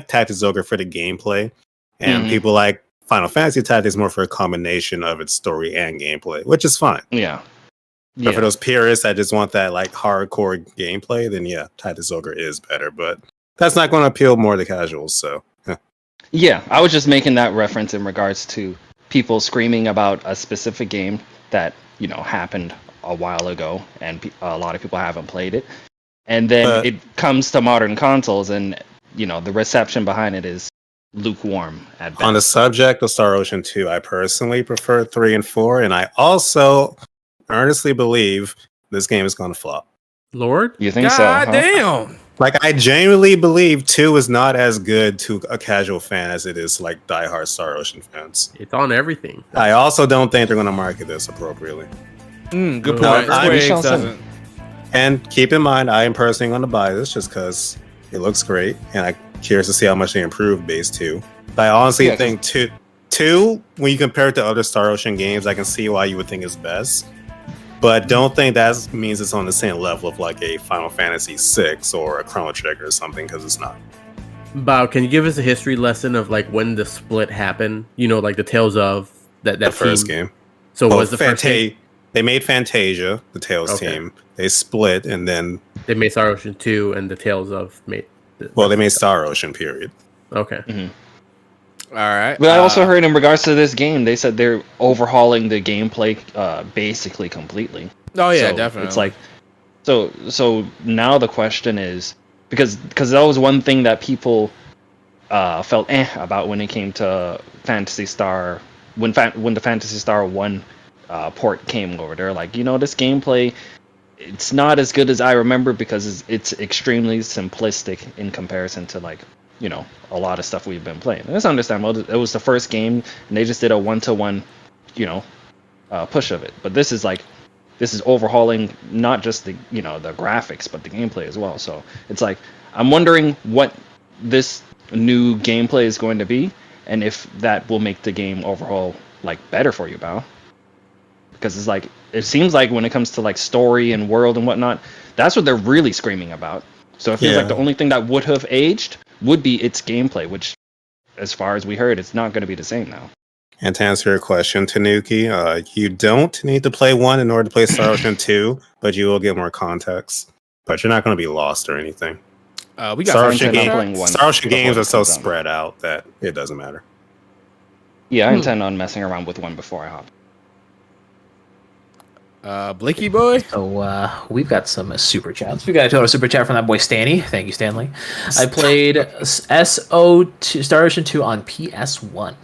Tactics Ogre for the gameplay, and people like Final Fantasy Tactics more for a combination of its story and gameplay, which is fine. But for those purists that just want that like hardcore gameplay, then Tactics Ogre is better. But that's not going to appeal more to casuals. So I was just making that reference in regards to people screaming about a specific game that happened a while ago, and a lot of people haven't played it, and then it comes to modern consoles, and the reception behind it is lukewarm at best. On the subject of Star Ocean 2, I personally prefer 3 and 4, and I also earnestly believe this game is going to flop. Lord? You think so? God Huh? damn. Like, I genuinely believe 2 is not as good to a casual fan as it is to like diehard Star Ocean fans. It's on everything. I also don't think they're going to market this appropriately. Good point. No, Square we Enix shall see. doesn't. And keep in mind, I am personally going to buy this just because it looks great, and I'm curious to see how much they improve base 2. But I honestly think 2, when you compare it to other Star Ocean games, I can see why you would think it's best. But don't think that means it's on the same level of like a Final Fantasy 6 or a Chrono Trigger or something, because it's not. Bao, can you give us a history lesson of like when the split happened? Like the Tales of that The first team. game. So was the first game? They made Fantasia, the Tales team. They split, and then They made Star Ocean 2 and the Tales of made. they made Star Ocean. Period. Okay. All right. But I also heard in regards to this game, they said they're overhauling the gameplay basically completely. Oh yeah, So definitely. It's like, so now the question is, because that was one thing that people felt about when it came to Phantasy Star, when the Phantasy Star 1 port came over. They're like, this gameplay, it's not as good as I remember, because it's extremely simplistic in comparison to like, a lot of stuff we've been playing. And it's understandable. It was the first game, and they just did a 1-to-1, push of it. But this is overhauling not just the the graphics, but the gameplay as well. So it's like, I'm wondering what this new gameplay is going to be, and if that will make the game overall like better for you, Bao. Because it's like, it seems like when it comes to like story and world and whatnot, that's what they're really screaming about. So it feels like the only thing that would have aged would be its gameplay, which, as far as we heard, it's not going to be the same now. And to answer your question, Tanuki, you don't need to play 1 in order to play Star Ocean 2, but you will get more context. But you're not going to be lost or anything. We got Star Ocean Ocean, playing 1 Star Ocean games before are it so comes out. spread out that it doesn't matter. Yeah, I intend on messing around with 1 before I hop. Blicky boy. So we've got some super chats. We got a total super chat from that boy Stanley. Thank you, Stanley. I played SO2 Star Ocean 2 on PS1.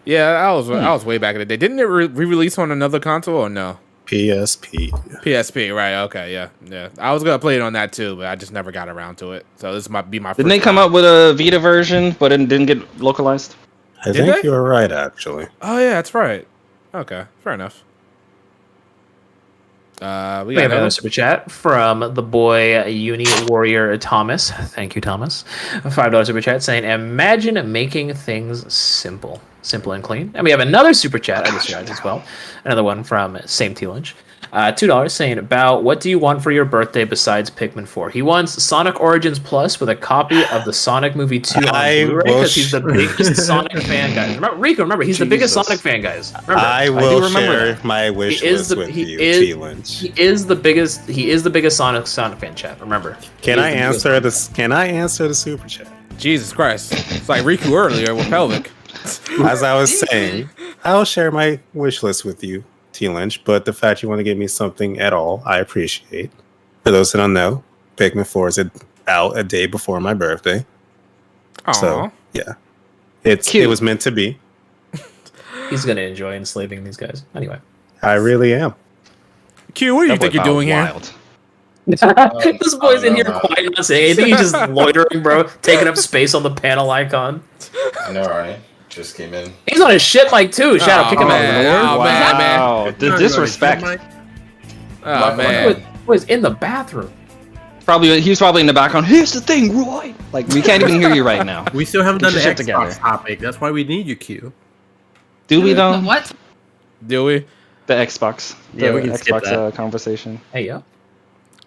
Yeah, I was way back in the day. Didn't it re-release on another console or no? PSP. PSP, right? Okay, yeah. I was gonna play it on that too, but I just never got around to it. So this might be my. Didn't they come out with a Vita version, but it didn't get localized? I Did think they? you were right, actually. Oh yeah, that's right. Okay, fair enough. We We got have another another. super chat from the boy Uni Warrior Thomas. Thank you, Thomas. $5 super chat saying, "Imagine making things simple." Simple and clean. And we have another super chat I just read as well. Another one from same T Lynch. $2 saying, about what do you want for your birthday besides Pikmin 4? He wants Sonic Origins Plus with a copy of the Sonic movie 2 on Blu-ray because he's the biggest Sonic fan, guys. Remember, he's the biggest Sonic fan, guys. Remember, I will share my wish list with you, T Lynch. He is the biggest Sonic fan, chat. Remember. Can I answer this? Can I answer the super chat? Jesus Christ. It's like Riku earlier with Pelvic. As I was saying, I'll share my wish list with you, T Lynch, but the fact you want to give me something at all, I appreciate. For those that don't know, Pikmin 4 is out a day before my birthday. Aww. So, yeah. It was meant to be. He's going to enjoy enslaving these guys. Anyway. I really am. Q, what do you think you're doing here? This boy's in here quiet, not saying anything. He's just loitering, bro. Taking up space on the panel icon. I know, right? Just came in. He's on his shit mic too. Shadow, kick him out. Wow, the disrespect. Oh, man. Boy's in the bathroom. He's probably in the background. Here's the thing, Roy. Like, we can't even hear you right now. We still haven't done the Get Xbox your shit together. topic. That's why we need you, Q. Do we though? The what? Do we? The Xbox. Yeah, The we can skip Xbox that. Conversation. Hey, yo.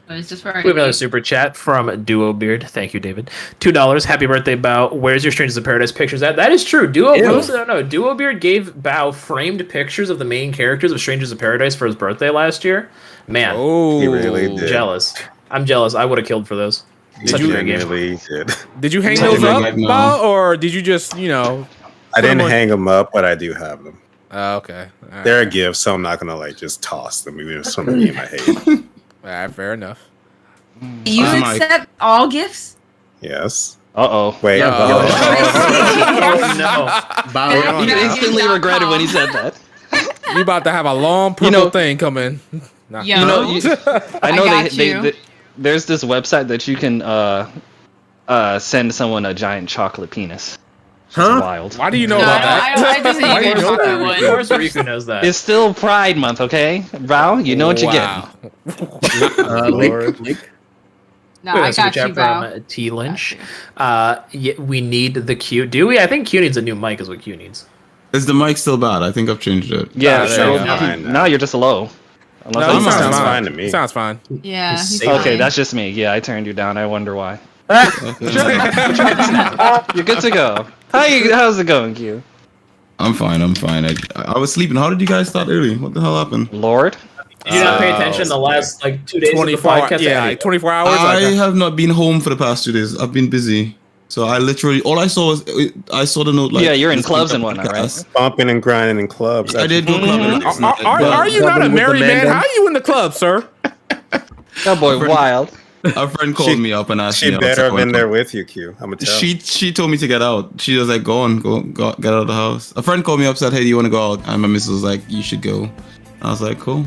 It's just for We have another super chat from Duo Beard. Thank you, David. $2. Happy birthday, Bao. Where's your Strangers of Paradise pictures? That is true. Duo. For those that don't know, Duo Beard gave Bao framed pictures of the main characters of Strangers of Paradise for his birthday last year. Man, He really did. jealous. I'm jealous. I would have killed for those. Such a great game. Really did. Did you hang Tell those me up, right now. Bao, or did you just, I didn't hang them up, but I do have them. Okay. All right. They're a gift, so I'm not gonna like just toss them. Even if it's from a game I hate. All right, fair enough. You accept all gifts? Yes. Uh-oh. Wait. Oh no! Bao, He instantly regretted when he said that. You about to have a long purple thing coming. Nah. Yo. I know I got you. they there's this website that you can send someone a giant chocolate penis. It's wild. Why do you know No, about that? I just Why do you knew know that that? one. Of course, Riku knows that. It's still Pride Month, okay? Bao, you know what you get. Link. No, I got you, from Bao. T Lynch. We need the Q. Do we? I think Q needs a new mic. Is what Q needs. Is the mic still bad? I think I've changed it. Yeah, there so you go. now you're just low. No, Unless he I'm sounds fine fine to me. Sounds fine. Yeah. He's he's safe. okay, fine. that's just me. Yeah, I turned you down. I wonder why. Okay. You're good to go. How's it going, Q? I'm fine. I was sleeping. How did you guys start early? What the hell happened? Lord? Did you not pay attention the last 2 days of the 24 hours. podcast? Yeah, like 24 hours. I Like, have not been home for the past 2 days. I've been busy. So I literally, all I saw was, I saw the note like... Yeah, you're in this clubs and podcast. whatnot, right? Bumping and grinding in clubs. I did go clubbing. are you not a Clubbing with married the man? man How are you in the club, sir? That boy wild. A friend called me up and asked me She out better to have go been and there club. with you, Q. I'm gonna tell. She told me to get out. She was like, go get out of the house. A friend called me up, said, hey, do you want to go out? And my missus was like, you should go. I was like, cool.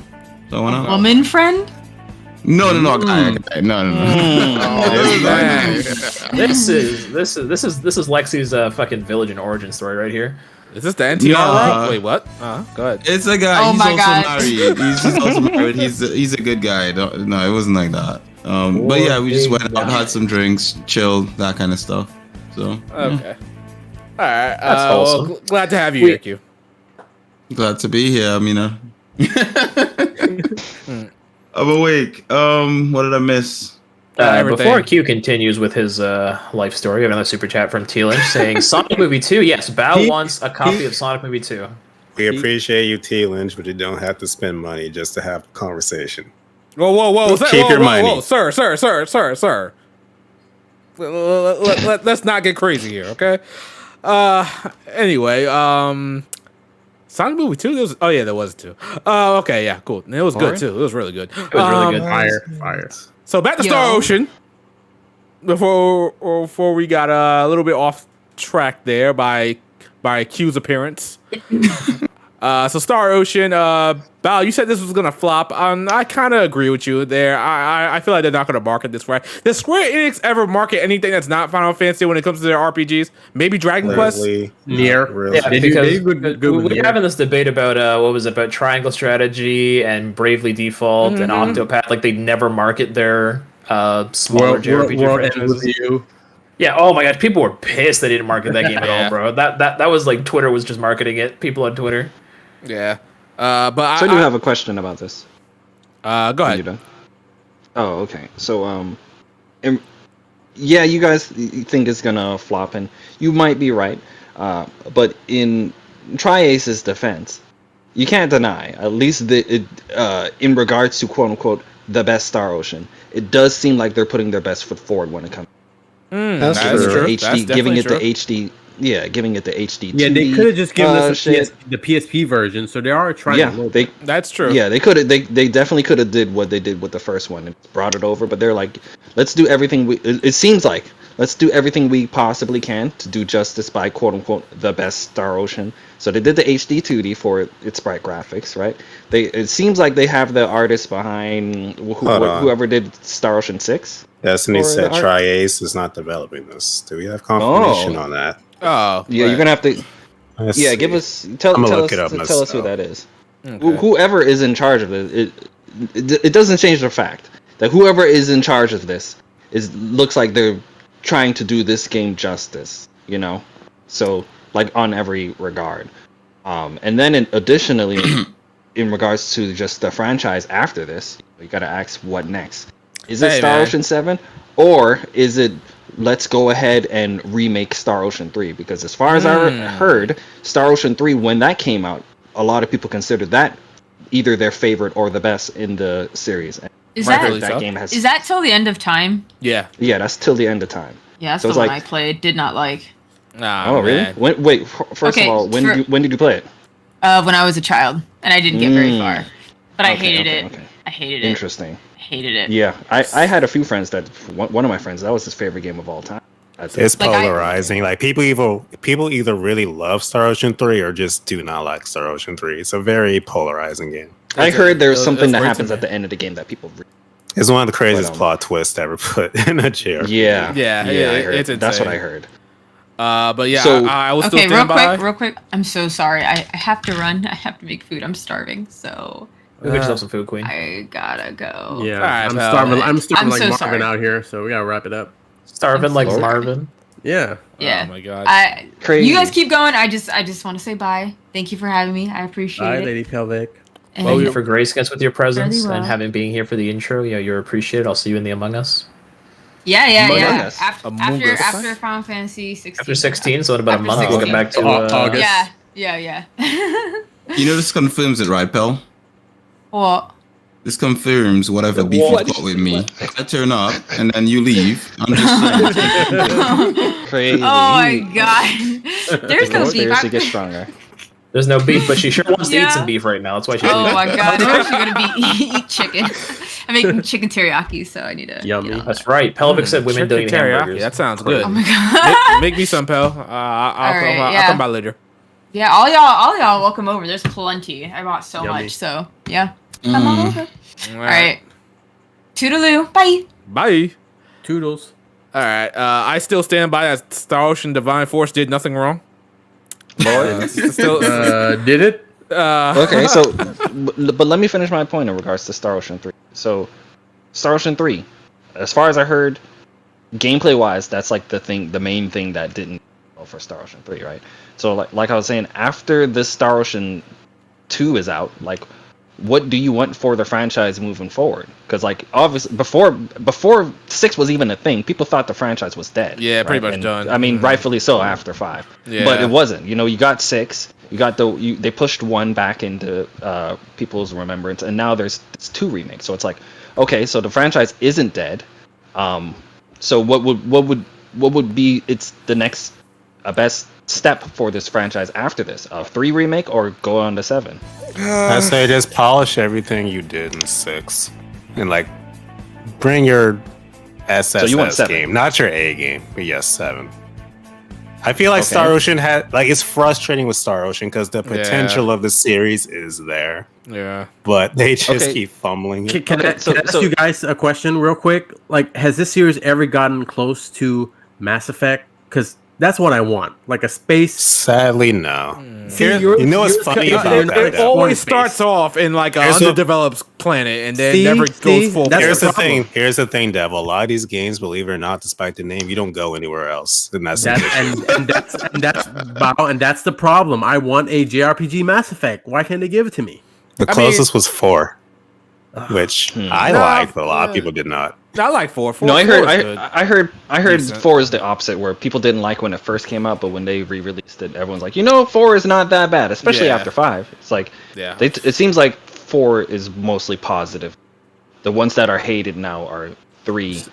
So I went out. Woman friend? No, guy. No. Oh, man. This is Lexi's fucking village and origin story right here. Is this the NTR Nah. route? Wait, what? Go ahead. It's a guy. Oh He's my also God. married. He's also married. He's a good guy. No, it wasn't like that. But yeah, we just went out, had some drinks, chilled, that kind of stuff. So Okay. All right. That's wholesome. Well, glad to have you here, Q. glad to be here. I mean, I'm awake. What did I miss? Everything. Before Q continues with his life story, we have another super chat from T Lynch saying Sonic Movie 2. Yes, Bao wants a copy of Sonic Movie 2. We appreciate you, T Lynch, but you don't have to spend money just to have a conversation. Whoa. Keep your money. Sir. Let's not get crazy here, okay? Anyway, Sonic Movie 2? There was 2. Okay, yeah, cool. And it was good, too. It was really good. It was really good. Fire. So back to Yo. Star Ocean. Before we got a little bit off track there by Q's appearance. So Star Ocean, Bao, you said this was gonna flop. I kind of agree with you there. I feel like they're not gonna market this right. Does Square Enix ever market anything that's not Final Fantasy when it comes to their RPGs? Maybe Dragon Quest. Lately, Near. really. Yeah, They do- because they good with we're Nier. having this debate about about Triangle Strategy and Bravely Default and Octopath. Like they never market their smaller JRPG World End franchises. with you. Yeah. Oh my gosh, people were pissed they didn't market that game at all, bro. That was like Twitter was just marketing it. People on Twitter. Yeah. But So I do have a question about this. Go Are you ahead. done? Oh, okay. So, yeah, you guys think it's gonna flop, and you might be right. But in Tri-Ace's defense, you can't deny, at least in regards to quote unquote the best Star Ocean, it does seem like they're putting their best foot forward when it comes That's That's true. true. to That's HD, giving definitely it true. the HD. Yeah, giving it the HD. Yeah, they 2D, could have just given us shit. the PSP version, so they are trying. Yeah, a little they bit. That's true. Yeah, they could have. They definitely could have did what they did with the first one and brought it over. But they're like, let's do everything. It seems like let's do everything we possibly can to do justice by quote unquote the best Star Ocean. So they did the HD 2D for its sprite graphics, right? It seems like they have the artist behind Hold on. whoever did Star Ocean 6. Destiny Or said the art- Tri-Ace is not developing this. Do we have confirmation Oh. on that? Oh. Yeah, you're gonna have to. Let's Yeah, see. give us tell I'ma tell look us it up tell us who myself. that is. Okay. Whoever is in charge of it doesn't change the fact that whoever is in charge of this looks like they're trying to do this game justice, you know, so like on every regard. And then additionally, in regards to just the franchise after this, you gotta ask what next. Is it Hey, Star man. Ocean 7 or is it let's go ahead and remake Star Ocean 3? Because as far as I heard, Star Ocean 3 when that came out, a lot of people considered that either their favorite or the best in the series. And Is Rightfully that so. game has is that till the end of time? Yeah. yeah, that's till the end of time. Yeah, that's So the it's one like- I played. Did not like. Nah, Oh, really? man. Wait. First Okay, of all, for- when did you play it? When I was a child, and I didn't get very far. But I Okay, hated okay, it. okay. I hated it. Interesting. I hated it. Yeah, I had a few friends that one of my friends that was his favorite game of all time. I think. It's Like, polarizing. Like people either really love Star Ocean 3 or just do not like Star Ocean 3. It's a very polarizing game. I heard there's It something was that way happens too at the end of the game that people. It's one of the craziest But, plot twists ever put in a JRPG. Yeah, Yeah, I heard. it's That's what insane. I heard. But yeah, So- I will still Okay, stand by. real quick. I'm so sorry. I have to run. I have to make food. I'm starving, so Go get yourself some food, Queen. I gotta go. Yeah, Alright, I'm pal. starving. I'm starving I'm like so Marvin sorry. out here, so we gotta wrap it up. Starving like sorry. Marvin. Yeah. Yeah. Oh my god. Crazy. You guys keep going. I just want to say bye. Thank you for having me. I appreciate Bye, it. Lady Pelvic. And Thank you for gracing us with your presence Really well. and having being here for the intro. Yeah, you're appreciated. I'll see you in the Among Us. yeah. Among Us. Among Us. After Final Fantasy 16. After 16, so in about a After month, we'll get 16. back to. August. Yeah. You know, this confirms it, right, pal? Well, This confirms whatever beef What? you've got with me. I turn up and then you leave. I'm just saying. Crazy. oh my god. There's no beef. Conspiracy gets stronger. There's no beef, but she sure wants to Yeah. eat some beef right now. That's why she's. Oh my god. I'm actually gonna be eat chicken. I'm making chicken teriyaki, so I need to. Yummy. That's right. Pelvic said women don't eat Chicken teriyaki. hamburgers. That sounds good. Oh my god. Make me some, pal. I'll yeah. come by later. Yeah, all y'all welcome over. There's plenty. I bought so Yummy. much, so yeah. Come on over. All All right. Toodaloo. Bye. Bye. Toodles. All right. I still stand by that Star Ocean Divine Force did nothing wrong. Still, Did it? Okay, so but let me finish my point in regards to Star Ocean 3. So Star Ocean 3, as far as I heard, gameplay wise, that's like the main thing that didn't go for Star Ocean 3, right? So like I was saying, after this Star Ocean 2 is out, like what do you want for the franchise moving forward? Because like obviously before 6 was even a thing, people thought the franchise was dead. Yeah, pretty much And, done. I mean, rightfully so after 5. Yeah. But it wasn't. You know, you got 6, you got they pushed 1 back into people's remembrance, and now there's 2 remakes. So it's like, okay, so the franchise isn't dead. So what would be the next best step for this franchise after this? A 3 remake or go on to 7? I say just polish everything you did in 6 and like bring your SSS So you want 7? game, not your A game, but yes, 7. I feel like Okay. Star Ocean it's frustrating with Star Ocean because the potential of the series is there, yeah. but they just Okay. keep fumbling it. Can Okay, I so- ask so- you guys a question real quick? Like, has this series ever gotten close to Mass Effect? Because That's what I want, like a space. Sadly, no. See, You know what's funny you're- about you're- that, you're It though? always exploring space. starts off in like an Here's what- underdeveloped planet and then See? never See? goes full. That's Here's the the problem. thing. Here's the thing, Devil. A lot of these games, believe it or not, despite the name, you don't go anywhere else, and that's the That's issue. and that's the problem. I want a JRPG Mass Effect. Why can't they give it to me? The closest was 4, which I Nah, liked, but a lot of yeah. people did not. I like 4. 4 No, I four heard, is good. I heard Decent. 4 is the opposite, where people didn't like when it first came out, but when they re-released it, everyone's like, 4 is not that bad, especially Yeah. after 5. It's like, Yeah. it seems like 4 is mostly positive. The ones that are hated now are 3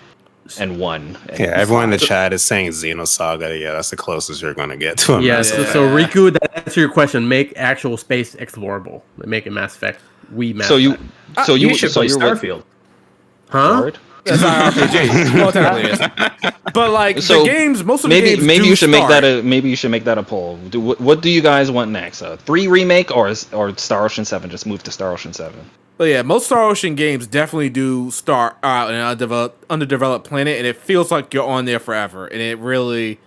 and 1. And Yeah, everyone in the 5. chat is saying Xenosaga. Yeah, that's the closest you're going to get to a Yeah. Mass So, Effect. so Riku, that answer your question. Make actual space explorable. Make it Mass Effect. Mass So you, Effect. so you, You should so play you're with Starfield. Huh? Howard? That's not RPG. Well, technically it is. But like So the games, most of the games maybe do you should make start. that a poll. What do you guys want next? 3 remake or Star Ocean 7? Just move to Star Ocean 7. But yeah, most Star Ocean games definitely do start out in an underdeveloped planet, and it feels like you're on there forever. And it really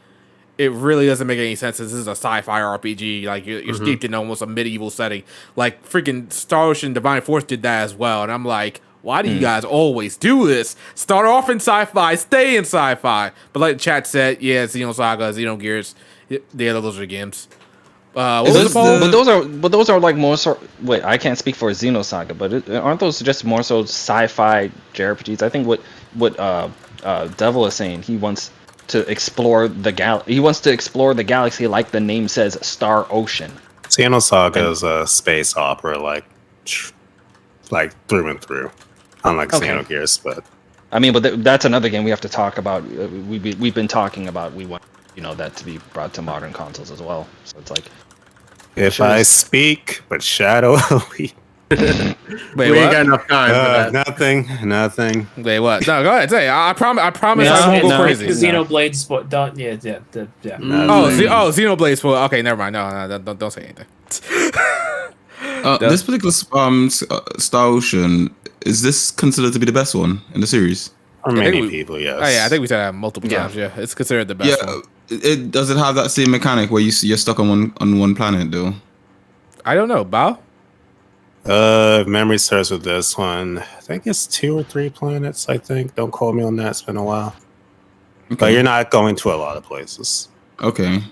doesn't make any sense. This is a sci-fi RPG. Like you're steeped in almost a medieval setting. Like freaking Star Ocean Divine Force did that as well. And I'm like, why do you guys always do this? Start off in sci-fi, stay in sci-fi. But like the chat said, yeah, Xenosaga, Xenogears, yeah, those are the games. What was Is the poll? But those are like more so. Wait, I can't speak for Xenosaga, but aren't those just more so sci-fi JRPGs? I think what Devil is saying, he wants to explore he wants to explore the galaxy, like the name says, Star Ocean. Xenosaga is a space opera, like through and through. Unlike Okay. Xenogears, but I mean, but that's another game we have to talk about. We've been talking about, we want that to be brought to modern consoles as well. So it's like, if I speak, but Shadow Elite. Wait, We ain't what? got enough time for that. Nothing. Wait, what? No, go ahead. Say. I promise Yeah, I won't go no, crazy. Xenoblade don't. Yeah. Xenoblade spoil. Okay, never mind. No, don't say anything. This particular Star Ocean, is this considered to be the best one in the series? For think many we- people, yes. Oh yeah, I think we said that multiple Yeah. times. Yeah, it's considered the best one. Does it have that same mechanic where you're stuck on one planet though? I don't know, Bao. If memory serves with this one, I think it's 2 or 3 planets. I think. Don't quote me on that. It's been a while. But you're not going to a lot of places. Okay.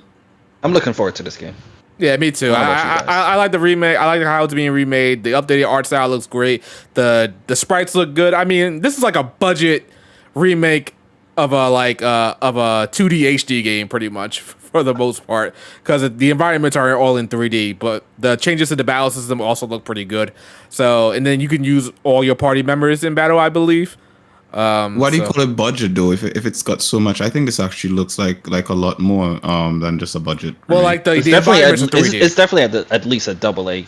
I'm looking forward to this game. Yeah, me too. How about you guys? I like the remake. I like how it's being remade. The updated art style looks great. The sprites look good. I mean, this is like a budget remake of a 2D HD game, pretty much for the most part, because the environments are all in 3D. But the changes to the battle system also look pretty good. So, and then you can use all your party members in battle, I believe. Why do you call it budget though? If it's got so much, I think this actually looks like a lot more than just a budget. Well, remake. like the It's definitely environments are 3D. it's definitely at least a double A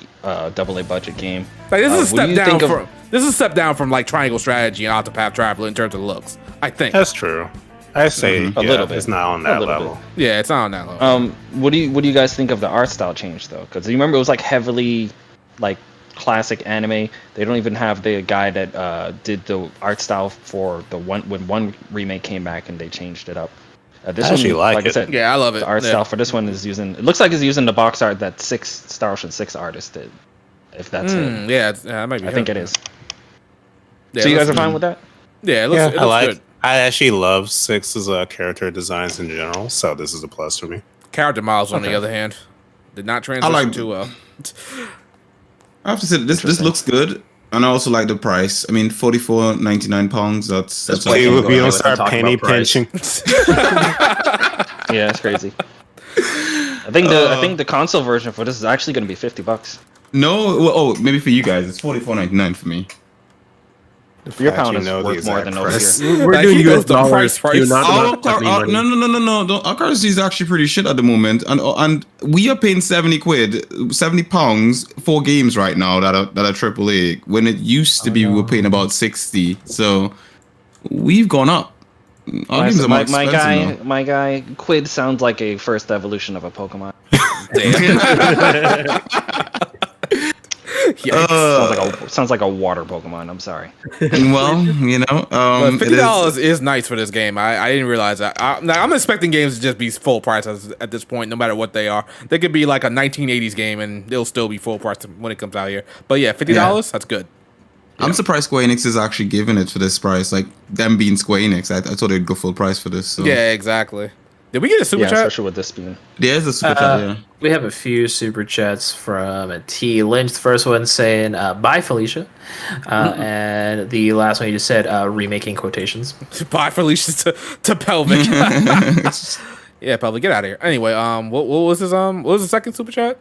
budget game. Like this is a what do step you down think of- from like Triangle Strategy and Octopath Traveler in terms of looks. I think. That's true. I say A little bit. it's not on A that little level. Yeah, it's not on that level. What do you guys think of the art style change though? Because you remember it was like heavily like classic anime. They don't even have the guy that did the art style for the one remake came back and they changed it up. This I actually like I it. said, Yeah, I love it. the art Yeah. style for this one is using. It looks like it's using the box art that Star Ocean 6 artist did. If that's it, Yeah, that might be. I think him. it is. Yeah, So you it guys are looks fine good. with that? Yeah, it looks, Yeah, it looks I like. good. I actually love Six's character designs in general, so this is a plus for me. Character models, on the Okay. other hand, did not transition like- too well. I have to say this looks good, and I also like the price. I mean, £44.99. That's why We, you we go ahead don't and start talk penny about price. pinching. Yeah, it's crazy. I think the console version for this is actually going to be $50. No, well, maybe for you guys it's £44.99 for me. Your fact pound you is know the worth more exact than over price. here. We're Like, doing he US goes to dollars. price. You're not Our about money. no. Our currency is actually pretty shit at the moment, and we are paying £70 for games right now that are AAA. When it used to be, we were paying about 60. So we've gone up. Our games are more expensive now. My guy, Quid sounds like a first evolution of a Pokemon. Sounds like a water Pokemon. I'm sorry. Well, you know, But it $50 is nice for this game. I didn't realize that. I'm expecting games to just be full price at this point, no matter what they are. They could be like a 1980s game, and they'll still be full price when it comes out here. But yeah, $50, that's good. I'm surprised Square Enix is actually giving it for this price. Like them being Square Enix, I thought they'd go full price for this. So. Yeah, exactly. Did we get a super chat? Especially with this being. There's a super chat. Yeah. We have a few super chats from T Lynch. The first one saying, bye, Felicia. And the last one you just said, remaking quotations. Bye, Felicia to Pelvic. Yeah, Pelvic, get out of here. Anyway, what was his what was the second super chat?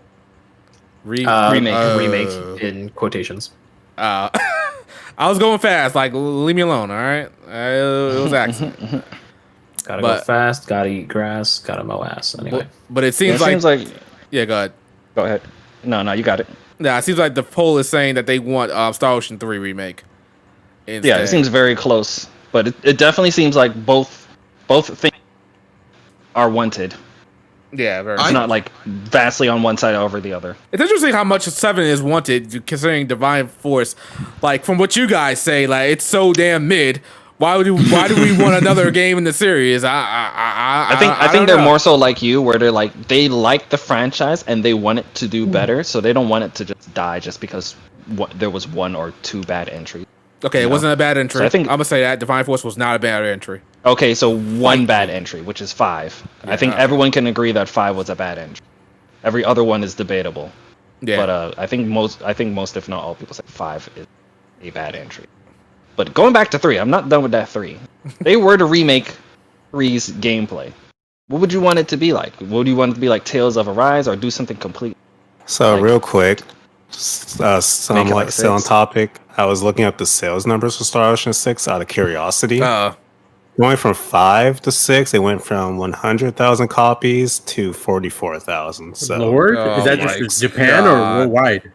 Remake in quotations. I was going fast. Like, leave me alone. All right, it was accident. Gotta go fast. Gotta eat grass. Gotta mow ass. Anyway, but it seems like yeah. Go ahead. Go ahead. No, you got it. Yeah, it seems like the poll is saying that they want Star Ocean 3 remake. Instead. Yeah, it seems very close, but it definitely seems like both things are wanted. Yeah, very. It's not like vastly on one side over the other. It's interesting how much 7 is wanted, considering Divine Force. Like, from what you guys say, like, it's so damn mid. Why do we want another game in the series? I think they're more so like you, where they like the franchise and they want it to do better, so they don't want it to just die just because there was 1 or 2 bad entries. Okay, it wasn't a bad entry. So I think I'm gonna say that Divine Force was not a bad entry. Okay, so 1 bad entry, which is 5. Yeah, I think everyone can agree that 5 was a bad entry. Every other one is debatable. Yeah. But I think most, if not all, people say 5 is a bad entry. But going back to 3, I'm not done with that 3. They were to remake 3's gameplay. What would you want it to be like? Would you want it to be like Tales of Arise or do something complete? So real quick, like somewhat still on 6? topic. I was looking up the sales numbers for Star Ocean 6 out of curiosity. Going from 5 to 6, it went from 100,000 copies to 44,000. So Lord, is that just Japan or worldwide?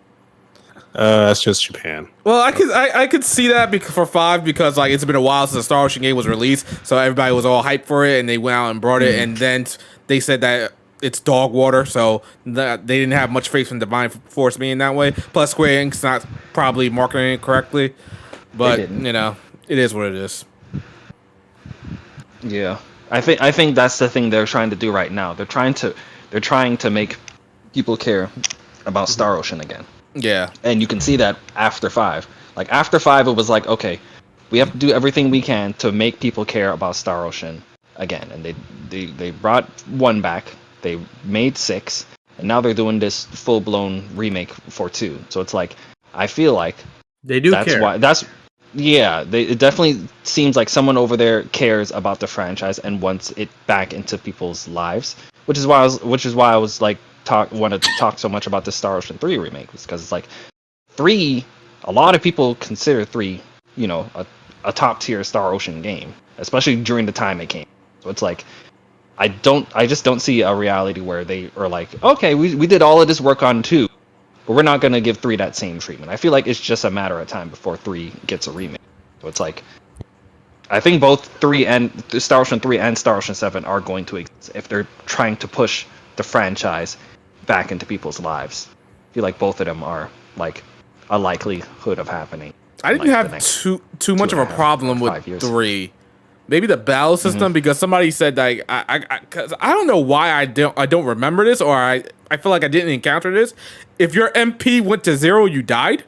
That's just Japan. Well, I could see that for 5 because like it's been a while since the Star Ocean game was released, so everybody was all hyped for it, and they went out and brought it, and then they said that it's dog water, so that they didn't have much faith in Divine Force being that way. Plus, Square Enix not probably marketing it correctly, but you know, it is what it is. Yeah, I think that's the thing they're trying to do right now. They're trying to make people care about Star Ocean again. Yeah, and you can see that after 5. Like after 5, it was like, okay, we have to do everything we can to make people care about Star Ocean again. And they brought 1 back. They made 6, and now they're doing this full blown remake for 2. So it's like, I feel like they do care. It definitely seems like someone over there cares about the franchise and wants it back into people's lives, which is why I was like wanted to talk so much about the Star Ocean 3 remake, because it's like 3. A lot of people consider 3, you know, a top tier Star Ocean game, especially during the time it came. So it's like, I just don't see a reality where they are like, okay, we did all of this work on 2, but we're not gonna give 3 that same treatment. I feel like it's just a matter of time before 3 gets a remake. So it's like, I think both 3 and Star Ocean 3 and Star Ocean 7 are going to exist if they're trying to push the franchise back into people's lives. I feel like both of them are like a likelihood of happening. I didn't have too much of a problem with 3. Maybe the battle system, because somebody said like cause I don't know why I don't remember this, or I feel like I didn't encounter this. If your MP went to 0, you died.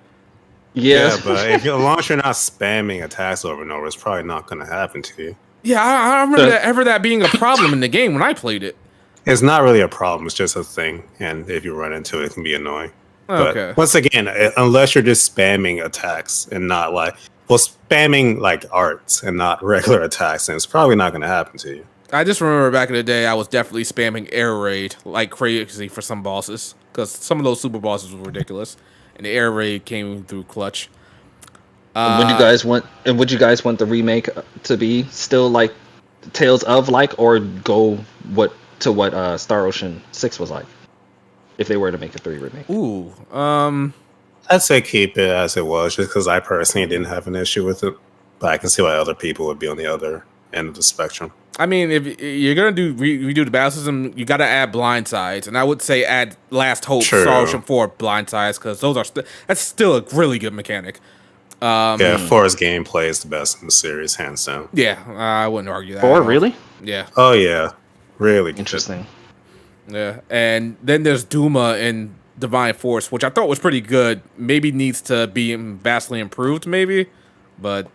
Yeah, but as long as you're not spamming attacks over and over, it's probably not going to happen to you. Yeah, I don't remember that being a problem in the game when I played it. It's not really a problem. It's just a thing, and if you run into it, it can be annoying. Okay. But once again, unless you're just spamming attacks and not spamming like arts and not regular attacks, then it's probably not going to happen to you. I just remember back in the day, I was definitely spamming air raid like crazy for some bosses, because some of those super bosses were ridiculous, and the air raid came through clutch. Would you guys want the remake to be still like Tales of like, or go what Star Ocean 6 was like, if they were to make a 3 remake? Ooh, I'd say keep it as it was, just because I personally didn't have an issue with it, but I can see why other people would be on the other end of the spectrum. I mean, if you're gonna redo the battle system, you gotta add blind sides, and I would say add Last Hope, True. Star Ocean 4 blind sides, because those are that's still a really good mechanic. Yeah, 4's gameplay is the best in the series, hands down. Yeah, I wouldn't argue that. 4, really? Yeah. Oh yeah, really good. Interesting. Yeah, and then there's Duma and Divine Force, which I thought was pretty good. Maybe needs to be vastly improved, maybe, but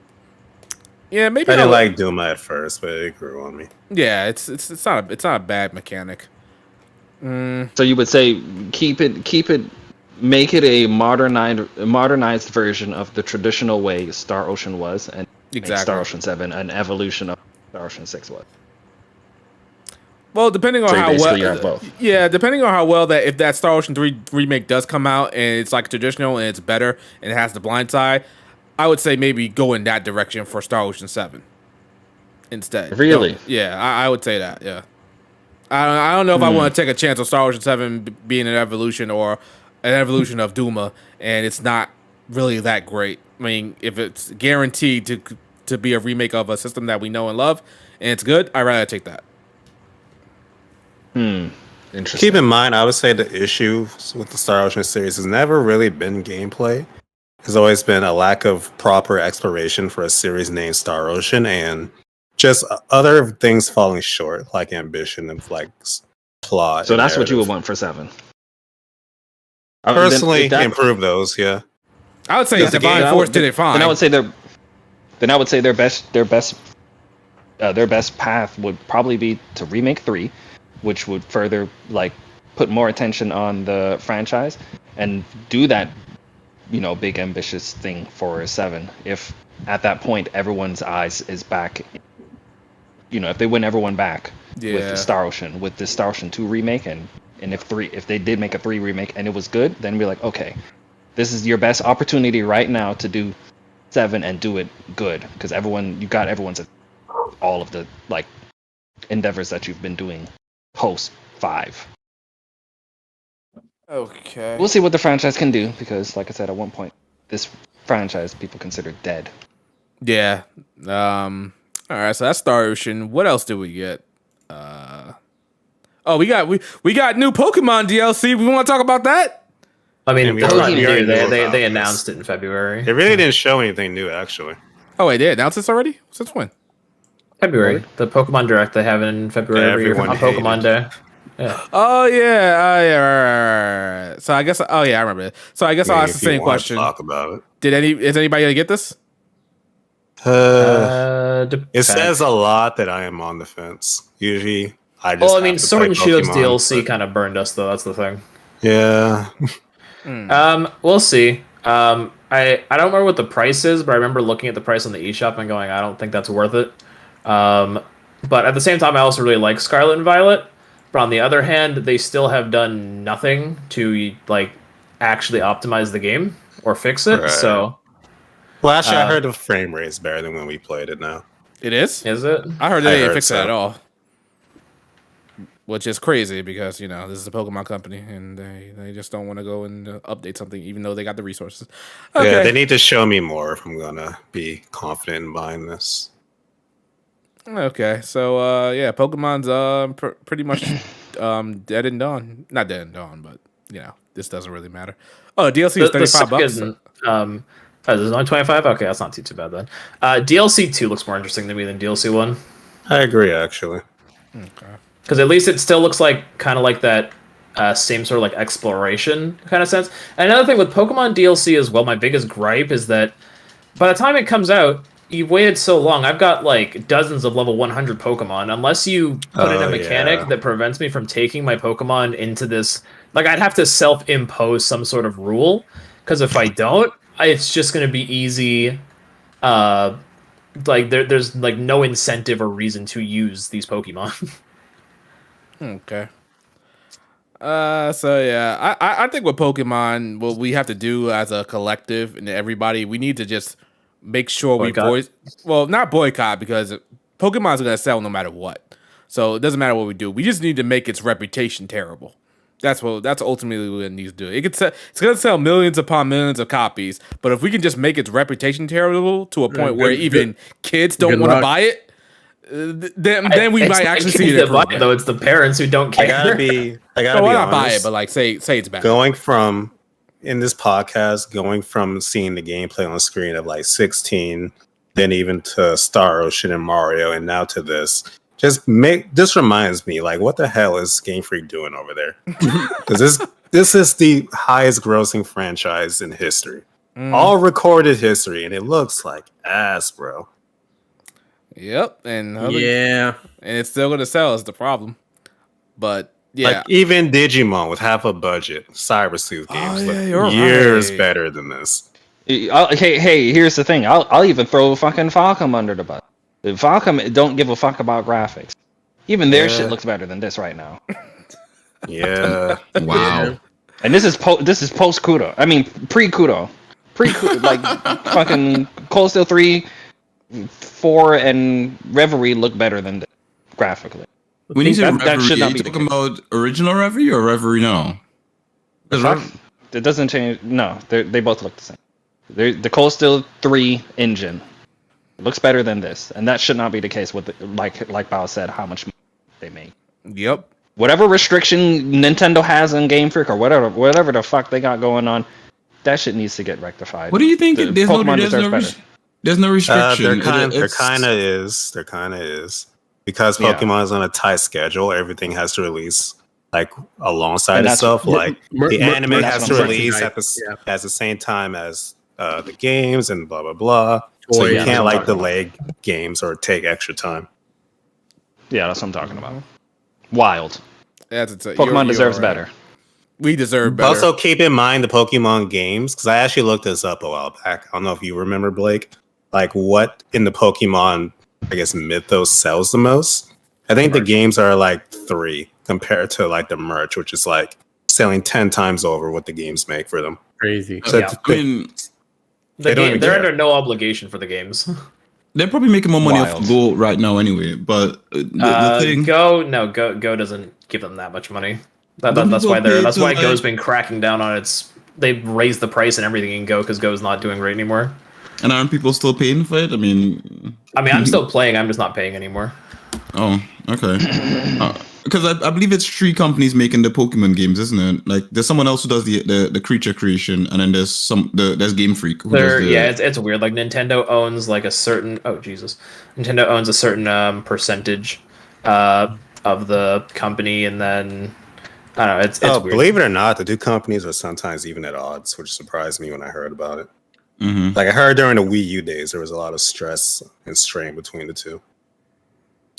yeah, maybe I didn't like Duma at first, but it grew on me. Yeah, it's not a bad mechanic. So you would say keep it, make it a modernized version of the traditional way Star Ocean was, and make Exactly. Star Ocean 7 an evolution of Star Ocean 6 was. Well, depending on So how basically you well, have both. yeah, depending on how well that if that Star Ocean 3 remake does come out and it's like traditional and it's better and it has the blind side, I would say maybe go in that direction for Star Ocean 7 instead. Really? Yeah, I would say that. Yeah, I don't know if I want to take a chance on Star Ocean 7 being an evolution or an evolution of Duma, and it's not really that great. I mean, if it's guaranteed to be a remake of a system that we know and love and it's good, I'd rather take that. Interesting. Keep in mind, I would say the issue with the Star Ocean series has never really been gameplay. There's always been a lack of proper exploration for a series named Star Ocean, and just other things falling short, like ambition and like plot. So and that's what you would narrative. want for 7. Personally, Then if that- improve those. Yeah, I would say Because the Divine game- Force did it fine. Then I would say their best path would probably be to remake 3, which would further like put more attention on the franchise and do that, big ambitious thing for 7. If at that point everyone's eyes is back, if they win everyone back with Yeah. the Star Ocean, with the Star Ocean 2 remake, and if they did make a 3 remake and it was good, then we're like, okay, this is your best opportunity right now to do 7 and do it good, because you got everyone's all of the like endeavors that you've been doing post 5. Okay. We'll see what the franchise can do, because like I said, at one point this franchise people consider dead. Yeah. All right. So that's Star Ocean. What else did we get? Oh, we got new Pokemon DLC. We want to talk about that? I mean, And we that's not already new. knew about They this. announced it in February. it really didn't show anything new, actually. Oh, wait, they announced this already? Since when? February, the Pokemon Direct they have in February Yeah, every year everyone on Pokemon Day. Oh yeah. Right. So I guess. Oh yeah, I remember it. So I guess I'll ask the If you same wanna question. Talk about Is anybody gonna get this? it. It Depends. says a lot that I am on the fence. Usually, I just. Well, I have mean, to Sword play and Shield's Pokemon, DLC but- kind of burned us, though. That's the thing. Yeah. We'll see. I don't remember what the price is, but I remember looking at the price on the eShop and going, I don't think that's worth it. But at the same time, I also really like Scarlet and Violet. But on the other hand, they still have done nothing to like actually optimize the game or fix it. Right. So, Well, actually, I heard the frame rate is better than when we played it now. It is. is it? I heard they didn't heard fix it so. at all, which is crazy because this is a Pokemon company and they just don't want to go and update something even though they got the resources. Okay. Yeah, they need to show me more if I'm gonna be confident in buying this. Okay, so Pokemon's pretty much dead and done. Not dead and gone, but this doesn't really matter. Oh, DLC is $35. This is only 25. Okay, that's not too bad then. DLC 2 looks more interesting to me than DLC 1. I agree, actually. Because at least it still looks like kind of like that same sort of like exploration kind of sense. And another thing with Pokemon DLC as well, my biggest gripe is that by the time it comes out, you've waited so long. I've got like dozens of level 100 Pokemon. Unless you put in a mechanic that prevents me from taking my Pokemon into this, like I'd have to self-impose some sort of rule. Because if I don't, it's just going to be easy. Like there's like no incentive or reason to use these Pokemon. Okay. I think with Pokemon, what we have to do as a collective and everybody, we need to just make sure Boycott? not boycott because Pokemon's gonna sell no matter what. So it doesn't matter what we do. We just need to make its reputation terrible. That's ultimately what it needs to do. It's gonna sell millions upon millions of copies, but if we can just make its reputation terrible to a point where even kids don't Good want to luck. buy it, then we might actually see the it improve. though. It's the parents who don't I care. gotta be Why not buy it? honest. But like, say it's bad. Going from in this podcast, going from seeing the gameplay on the screen of like 16, then even to Star Ocean and Mario, and now to this, this reminds me, like, what the hell is Game Freak doing over there? Because this is the highest grossing franchise in history, all recorded history, and it looks like ass, bro. Yep, and it's still gonna sell is the problem. But yeah, like even Digimon with half a budget, Cybersleuth games you're look years right. better than this. Hey, here's the thing. I'll even throw fucking Falcom under the bus. Falcom don't give a fuck about graphics. Even their shit looks better than this right now. Yeah. Wow. And this is post Kudo. I mean pre Kudo. Like fucking Cold Steel 3, 4, and Reverie look better than this graphically. When you say that Reverie, should not are you be the talking about original Reverie or Reverie now? It doesn't change. No, they both look the same. The Cold Steel 3 engine looks better than this, and that should not be the case with like Bao said, how much money they make. Yep. Whatever restriction Nintendo has on Game Freak or whatever the fuck they got going on, that shit needs to get rectified. What do you think? There's no restriction. There kind of is. Because Pokemon is on a tight schedule, everything has to release like alongside itself. Like the anime has to release at the same time as the games and blah blah blah. So you can't like delay games or take extra time. Yeah, that's what I'm talking about. Wild. Pokemon Pokemon deserves better. We deserve better. Also, keep in mind the Pokemon games, because I actually looked this up a while back. I don't know if you remember, Blake. Like what in the Pokemon, I guess, mythos sells the most. I think the games are like 3 compared to like the merch, which is like selling 10 times over what the games make for them. Crazy. So I mean, They're under no obligation for the games. they're probably making more money off Go right now anyway. But the thing, Go doesn't give them that much money. That's why Go's been cracking down on its. They've raised the price and everything in Go because Go's not doing great anymore. and aren't people still paying for it? I mean, I'm still playing. I'm just not paying anymore. Oh, okay. Because I believe it's 3 companies making the Pokemon games, isn't it? Like there's someone else who does the creature creation, and then there's Game Freak. It's weird. Like Nintendo owns like a certain. Oh Jesus, Nintendo owns a certain percentage of the company, and then I don't know. It's weird. Believe it or not, the 2 companies are sometimes even at odds, which surprised me when I heard about it. Mm-hmm. Like I heard during the Wii U days, there was a lot of stress and strain between the 2.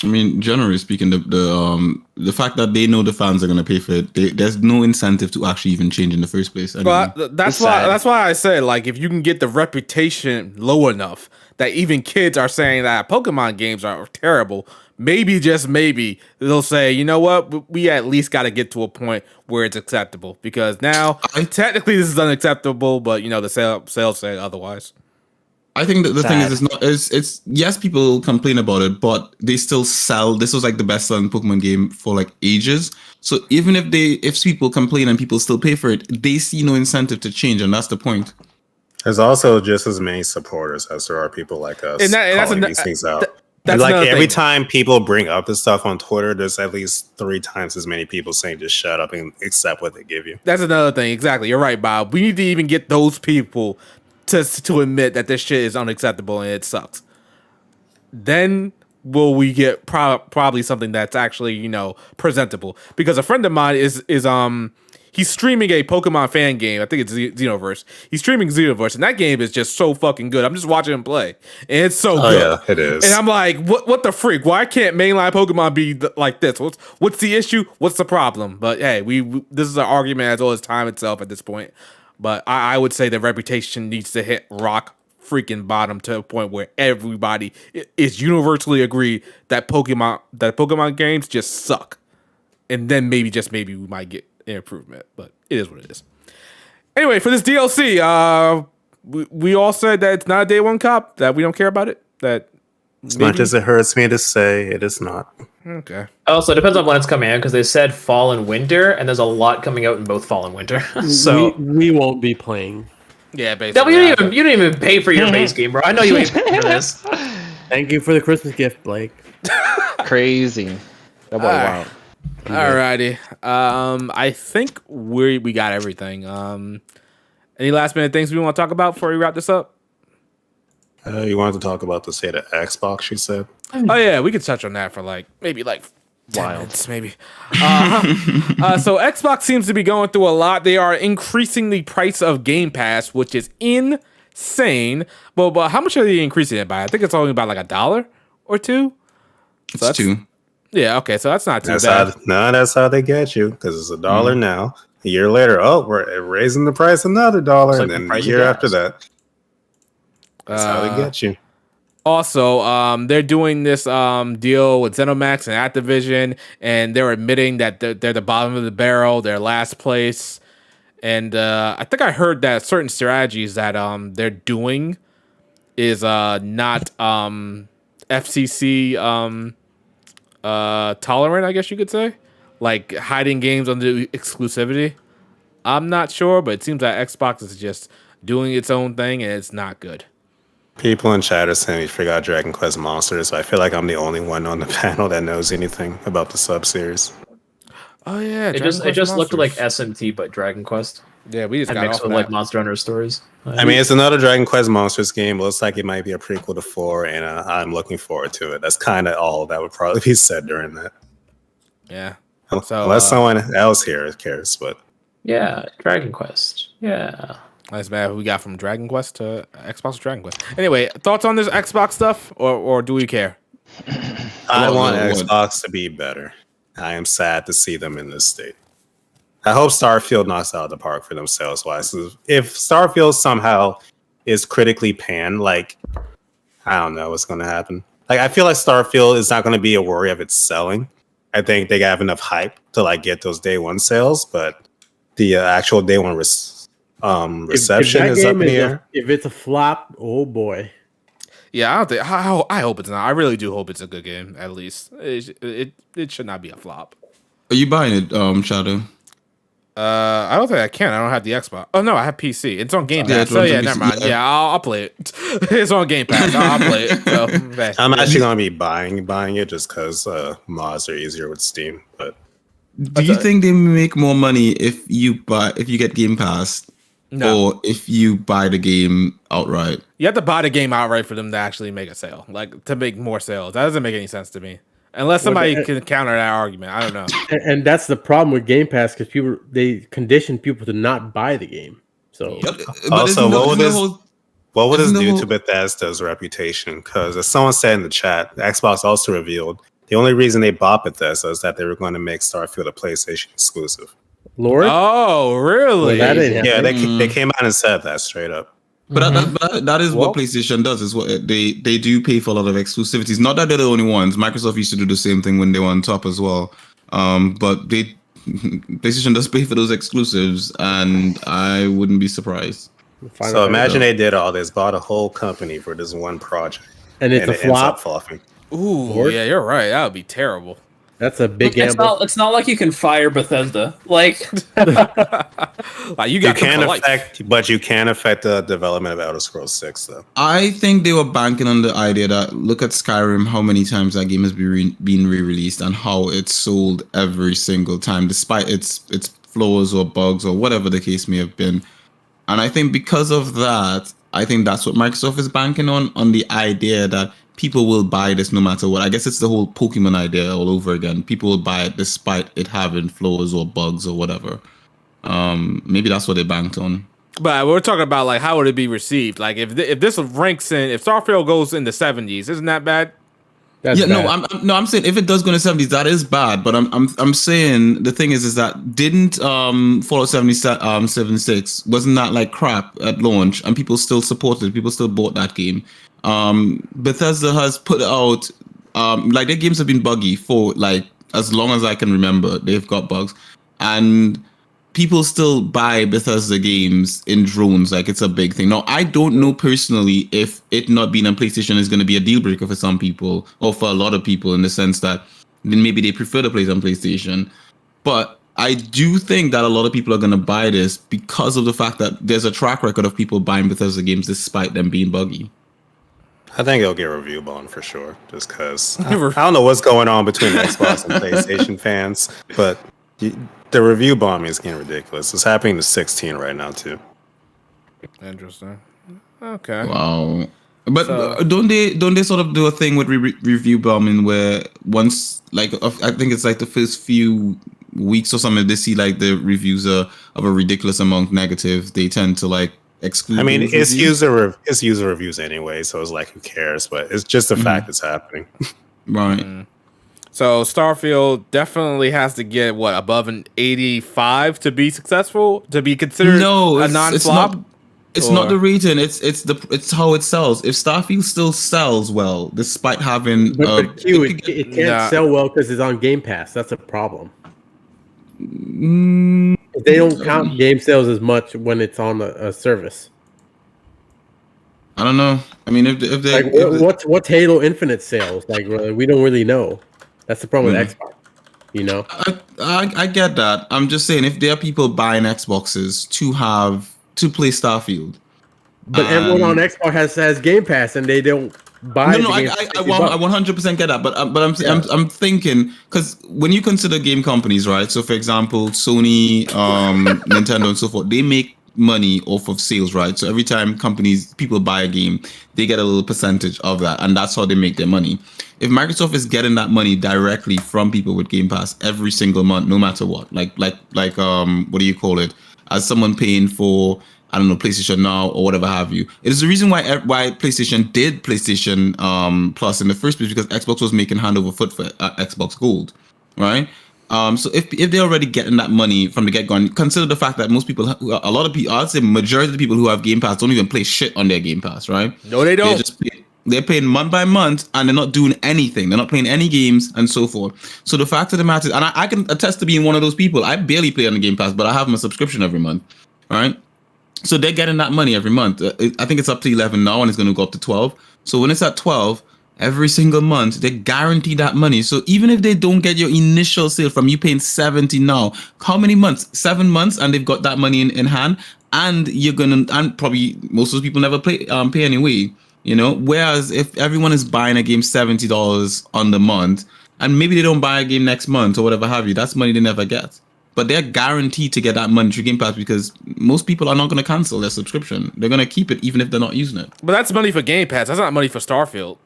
I mean, generally speaking, the fact that they know the fans are gonna pay for it, there's no incentive to actually even change in the first place. But that's why I said, like, if you can get the reputation low enough that even kids are saying that Pokemon games are terrible, maybe, just maybe, they'll say, you know what, we at least got to get to a point where it's acceptable. Because now, technically this is unacceptable, but, you know, the sales say otherwise. I think that the thing is yes, people complain about it, but they still sell. This was like the best selling Pokemon game for like ages. So even if people complain and people still pay for it, they see no incentive to change, and that's the point. There's also just as many supporters as there are people like us calling these things out. That's like every thing. time people bring up this stuff on Twitter, there's at least 3 times as many people saying just shut up and accept what they give you. That's another thing. Exactly. You're right, Bob. We need to even get those people to admit that this shit is unacceptable and it sucks. Then will we get probably something that's actually, you know, presentable? Because a friend of mine is he's streaming a Pokemon fan game. I think it's Xenoverse. He's streaming Xenoverse, and that game is just so fucking good. I'm just watching him play, and it's so good. Yeah, it is. And I'm like, what the freak? Why can't mainline Pokemon be like this? What's the issue? What's the problem? But hey, this is an argument as well as time itself at this point. But I would say the reputation needs to hit rock freaking bottom to a point where everybody is universally agreed that Pokemon games just suck. And then maybe, just maybe, we might get an improvement. But it is what it is. Anyway, for this DLC, we all said that it's not a day one cop, that we don't care about it. That as much as it hurts me to say, it is not. Okay. Also, it depends on when it's coming out, because they said fall and winter, and there's a lot coming out in both fall and winter. So we won't be playing. Yeah, basically. You don't even pay for your base game, bro. I know you ain't paying for this. Thank you for the Christmas gift, Blake. Crazy. That boy, wow. Alrighty. I think we got everything. Any last minute things we want to talk about before we wrap this up? You wanted to talk about the state of Xbox, you said? Oh yeah, we could touch on that for maybe 10 Wild. minutes, maybe. So Xbox seems to be going through a lot. They are increasing the price of Game Pass, which is insane. But how much are they increasing it by? I think it's only about $1 or $2. It's 2. Yeah, okay, so that's not too That's bad. that's how they get you, because it's $1 now. A year later, we're raising the price another $1, It's and like the then price a of year gas. after that. That's how they get you. Also, they're doing this deal with ZeniMax and Activision, and they're admitting that they're the bottom of the barrel, they're last place. And I think I heard that certain strategies that they're doing is not FCC tolerant, I guess you could say, like hiding games under exclusivity. I'm not sure, but it seems that Xbox is just doing its own thing, and it's not good. People in chat are saying we forgot Dragon Quest Monsters. I feel like I'm the only one on the panel that knows anything about the sub-series. Oh yeah, It just looked like SMT but Dragon Quest. yeah. We just And got mixed off with of like that. Monster Hunter stories. I mean, it's another Dragon Quest Monsters game. Looks like it might be a prequel to 4, and I'm looking forward to it. That's kind of all that would probably be said during that. Yeah. Unless someone else here cares, but yeah, Dragon Quest. Yeah. That's bad. We got from Dragon Quest to Xbox to Dragon Quest. Anyway, thoughts on this Xbox stuff, or do we care? I want what? Xbox to be better. I am sad to see them in this state. I hope Starfield knocks out of the park for them sales wise. If Starfield somehow is critically panned, I don't know what's going to happen. I feel like Starfield is not going to be a worry of its selling. I think they have enough hype to get those day one sales, but the actual day one reception that is up game in the air. If it's a flop, oh boy. Yeah, I don't think. I hope it's not. I really do hope it's a good game. At least it should not be a flop. Are you buying it, Shadow? I don't think I can. I don't have the Xbox. Oh no, I have PC. It's on Game Yeah, Pass. it's So on yeah, PC, never mind. yeah. Yeah, I'll play it. It's on Game Pass. I'll play it. So, okay. I'm actually going to be buying it just because mods are easier with Steam. But Do you think they make more money if you get Game Pass, No. or if you buy the game outright? You have to buy the game outright for them to actually make a sale, to make more sales. That doesn't make any sense to me. Unless somebody can counter that argument. I don't know. And that's the problem with Game Pass, because they condition people to not buy the game. So But Also, isn't the what would this isn't the do whole- to Bethesda's reputation? Because as someone said in the chat, Xbox also revealed the only reason they bought Bethesda is that they were going to make Starfield a PlayStation exclusive. Lord, Oh, really? Well, that ain't Yeah, happening. they came out and said that straight up. But that is Well- what PlayStation does. Is what they do pay for a lot of exclusivities. Not that they're the only ones. Microsoft used to do the same thing when they were on top as well. But PlayStation does pay for those exclusives, and I wouldn't be surprised. So imagine they did all this, bought a whole company for this one project, and it's a it ends up flop. flopping. Ooh, Lord. yeah, you're right. That would be terrible. That's a big gamble. It's not like you can fire Bethesda. Like you You got can them for life. affect, you can affect the development of Elder Scrolls 6, though. I think they were banking on the idea that look at Skyrim, how many times that game has been re-released, and how it's sold every single time, despite its flaws or bugs or whatever the case may have been. And I think because of that, I think that's what Microsoft is banking on the idea that people will buy this no matter what. I guess it's the whole Pokemon idea all over again. People will buy it despite it having flaws or bugs or whatever. Maybe that's what they banked on. But we're talking about like how would it be received? Like if this ranks in, if Starfield goes in the 70s, isn't that bad? That's Yeah, bad. I'm saying if it does go in the 70s, that is bad. But I'm saying the thing is that didn't Fallout 76 wasn't that like crap at launch, and people still supported, people still bought that game. Bethesda has put out like their games have been buggy for like as long as I can remember. They've got bugs, and people still buy Bethesda games in drones. Like it's a big thing. Now, I don't know personally if it not being on PlayStation is going to be a deal breaker for some people or for a lot of people in the sense that maybe they prefer to play it on PlayStation. But I do think that a lot of people are going to buy this because of the fact that there's a track record of people buying Bethesda games despite them being buggy. I think it'll get review bombed for sure. Just because I don't know what's going on between Xbox and PlayStation fans, but the review bombing is getting ridiculous. It's happening to 16 right now too. Interesting. Okay. Wow. But So- don't they sort of do a thing with review bombing where once like I think it's like the first few weeks or something they see like the reviews are of a ridiculous amount negative, they tend to like exclude. I mean, those it's reviews? user reviews anyway, so it's like who cares? But it's just the fact it's happening. Right. So Starfield definitely has to get above an 85 to be successful, to be considered No, a non-flop. It's not the rating. It's how it sells. If Starfield still sells well, despite having But Q, it can't Nah. sell well because it's on Game Pass. That's a problem. Mm, They don't count game sales as much when it's on a service. I don't know. I mean, if they Like what's Halo Infinite sales? Like we don't really know. That's the problem with Xbox. You know. I get that. I'm just saying if there are people buying Xboxes to play Starfield, But everyone on Xbox has Game Pass, and they don't buy. No, I 100% get that, but I'm thinking because when you consider game companies, right? So for example, Sony, Nintendo, and so forth, they make money off of sales, right? So every time people buy a game, they get a little percentage of that, and that's how they make their money. If Microsoft is getting that money directly from people with Game Pass every single month, no matter what, like what do you call it? As someone paying for, I don't know, PlayStation Now or whatever have you. It is the reason why PlayStation did PlayStation Plus in the first place, because Xbox was making hand over foot for Xbox Gold, right? So if they're already getting that money from the get-go, and consider the fact that most people, a lot of people, I'd say majority of the people who have Game Pass don't even play shit on their Game Pass, right? No, they don't. They're paying month by month and they're not doing anything. They're not playing any games and so forth. So the fact of the matter is, and I can attest to being one of those people. I barely play on the Game Pass, but I have my subscription every month, right? So they're getting that money every month. I think it's up to 11 now and it's going to go up to 12. So when it's at 12, every single month, they guarantee that money. So even if they don't get your initial sale from you paying 70 now, how many months? 7 months, and they've got that money in hand. And and probably most of those people never pay anyway. You know, whereas if everyone is buying a game $70 on the month, and maybe they don't buy a game next month or whatever have you, that's money they never get. But they're guaranteed to get that money through Game Pass because most people are not going to cancel their subscription. They're going to keep it even if they're not using it. But that's money for Game Pass. That's not money for Starfield.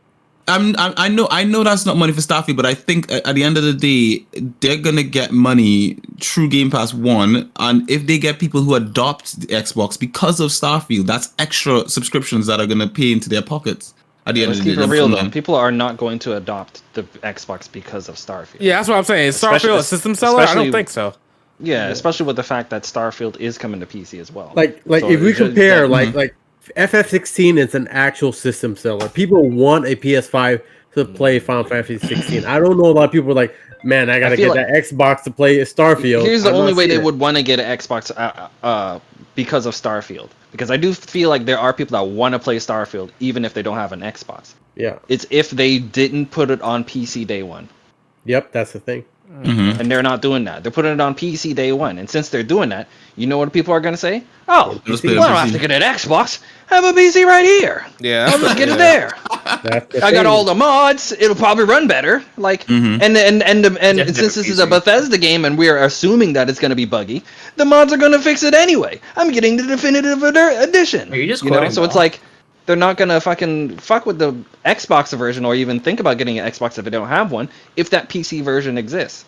I know that's not money for Starfield, but I think at the end of the day, they're gonna get money through Game Pass One, and if they get people who adopt the Xbox because of Starfield, that's extra subscriptions that are gonna pay into their pockets. At the end Let's of the keep day, it real though. People are not going to adopt the Xbox because of Starfield. Yeah, that's what I'm saying. Is Starfield a system seller? I don't think so. Yeah, especially with the fact that Starfield is coming to PC as well. Like So if we it just- compare, like FF16 is an actual system seller. People want a PS5 to play Final Fantasy 16. I don't know a lot of people are like, man, I gotta feel get that Xbox to play Starfield. Here's the I'm only not way they seeing it. would want to get an Xbox because of Starfield. Because I do feel like there are people that want to play Starfield even if they don't have an Xbox. Yeah. It's if they didn't put it on PC day one. Yep, that's the thing. And they're not doing that. They're putting it on PC day one. And since they're doing that, you know what people are going to say? Oh, Let's well, play I on don't have PC. to get an Xbox. I have a PC right here. Yeah, I'll just get it there. That's the I got thing. all the mods. It'll probably run better. Like, and since this is a Bethesda game, and we're assuming that it's going to be buggy, the mods are going to fix it anyway. I'm getting the definitive edition. Are you just know? quoting So it's like they're not going to fuck with the Xbox version, or even think about getting an Xbox if they don't have one, if that PC version exists.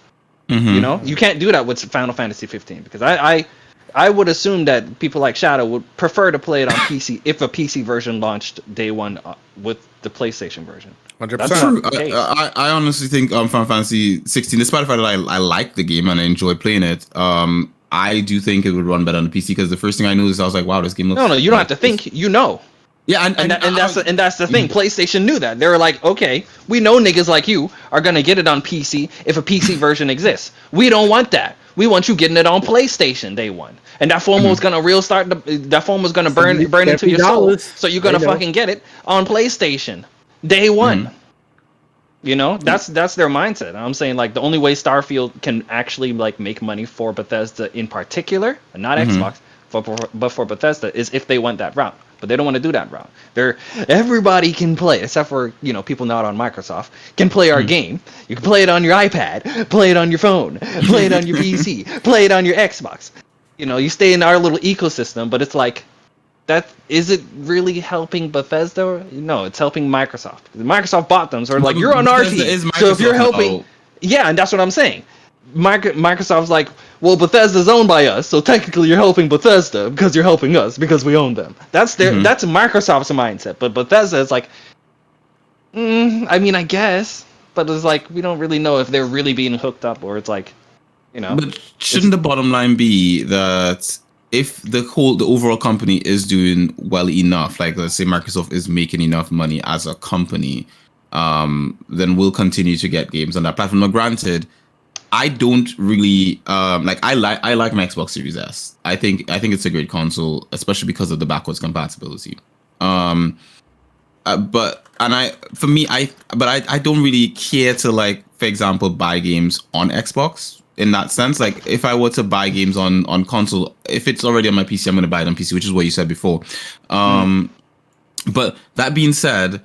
You know, you can't do that with Final Fantasy 15 because I would assume that people like Shadow would prefer to play it on PC if a PC version launched day one with the PlayStation version. 100%. That's True. not the case. I honestly think Final Fantasy 16, despite the fact that I like the game and I enjoy playing it, I do think it would run better on the PC because the first thing I noticed, I was like, wow, this game looks... No, you don't have to think. You know. Yeah, And that's the thing. PlayStation knew that. They were like, okay, we know niggas like you are gonna get it on PC if a PC version exists. We don't want that. We want you getting it on PlayStation day one. And that phone was gonna that phone was gonna burn into your soul. $70. So you're gonna fucking get it on PlayStation day one. You know, that's their mindset. I'm saying like the only way Starfield can actually like make money for Bethesda in particular, and not Xbox, but for Bethesda is if they went that route. but they don't want to do that route. Everybody can play, except for people not on Microsoft can play our game. You can play it on your iPad, play it on your phone, play it on your PC, play it on your Xbox. You stay in our little ecosystem, but it's like, is it really helping Bethesda? No, it's helping Microsoft. Microsoft bought them, so like, you're on our team. So if you're helping, yeah, and that's what I'm saying. Microsoft's like, well, Bethesda's owned by us, so technically you're helping Bethesda because you're helping us because we own them. That's that's Microsoft's mindset. But Bethesda is like, I mean, I guess, but it's like, we don't really know if they're really being hooked up, or it's like, But shouldn't the bottom line be that if the overall company is doing well enough, like let's say Microsoft is making enough money as a company, then we'll continue to get games on that platform. Now, granted, I don't really I like my Xbox Series S. I think it's a great console, especially because of the backwards compatibility. But I don't really care to, like, for example, buy games on Xbox in that sense. Like, if I were to buy games on console, if it's already on my PC, I'm going to buy it on PC, which is what you said before. But that being said,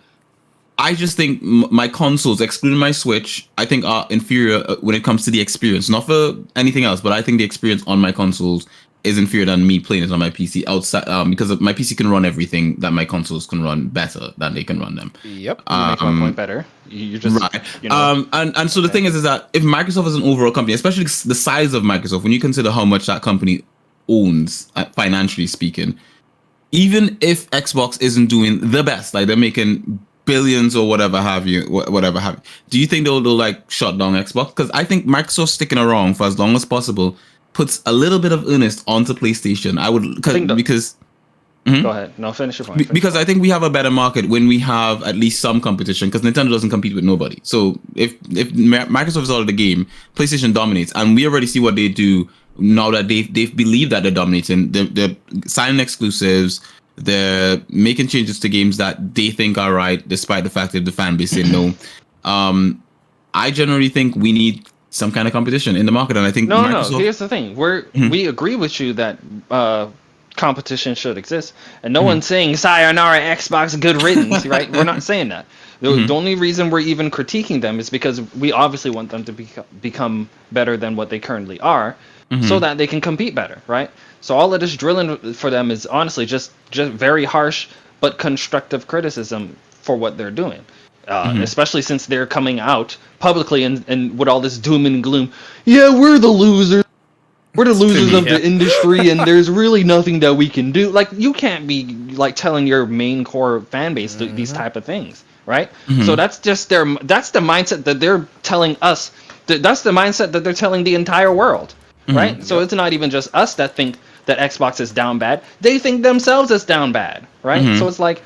I just think my consoles, excluding my Switch, I think are inferior when it comes to the experience. Not for anything else, but I think the experience on my consoles is inferior than me playing it on my PC outside, because my PC can run everything that my consoles can run better than they can run them. Yep. You make one point better. You're just right. And so the thing is that if Microsoft is an overall company, especially the size of Microsoft, when you consider how much that company owns, financially speaking, even if Xbox isn't doing the best, like they're making billions or whatever have you, do you think they'll like shut down Xbox? Because I think Microsoft sticking around for as long as possible puts a little bit of earnest onto PlayStation. Go ahead. No, finish your point. Because I think we have a better market when we have at least some competition, because Nintendo doesn't compete with nobody. So if Microsoft is out of the game, PlayStation dominates, and we already see what they do now that they believe that they're dominating. They're signing exclusives. They're making changes to games that they think are right, despite the fact that the fan base say no. I generally think we need some kind of competition in the market, and I think Microsoft... No. Here's the thing: we agree with you that competition should exist, and no one's saying "Sayonara Xbox, good riddance," right? We're not saying that. The only reason we're even critiquing them is because we obviously want them to become better than what they currently are, so that they can compete better, right? So all of this drilling for them is honestly just very harsh but constructive criticism for what they're doing, especially since they're coming out publicly and with all this doom and gloom. Yeah, we're the losers. We're the losers of the industry, and there's really nothing that we can do. Like, you can't be like telling your main core fan base these type of things, right? So that's the mindset that they're telling us. That's the mindset that they're telling the entire world, right? So it's not even just us that think that Xbox is down bad. They think themselves is down bad, right? So it's like,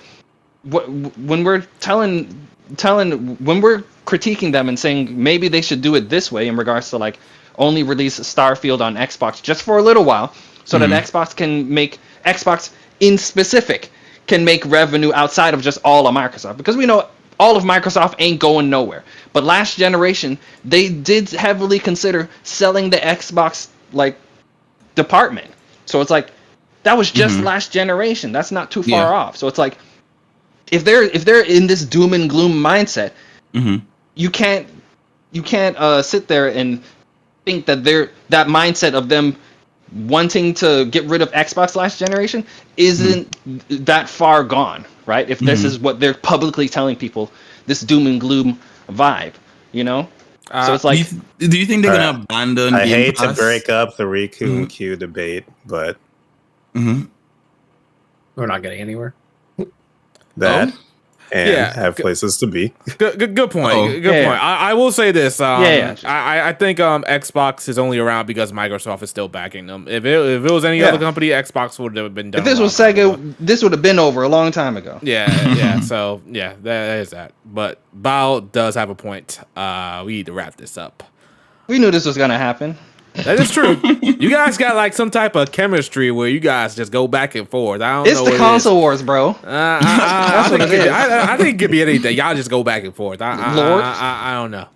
when we're when we're critiquing them and saying maybe they should do it this way in regards to like only release Starfield on Xbox just for a little while, so that Xbox in specific can make revenue outside of just all of Microsoft, because we know all of Microsoft ain't going nowhere. But last generation, they did heavily consider selling the Xbox like department. So it's like, that was just last generation. That's not too far off. So it's like, if they're in this doom and gloom mindset, you can't sit there and think that that mindset of them wanting to get rid of Xbox last generation isn't that far gone, right? If this is what they're publicly telling people, this doom and gloom vibe, So it's like, do you think they're gonna abandon? I Game hate Pass? to break up the Riku and Q debate, but we're not getting anywhere. that and have places to be. Good point. Good point. I will say this. I think Xbox is only around because Microsoft is still backing them. If it was any other company, Xbox would have been done. If this was Sega, this would have been over a long time ago. Yeah. So that is that. But Bao does have a point. We need to wrap this up. We knew this was gonna happen. That is true. You guys got like some type of chemistry where you guys just go back and forth. I don't know. It's the console wars, bro. That's what it is. I think it could be anything. Y'all just go back and forth. Lord, I don't know.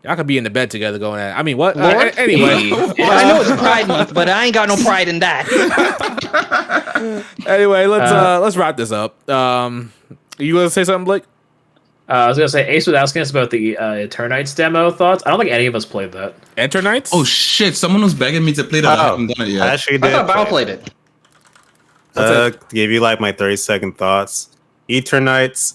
Y'all could be in the bed together going at it. I mean, what? Lord? Anyway. I know it's Pride Month, but I ain't got no pride in that. Anyway, let's wrap this up. You gonna say something, Blake? I was gonna say Ace was asking us about the Eternites demo thoughts. I don't think any of us played that. Eternites? Oh shit! Someone was begging me to play that. I haven't done it I yet. actually I did. thought Bao played it. Give you like my 30-second thoughts. Eternites,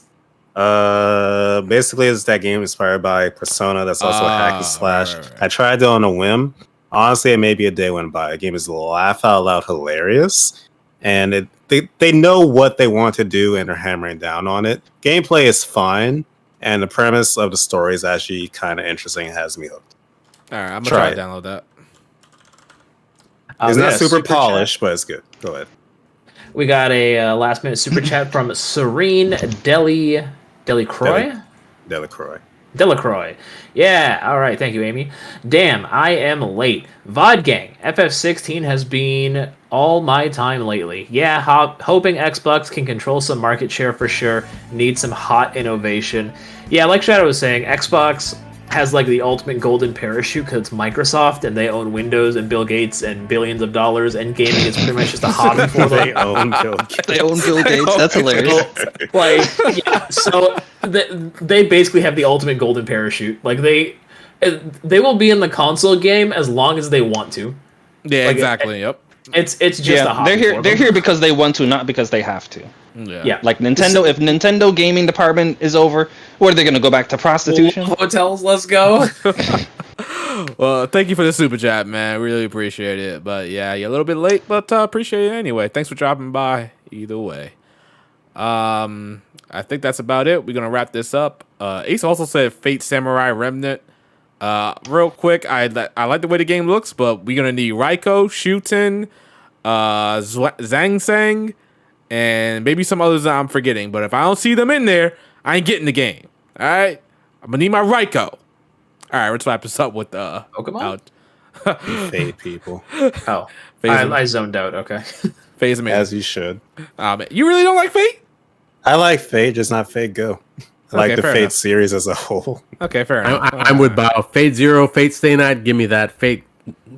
basically it's that game inspired by Persona. That's also a hack and slash. Right. I tried it on a whim. Honestly, it maybe a day went by. The game is laugh out loud hilarious, and they know what they want to do and they're hammering down on it. Gameplay is fine, and the premise of the story is actually kind of interesting. It has me hooked. All right, I'm gonna Try try it. to download that. It's We not got a super chat. polished, but it's good. Go ahead. We got a last minute super chat from Serene Delicroix. Delacroix. Yeah, all right. Thank you, Amy. Damn, I am late. VOD Gang, FF16 has been all my time lately. Yeah, hoping Xbox can control some market share for sure. Need some hot innovation. Yeah, like Shadow was saying, Xbox has like the ultimate golden parachute because it's Microsoft and they own Windows and Bill Gates and billions of dollars, and gaming is pretty much just a hobby for them. They own Bill Gates. They own Bill Gates. That's hilarious. Like, yeah, so they basically have the ultimate golden parachute. Like they will be in the console game as long as they want to. Yeah, Like, exactly. Yep. It's just a Yeah, hobby they're here. for They're them. here because they want to, not because they have to. Yeah. Like Nintendo, if Nintendo gaming department is over, what are they going to go back to prostitution? Hotels, let's go. Well, thank you for the super chat, man. Really appreciate it. But yeah, you're a little bit late, but appreciate it anyway. Thanks for dropping by. Either way, I think that's about it. We're gonna wrap this up. Ace also said Fate Samurai Remnant. Real quick, I like the way the game looks, but we're gonna need Raiko, Shuten, Zhang Sang, and maybe some others that I'm forgetting. But if I don't see them in there, I ain't getting the game. All right, I'm gonna need my Raiko. All right, let's wrap this up with Pokemon? Fade people, Oh, I zoned out. Okay. Phase Man. as you should. You really don't like Fate? I like Fade, just not Fade Go. I like the fair Fade enough. series as a whole. Okay, fair enough. I'm with Bao. Fate Zero, Fate Stay Night. Give me that. Fate.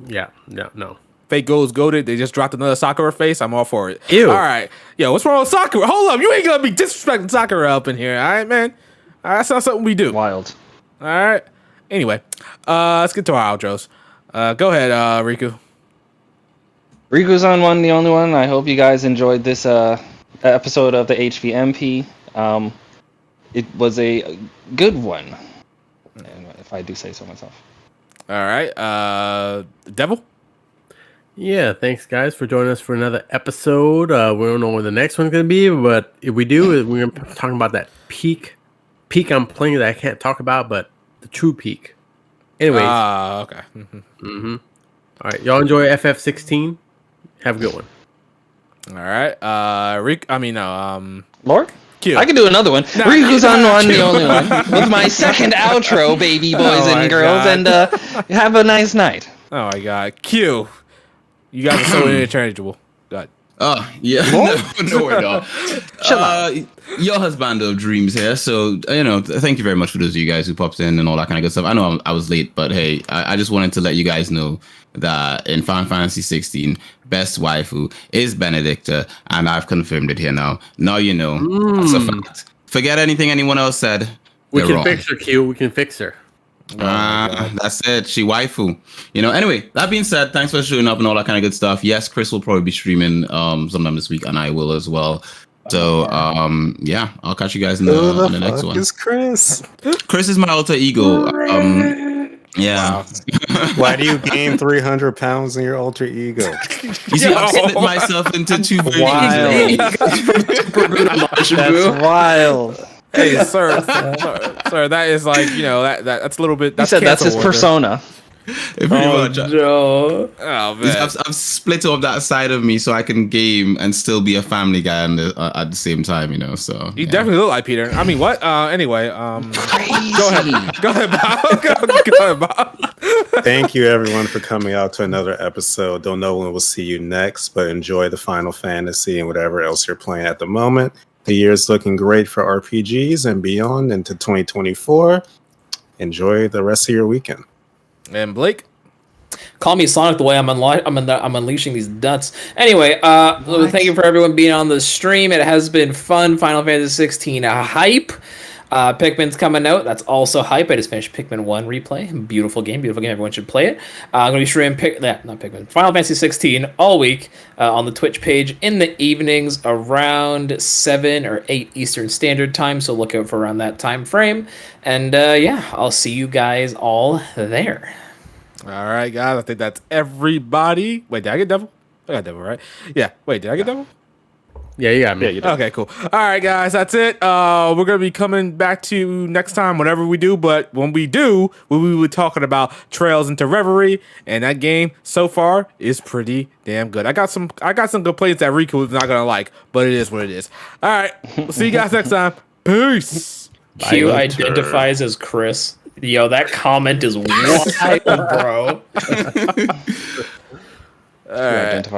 Yeah. No. Fate goes goaded. They just dropped another Sakura face. I'm all for it. Ew. All right. Yo, what's wrong with Sakura? Hold up. You ain't gonna be disrespecting Sakura up in here. All right, man. All right, that's not something we do. Wild. All right. Anyway, let's get to our outros. Go ahead, Riku. Riku's on one, the only one. I hope you guys enjoyed this episode of the HVMP. It was a good one, if I do say so myself. All right. Devil. Yeah, thanks guys for joining us for another episode. We don't know when the next one's gonna be, but if we do, we're gonna be talking about that peak I'm playing that I can't talk about, but the true peak. Anyways, Okay. all right, y'all enjoy FF16. Have a good one. All right. Lord? Q. I can do another one. Riku's on one, the only one. With my second outro, baby boys Oh my and girls, God. and have a nice night. Oh my God. Q. You guys are so interchangeable. Go ahead. Oh, yeah. No, we're not. Your husband of dreams here. So, thank you very much for those of you guys who popped in and all that kind of good stuff. I know I was late, but hey, I just wanted to let you guys know that in Final Fantasy 16, best waifu is Benedicta, and I've confirmed it here now. Now you know. That's a fact. Forget anything anyone else said. We They're can wrong. fix her, Q. We can fix her. That's it. She waifu. Anyway, that being said, thanks for showing up and all that kind of good stuff. Yes, Chris will probably be streaming sometime this week, and I will as well. So yeah, I'll catch you guys in the next one. Is Chris? Chris is my alter ego. Yeah. Why do you gain 300 pounds in your alter ego? You see, I've split myself into two very That's wild. Hey, sir, that is like, that's a little bit. He That's said that's his cancel persona. Pretty much. Joe. Oh man. I've split off that side of me so I can game and still be a family guy at the same time, So You definitely look like Peter. I mean, what? Anyway, go ahead. Go ahead, Bob. Go ahead, Bob. Thank you, everyone, for coming out to another episode. Don't know when we'll see you next, but enjoy the Final Fantasy and whatever else you're playing at the moment. The year's looking great for RPGs and beyond into 2024. enjoy the rest of your weekend. And Blake? Call me Sonic the way I'm unleashing these nuts. Anyway, thank you for everyone being on the stream. It has been fun. Final Fantasy 16 hype. Pikmin's coming out. That's also hype. I just finished Pikmin 1 replay. Beautiful game. Beautiful game. Everyone should play it. I'm going to be streaming not Pikmin. Final Fantasy 16 all week on the Twitch page in the evenings around 7 or 8 Eastern Standard Time. So look out for around that time frame. And I'll see you guys all there. All right, guys. I think that's everybody. Wait, did I get Devil? I got Devil, right? Yeah. Wait, did I get Devil? Yeah, you got me. Yeah, you did. Okay, cool. All right, guys, that's it. We're gonna be coming back to you next time, whatever we do. But when we do, we will be talking about Trails into Reverie, and that game so far is pretty damn good. I got some complaints that Riku is not gonna like, but it is what it is. All right, we'll see you guys next time. Peace. Q identifies as Chris. Yo, that comment is wild, bro. All right. Identify